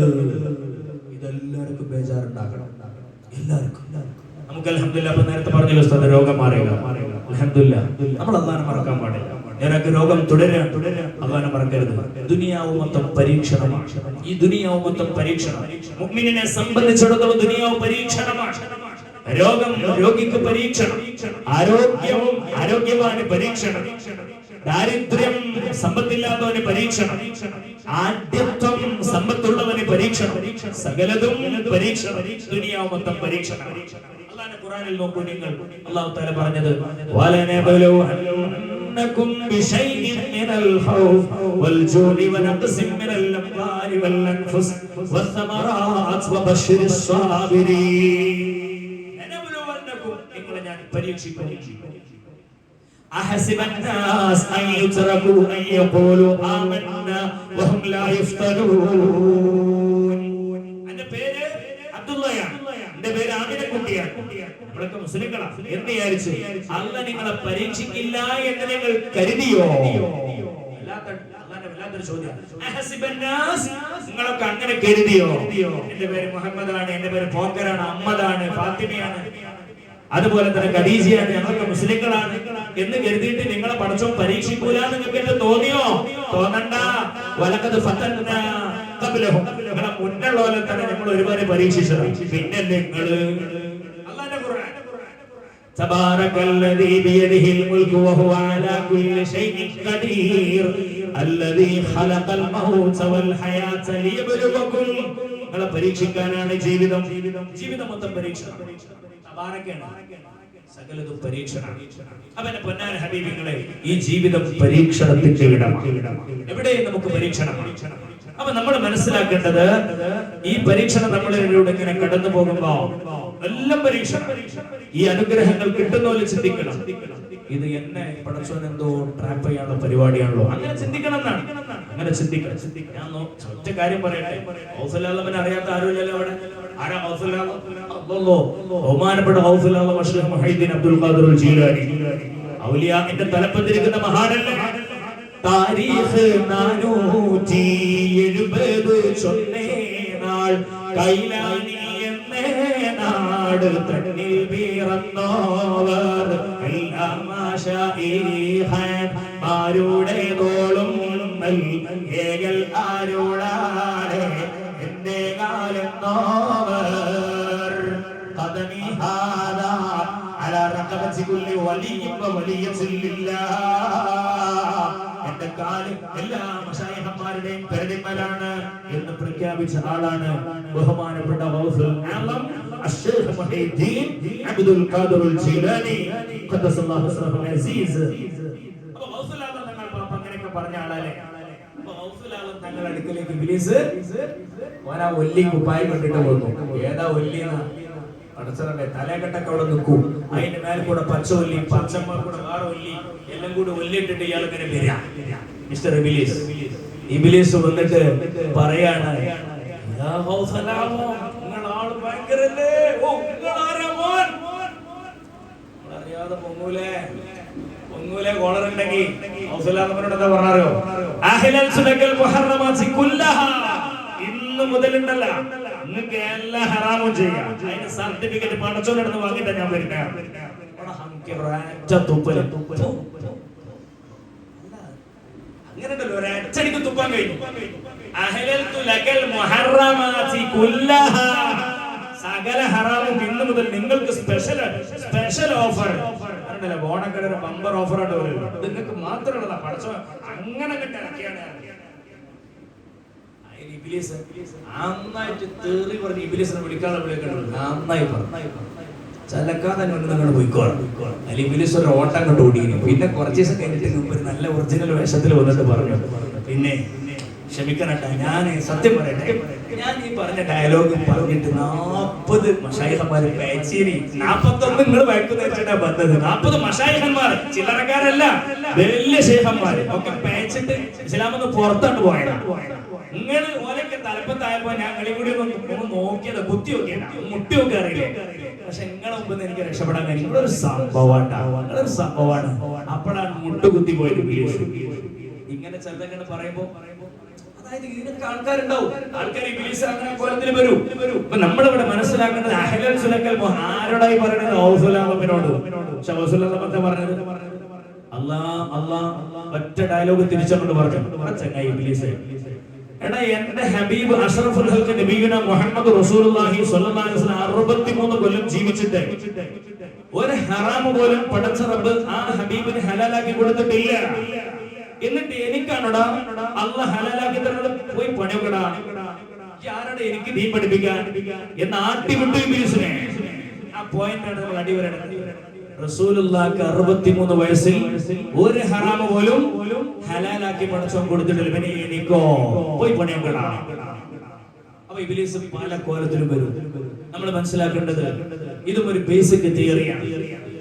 ഇതെല്ലാവർക്കും ബേജാറുണ്ടാകണം. എല്ലാവർക്കും. നമുക്ക് അൽഹംദുലില്ലാഹ് ഇപ്പോ നേരത്തെ പറഞ്ഞ ഉസ്താദ് രോഗം മാറിയില്ല. അൽഹംദുലില്ലാഹ് നമ്മൾ അല്ലാഹനെ മറക്കാൻ പാടില്ല. നിനക്ക് രോഗം തുടരാൻ അല്ലാഹനെ മറക്കരുത്. ദുനിയാവ് മൊത്തം പരീക്ഷണമാണ്. ഈ ദുനിയാവ് മൊത്തം പരീക്ഷണം. മുഅ്മിനിനെ സംബന്ധിച്ചിടത്തോളം ദുനിയാവ് പരീക്ഷണമാണ്. രോഗം രോഗിക്ക് പരീക്ഷണം, ആരോഗ്യവും ആരോഗ്യവാന് പരീക്ഷണം, ദാരിദ്ര്യം സമ്പത്തില്ലാത്തവന് പരീക്ഷണം, ആഢ്യത്വം സമ്പത്തുള്ളവന് പരീക്ഷണം, സകലതും പരീക്ഷണം. ദുനിയാവ് മൊത്തം പരീക്ഷണം. അല്ലാഹുവിന്റെ ഖുർആനിൽ നോക്കൂ നിങ്ങൾ, അല്ലാഹു തആല പറഞ്ഞത് വലനബലുവന്നകും ബിശൈഇൻ മിനൽ ഖൗഫ് വൽ ജൂഇ വനഖ്സിൻ മിനൽ അംവാലി വൽ അൻഫുസ് വസ്സമറാത്ത് വബശ്ശിരിസ് സാബിരീൻ. ലനബലുവന്നകും, നിങ്ങളെ ഞാൻ പരീക്ഷിക്കും. أحسب الناس أن يتركوا أن يقولوا آمنا وهم لا يفتنون. എൻ്റെ പേര് അബ്ദുള്ളയാണ്, എൻ്റെ പേര് ആമിനക്കുട്ടിയാണ്. നമ്മളൊക്കെ മുസ്ലിങ്ങളാണ് എന്ന് വിചാരിച്ചു അല്ലാഹ് നിങ്ങളെ പരീക്ഷിക്കില്ല എന്ന് നിങ്ങൾ കരുതിയോ? വല്ലാത്തൊരു ചോദ്യം. നിങ്ങളൊക്കെ അങ്ങനെ കരുതിയോ? എൻ്റെ പേര് മുഹമ്മദാണ്, എൻ്റെ പേര് പോക്കറാണ്, അമ്മദാണ്, ഫാത്തിമയാണ്, അതുപോലെ തന്നെ ഖദീജയാണ്, ഞങ്ങളൊക്കെ മുസ്ലിങ്ങളാണ് എന്ന് കരുതിയിട്ട് നിങ്ങളെ പടച്ചോൻ പരീക്ഷിക്കൂല നിങ്ങൾക്ക് എന്ത് തോന്നിയോ? തോന്നണ്ട. വലഖദ് ഫതന്നാ ഖബ്ലഹും, നിങ്ങളെ മുന്നുള്ളവരെ തന്നെ നമ്മൾ ഒരുപാട് പരീക്ഷിച്ചതാണ്. പിന്നെ നിങ്ങള് അല്ലാഹുവിന്റെ ഖുർആൻ തബാറകല്ലദീ ബിയദിഹിൽ മുൽകു വഹുവ അലാ കുല്ലി ഷൈഇൻ ഖദീർ അല്ലദീ ഖലഖൽ മൗത വൽ ഹയാത ലിയബ്ലുവകും. നിങ്ങളെ പരീക്ഷിക്കാനാണ് ജീവിതം. ജീവിതം മൊത്തം പരീക്ഷണം. സകലതും പരീക്ഷണം. അവന്റെ പൊന്നാന ഹബീബികളെ, ഈ ജീവിതം പരീക്ഷണത്തിന്റെ ഇടമാണ്. എവിടെയും നമുക്ക് പരീക്ഷണം. അപ്പൊ നമ്മൾ മനസ്സിലാക്കേണ്ടത് ഈ പരീക്ഷണം നമ്മളിലൂടെ ഇങ്ങനെ കടന്നു പോകുമ്പോ എല്ലാം പരീക്ഷണം. ഈ അനുഗ്രഹങ്ങൾ കിട്ടുന്ന പോലെ ചിന്തിക്കണം. ഇത് എന്നെ പടച്ചോൻ എന്തോ ട്രാപ്പ് ചെയ്യാനുള്ള പരിപാടിയാണല്ലോ, അങ്ങനെ ചിന്തിക്കണം എന്നാണ്. അങ്ങനെ ചിന്തിക്കണം. ഞാൻ ഒറ്റ കാര്യം പറയട്ടെ, ഔഫുല്ലാഹ് അറിയാത്ത ആരുമില്ലല്ലോ അവിടെ. ആരാ ഔഫുല്ലാഹ്? ബഹുമാനപ്പെട്ട ഔഫുല്ലാഹ് മശ്റൂഖ് മുഹീദ്ദീൻ അബ്ദുൽ ഖാദിർ ജീലാനി, ഔലിയാഇന്റെ തലപ്പത്തിരിക്കുന്ന മഹാനല്ലേ. താരീഖ് 470 ചൊന്നേ നാൾ കൈലാനി എന്നേ നാട് തന്നിൽ പിറന്നോവർ എല്ലാം ആശാഈഹൻ മാരുടെ തോളും കാരുളാളെ എന്റെ കാലം നോവർ ഖദമി ഹാദാ അലാ റഖബതി കുല്ലി വലിയ്യിൻ വ വലിയ്യത്തില്ലാഹ് എന്റെ കാല് എല്ലാ മശായിഖന്മാരുടെയും പെരടിമലാണ് എന്ന് പ്രഖ്യാപിച്ച ആളാണ് ബഹുമാനപ്പെട്ട ഗൗസുൽ ആലം അഷ്ശൈഖ് മുഹീദ്ദീൻ അബ്ദുൽ ഖാദിർ അൽ ജീലാനി ഖദ്ദസല്ലാഹു സിറഹുൽ അസീസ്. അപ്പോൾ ഗൗസുൽ ആലം തങ്ങൾ അങ്ങനെയൊക്കെ പറഞ്ഞ ആളല്ലേ. അപ്പോൾ ഗൗസുൽ ആലം തങ്ങൾ അടുക്കലേക്ക് ഇബ്ലീസ് ഓനാ ഒല്ലി കുപ്പായി കണ്ടിട്ട് വന്നു. ഏതാ ഒല്ലിയെന്നാ പടച്ചറന്റെ തലകെട്ടൊക്കെ അവിടെ നിൽക്കും. അതിന്റെ മേലെ കൂടെ പച്ച ഒല്ലി, പച്ചമ്മ കൂടെ വേറെ ഒല്ലി, എല്ലാം കൂടി ഒല്ലിട്ടിട്ട് ഇയാൾ ഇങ്ങനെ വരിക. മിസ്റ്റർ ഇബ്ലീസ്, ഇബ്ലീസ് വന്നിട്ട് പറയാണ്, നിങ്ങളാള് ഭയങ്കരല്ലേ, അറിയാതെ പൊങ്ങൂലേ കോളറുണ്ടെങ്കിൽ എന്താ പറഞ്ഞോ, ഇന്ന് മുതലുണ്ടല്ല നിങ്ങൾക്ക് എല്ലാ ഹറാമും ചെയ്യാം. അതിന് സർട്ടിഫിക്കറ്റ് പടച്ചോനെടുത്ത് വാങ്ങിട്ടാ ഞാൻ വരുന്നത്. അങ്ങനെയുണ്ടല്ലോ, ഒരച്ചടിക്ക് തുപ്പാൻ കഴിഞ്ഞു. സകല ഹറാമും ഇന്ന് മുതൽ നിങ്ങൾക്ക് സ്പെഷ്യൽ ഓഫർ. അറിയണ്ടല്ലോ, ഓണക്കട ബമ്പർ ഓഫർ ആയിട്ട് വരുമല്ലോ, നിങ്ങൾക്ക് മാത്രമുള്ളതാ. പടച്ചോ അങ്ങനെ ഇറക്കിയാണ് നന്നായിട്ട് തേറി പറഞ്ഞ് ഇബ്ലീസിനെ വിളിക്കാതെ വിളിക്കേണ്ടത് നന്നായി പറഞ്ഞു. ചലക്കാതെ നിങ്ങൾ പോയിക്കോളാം. അല്ലെങ്കിൽ ഇബ്ലീസ് ഒരു ഓട്ടം കണ്ട് ഓടിക്കുന്നു. പിന്നെ കുറച്ച് ദിവസം കഴിഞ്ഞിട്ട് ഒരു നല്ല ഒറിജിനൽ വേഷത്തിൽ വന്നിട്ട് പറഞ്ഞു, പിന്നെ ക്ഷമിക്കണട്ടാ, ഞാൻ സത്യം പറയട്ടെ, ഞാൻ ഈ പറഞ്ഞ ഡയലോഗ് പറഞ്ഞിട്ട് 40 മശായിഖന്മാര് പേച്ചേരി 41 നിങ്ങൾ വഴക്കുന്ന വെച്ചിട്ടാ വന്നത്. 40 മശായിഖന്മാർ, ചില്ലറക്കാരല്ല, വലിയ ശേഖന്മാര് ഒക്കെ പേച്ചിട്ട് ഇസ്ലാമെന്ന് പുറത്തോട്ട് പോയതാ. നിങ്ങൾ ഓലൊക്കെ തലപ്പത്തായപ്പോ ഞാൻ കളി കൂടി ഒന്ന് നോക്കിയത്, കുത്തി നോക്കിയതാ, മുട്ടി നോക്കി അറിയില്ലേ. പക്ഷെ നിങ്ങളെ മുമ്പ് എനിക്ക് രക്ഷപ്പെടാൻ കഴിയും. നിങ്ങളൊരു സംഭവമാണ്. അപ്പോഴാണ് മുട്ടുകുത്തി പോയത് ഇബ്ലീസ്. ഇങ്ങനെ ചിലതൊക്കെ പറയുമ്പോ അതായത് ഇതിനൊക്കെ ആൾക്കാരുണ്ടാവും. ആൾക്കാർ ഇബ്ലീസ് അങ്ങനെ കോലത്തിൽ വരും. ഇപ്പൊ നമ്മളിവിടെ മനസ്സിലാക്കേണ്ടത് അഹ്ലൽ സുലക്കൽ ആരോടായി പറയുന്നത്? ഔസുലാമിനോട്. പക്ഷെ ഔസുലാമത്തെ പറഞ്ഞത് അല്ലാഹ് ഒറ്റ ഡയലോഗ് തിരിച്ചുകൊണ്ട് പറഞ്ഞു, ചങ്ങായി ഇബ്ലീസ്, എടാ എന്റെ ഹബീബ് അഷ്റഫുൽ ഖൽഖ് നബിയുനാ മുഹമ്മദ് റസൂലുള്ളാഹി സ്വല്ലല്ലാഹു അലൈഹി വസല്ലം 63 കൊല്ലം ജീവിച്ചിട്ട് ഒരു ഹറാം പോലും പടച്ച റബ്ബ് ആ ഹബീബിന് ഹലാലാക്കി കൊടുത്തിട്ടില്ല. എന്നിട്ട് എനിക്കാണോടാ അല്ലാഹ് ഹലാലാക്കി തരുന്നത്? പോയി പണിയൊക്കെടാ, ആരാണ് എനിക്ക് ദീൻ പഠിപ്പിക്കാൻ എന്ന് ആട്ടിവിട്ടു ഇബ്ലീസിനെ. ആ പോയിന്റാണ് നമ്മൾ അടിവരേണ്ടത്. റസൂലുള്ളാഹിക്ക് 63 വയസ്സിൽ ഒരു ഹറാം പോലും ഹലാലാക്കി പടച്ചോൻ കൊടുത്തിട്ടില്ല. പിന്നെ എനിക്കോ പോയി പണിയൊക്കെടാ. അപ്പൊ ഇബ്ലീസ് പല കോലത്തിലും വരും. നമ്മൾ മനസ്സിലാക്കേണ്ടത് ഇതും ഒരു ബേസിക് തിയറിയാണ്.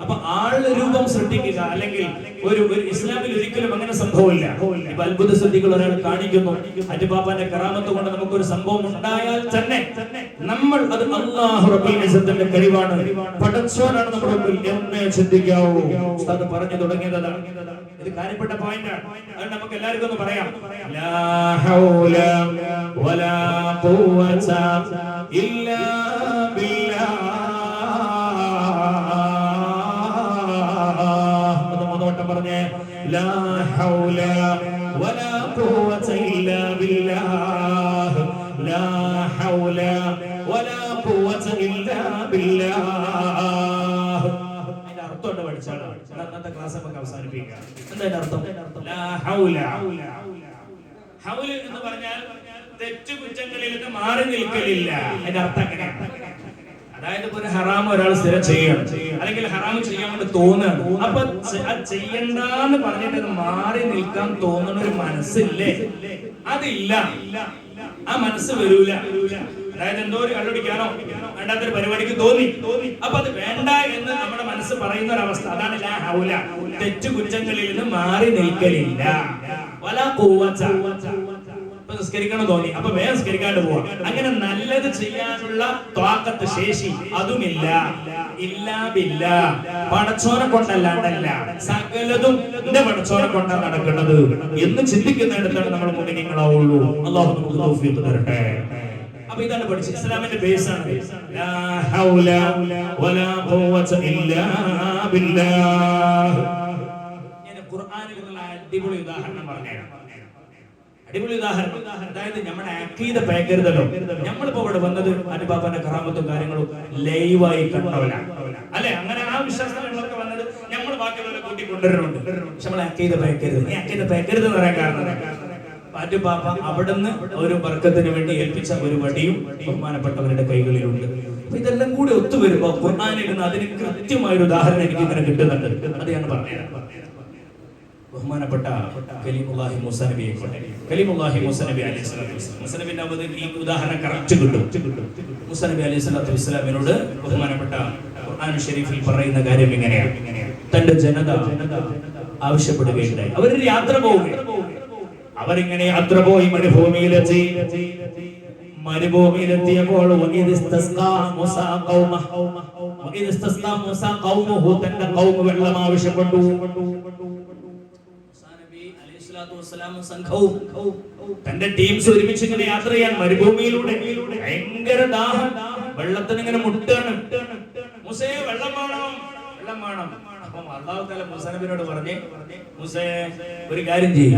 അപ്പൊ ആളുടെ രൂപം ശ്രദ്ധിക്കുക, അല്ലെങ്കിൽ ഒരു ഇസ്ലാമിൽ ഒരിക്കലും അങ്ങനെ സംഭവമില്ല. ഇപ്പൊ അത്ഭുത ശ്രദ്ധികൾ ഒരാൾ കാണിക്കുന്നു, അജുബാബാന്റെ കറാമത്ത് കൊണ്ട് നമുക്കൊരു സംഭവം ഉണ്ടായാൽ തന്നെ നമ്മൾ അത് അല്ലാഹു റബ്ബുൽ ഇസ്സത്തിന്റെ കഴിവാണ്, പടച്ചോനാണ് നമ്മുടെ മുമ്പിൽ എന്നേ ചിന്തിക്കാവൂ. ഉസ്താദ് പറഞ്ഞു തുടങ്ങിയതാണ്. ഇത് കാര്യപ്പെട്ട പോയിന്റാണ്. അത് നമുക്ക് എല്ലാവർക്കും ഒന്ന് പറയാം. ലാ ഹൗല വലാ ഖുവത ഇല്ലാ ബില്ലാഹ്. പറഞ്ഞേ, ലാ ഹൗല വലാ ഖുവത ഇല്ലാ ബില്ലാഹ്, ലാ ഹൗല വലാ ഖുവത ഇല്ലാ ബില്ലാഹ്. അതിന്റെ അർത്ഥം പഠിച്ചാണ് അന്നത്തെ ക്ലാസ് നമുക്ക് അവസാനിപ്പിക്കാം. എന്താ അർത്ഥം? ലാ ഹൗല, ഹൗല എന്ന് പറഞ്ഞാൽ തെറ്റു കുറ്റങ്ങളിൽ നിന്ന് മാറി നിൽക്കലില്ല. അതിന്റെ അർത്ഥം എങ്ങനെയാണ്? അതായത് ഒരു ഹറാം ഒരാൾ സ്ഥിരം ചെയ്യണം, അല്ലെങ്കിൽ ഹറാം ചെയ്യാൻ വേണ്ടി തോന്നുകയാണ്. അപ്പൊ ചെയ്യണ്ടെന്ന് പറഞ്ഞിട്ട് മാറി നിൽക്കാൻ തോന്നുന്ന ഒരു മനസ്സില്ലേ? അതില്ല, ആ മനസ്സ് വരൂല. അതായത് എന്തോ ഒരു കണ്ടുപിടിക്കാനോ വേണ്ടാത്തൊരു പരിപാടിക്ക് തോന്നി, അപ്പൊ അത് വേണ്ട എന്ന് നമ്മുടെ മനസ്സ് പറയുന്ന ഒരു അവസ്ഥ. അതാണ് ലാ ഹൗല, തെറ്റു കുറ്റങ്ങളിൽ നിന്ന് മാറി നിൽക്കലില്ല. വലാ ഖുവത, നിസ്കരിക്കണം തോന്നി അപ്പൊ വേഗം നിസ്കരിക്കാണ്ട് പോവാം. അങ്ങനെ നല്ലത് ചെയ്യാനുള്ള ത്വാഖത്ത്, ശേഷി അതുമില്ല. ഇല്ലാ ബില്ലാ, പടച്ചോനെ കൊണ്ടല്ലാണ്ടല്ല, സകലതും എന്റെ പടച്ചോനെ കൊണ്ടാണ് നടക്കുന്നത് എന്ന് ചിന്തിക്കുന്നിടത്താണ് നമ്മൾ മുഅ്മിനീങ്ങളാവുള്ളൂ. അല്ലാഹു നമുക്ക് തൗഫീഖ് തരട്ടെ. അപ്പൊ ഇതാണ് പഠിച്ചത്, ഇസ്ലാമിന്റെ ബേസ് ആണ്. ലാ ഹൗല വലാ ഖുവത ഇല്ലാ ബില്ലാഹ്. ഞാൻ ഖുർആനിൽ നിന്നുള്ള അടിപൊളി ഉദാഹരണം പറഞ്ഞുതരാം. അടിപൊളി ഉദാഹരണം. അതായത് നമ്മുടെ അഖീദ പേക്കരുതല്ലോ. നമ്മളിപ്പോ ഇവിടെ വന്നത് അനുബാബന്റെ കറാമത്തും കാര്യങ്ങളും ലൈവായി കണ്ടവരാണ് അല്ലെ? അങ്ങനെ ആ വിശ്വാസങ്ങളൊക്കെ വന്നത് നമ്മൾ ബാക്കിയുള്ളവരെ കൂട്ടി കൊണ്ടുവരുന്നുണ്ട്. പക്ഷെ നമ്മൾ അഖീദ പേക്കരുത്. ഈ അഖീദ പേക്കരുത് എന്ന് പറയാൻ കാരണം പാറ്റുപാപ്പ അവിടുന്ന് ഒരു ബർക്കത്തിന് വേണ്ടി ഏൽപ്പിച്ച ഒരു വടിയും ബഹുമാനപ്പെട്ടവരുടെ കൈകളിലുണ്ട്. ഇതെല്ലാം കൂടി ഒത്തുവരുമ്പോ ഖുർആനിൽ നിന്ന് അതിന് കൃത്യമായ ഒരു ഉദാഹരണം എനിക്ക് ഇങ്ങനെ കിട്ടുന്നുണ്ട്. അത് ഞാൻ പറഞ്ഞുതരാം. ബഹുമാനപ്പെട്ട കലീമുല്ലാഹി മൂസ നബിയെ കൊണ്ട് കലീമുല്ലാഹി മൂസ നബി അലൈഹി സ്വലാത്തു വസ്സലാം മൂസ നബിന്റെ അവധി ഈ ഉദാഹരണം കറക്റ്റ് കിട്ടും. മൂസ നബി അലൈഹി സ്വലാത്തു വസ്സലാമിനോട് ബഹുമാനപ്പെട്ട ഖുർആൻ ഷരീഫിൽ പറയുന്ന കാര്യം ഇങ്ങനെയാണ്. തന്റെ ജനത ആവശ്യപ്പെടുകയുണ്ടായി. അവരൊരു യാത്ര പോവുകയാണ്. അവരിങ്ങനെ യാത്ര പോയി മരുഭൂമിയിലെത്തിയപ്പോൾ തന്റെ ഖൗം വെള്ളം ആവശ്യപ്പെട്ടു. തന്റെ ടീംസ് ഒരുമിച്ച് ഇങ്ങനെ യാത്ര ചെയ്യാൻ മരുഭൂമിയിലൂടെ ഭയങ്കര ദാഹം, വെള്ളത്തിന് ഇങ്ങനെ മുട്ടാണ്. മൂസേ വെള്ളം വേണം, വെള്ളം വേണം. അപ്പം അല്ലാഹു തആല മൂസാ നബിയോട് പറഞ്ഞേ, മൂസേ ഒരു കാര്യം ചെയ്യ്,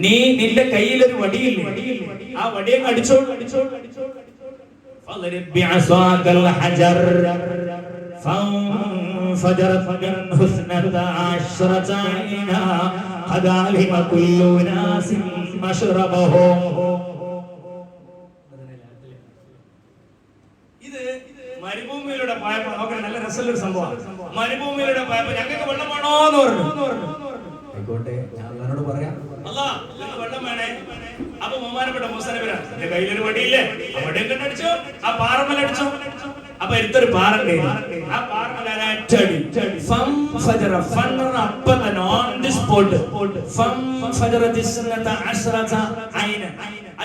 നീ നിന്റെ കയ്യിൽ ഒരു വടിയില്ലേ, ആ വടിയെ അടിച്ചോ. فضرب بعصاك الحجر فانفجرت منه 12 عينا قد علم كل أناس مشربهم. ഇത് മരുഭൂമിയിലൂടെ പോയപ്പോ നോക്കണം, നല്ല രസമുള്ള സംഭവമാണ്. മരുഭൂമിയിലൂടെ പോയപ്പോ ഞങ്ങൾക്ക് വെള്ളം വേണോ എന്ന് പറഞ്ഞു. ആയിക്കോട്ടെ, ഞാൻ അല്ലാഹുവോട് പറയാം, അല്ലാ നിങ്ങൾക്ക് വെള്ളം വേണേ. അപ്പൊ ബഹുമാനപ്പെട്ട മൂസാ നബി എന്റെ കയ്യിലൊരു വടിയില്ലേ, ആ വടിയെ കണ്ടടിച്ചോ, ആ പാറമലടിച്ചോ. അപ്പൊ എടുത്തൊരു പാറ ആ പാറമലടി അപ്പൊ തന്നെ ഓൺ ദി സ്പോട്ട്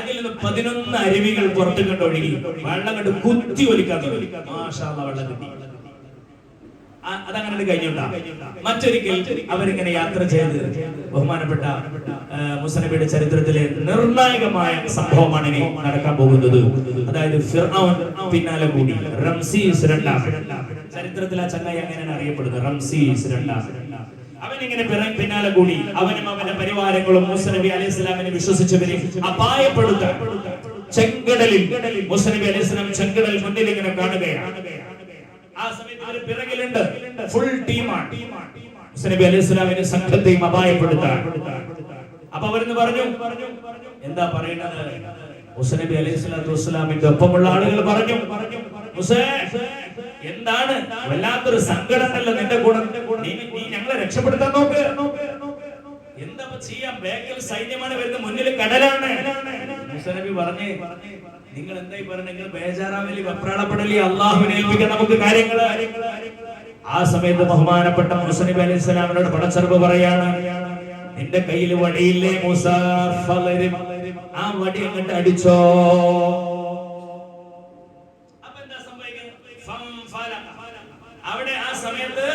അതിൽ നിന്ന് 11 അരുവികൾ പുറത്തു കണ്ടൊഴുകി വെള്ളം കണ്ട് കുത്തി ഒലിക്കാൻ തുടങ്ങി. മാഷാ അല്ലാഹ് വെള്ളം കിട്ടി. അതങ്ങനെ കഴിഞ്ഞുണ്ടാ. മറ്റൊരിക്കൽ അവരിങ്ങനെ യാത്ര ചെയ്ത് ബഹുമാനപ്പെട്ട മൂസാ നബിയുടെ ചരിത്രത്തിലെ നിർണായകമായ സംഭവമാണ് ഇനി നടക്കാൻ പോകുന്നത്. അതായത് ഫിർഔൻ പിന്നാലെ കൂടി റംസീസ് രണ്ടാമൻ. ചരിത്രത്തിൽ ആ ചങ്ങായി അങ്ങനെയാണ് അറിയപ്പെടുന്നത്, റംസീസ് രണ്ടാമൻ. അവനിങ്ങനെ പിന്നാലെ കൂടി അവനും അവന്റെ പരിവാരങ്ങളും മൂസാ നബി അലൈഹി സ്വലാമിനെ വിശ്വസിച്ചവരെ അപായപ്പെടുത്താൻ ചെങ്കടലിൽ മൂസാ നബി അലൈഹി സ്വലാം ചെങ്കടൽ മുന്നിൽ ഇങ്ങനെ കാണുകയാണ്. ആ സമയത്ത് ഒരു പിറകിലുണ്ട്, ഫുൾ ടീമാണ്. മൂസാ നബി അലൈഹി സ്വലാമിന്റെ സംഘത്തെയും അപായപ്പെടുത്താൻ. അപ്പൊ അവരെന്ന് പറഞ്ഞു, എന്താ പറയുന്നത്? മൂസാ നബി അലൈഹി സ്വലാത്തു വസ്സലാമിന്റെ ഒപ്പമുള്ള ആളുകൾ പറഞ്ഞു, മൂസേ എന്താണ് വല്ലാത്തൊരു സങ്കടമല്ല നിന്റെ കൂടെ, നീ ഞങ്ങളെ രക്ഷപ്പെടുത്താൻ നോക്ക്. എന്താ ചെയ്യാം, ബേക്കൽ സൈന്യമാണ് വരുന്നത്, മുന്നിൽ കടലാണ്. മൂസാ നബി പറഞ്ഞേ, നിങ്ങൾ എന്തായി പറഞ്ഞ, നിങ്ങൾ ബേജാറാവലി വെപ്രാളപ്പെടലി, അള്ളാഹുവിനെ ഏൽപ്പിക്കാൻ നമുക്ക് കാര്യങ്ങള്. ആ സമയത്ത് ബഹുമാനപ്പെട്ട മൂസാ നബി അലൈഹി സ്വലാമിനോട് പടച്ചറബ് പറയാണ്, നിന്റെ കയ്യിൽ വടിയില്ലേ മൂസാ, ആ വടി അങ്ങോട്ട് അടിച്ചോ. അപ്പൊ എന്താ സംഭവിക്കുന്നത്? അവിടെ ആ സമയത്ത്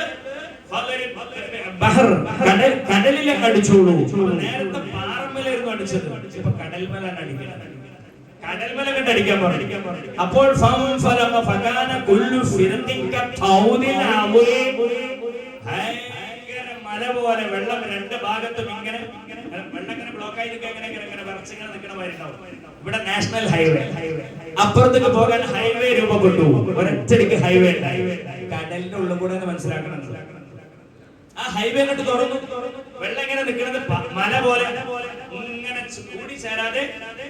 കടലിലെ അടിച്ചോളൂ. നേരത്തെ പാറമേലായിരുന്നു അടിച്ചത്, ഇപ്പൊ കടൽമേലാണ് അടിക്കുന്നത്. കടൽമല കണ്ട് അടിക്കാൻ പറഞ്ഞു. അപ്പോൾ മല പോലെ വെള്ളം രണ്ട് ഭാഗത്തും ഇങ്ങനെ വെള്ളം ഇങ്ങനെ ബ്ലോക്ക് ആയി ഇങ്ങനെ വിറച്ചിങ്ങനെ നിൽക്കണമായിട്ടുണ്ടാവും. ഇവിടെ നാഷണൽ ഹൈവേ, അപ്പുറത്തേക്ക് പോകാൻ ഹൈവേ രൂപപ്പെട്ടു. ഒരൊറ്റടിക്ക് ഹൈവേ ഉണ്ടായി. കടലിന്റെ ഉള്ളിൽ കൂടെ മനസ്സിലാക്കണം. ആ ഹൈവേ കണ്ട് തുറന്നു, വെള്ളം ഇങ്ങനെ നിൽക്കുന്നത് മല പോലെ ഇങ്ങനെ കൂടി ചേരാതെ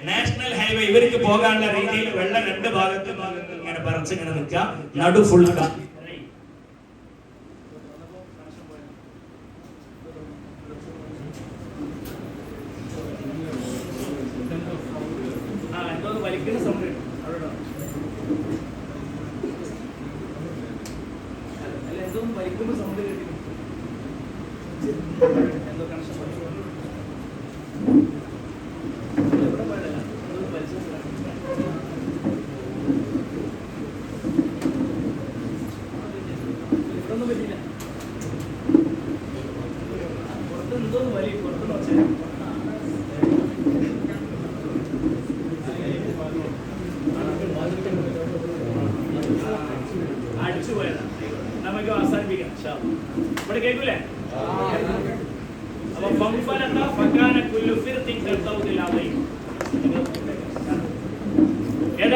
നാഷണൽ ഹൈവേ ഇവർക്ക് പോകാനുള്ള രീതിയിൽ വെള്ളം രണ്ട് ഭാഗത്തും ഇങ്ങനെ പറിച്ചിങ്ങനെ നിൽക്കുക, നടു ഫുൾ. വലിക്കുന്ന സൗണ്ട് അല്ല, എന്തോ വലിക്കുന്ന സൗണ്ട് കേട്ടില്ല. എന്തോ കണക്ഷൻ ഇതൊന്നും പറ്റില്ല. പുറത്ത് എന്തോന്ന് വലിയ പുറത്ത് നോച്ചാൽ അടിച്ചു പോയതാ. നമുക്ക് അവസാനിപ്പിക്കാം. ഇവിടെ കേൾക്കൂലേ? അപ്പൊ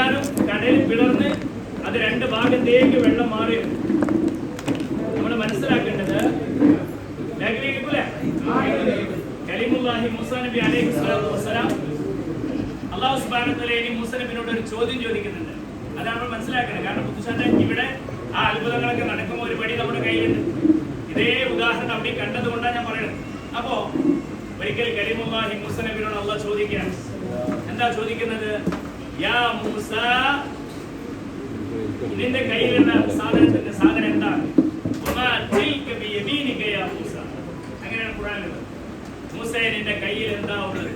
അവസാനം കടലിൽ പിളർന്ന് അത് രണ്ട് ഭാഗത്തേക്ക് വെള്ളം മാറി. നമ്മൾ മനസ്സിലാക്കേണ്ടത് കലീമുല്ലാഹി മൂസാ നബി അലൈഹി സ്വലാത്തു വസ്സലാം അല്ലാഹു സുബ്ഹാനഹു വ തആല ഇനി മൂസാ നബിയോട് ഒരു ചോദ്യം ചോദിക്കുന്നുണ്ട്. അതാണ് നമ്മൾ മനസ്സിലാക്കേണ്ടത്. കാരണം പുതുസാന്റെ ഇവിടെ ആ അത്ഭുതങ്ങളൊക്കെ നടക്കുമ്പോൾ ഒരു പടി നമ്മുടെ കയ്യിലുണ്ട്. ഇതേ ഉദാഹരണം അവിടെ കണ്ടതുകൊണ്ടാണ് ഞാൻ പറയുന്നത്. അപ്പോ ഒരിക്കൽ കലീമുല്ലാഹി മൂസാ നബിയോട് അല്ലാഹു ചോദിക്കുകയാണ്. എന്താ ചോദിക്കുന്നത്? യാ മൂസ, നിന്റെ കയ്യിലുള്ള സാധനം എന്താണ്? അങ്ങനെയാണ് ഖുർആനിലുള്ളത്. മൂസേ, നിന്റെ കയ്യിൽ എന്താ ഉള്ളത്?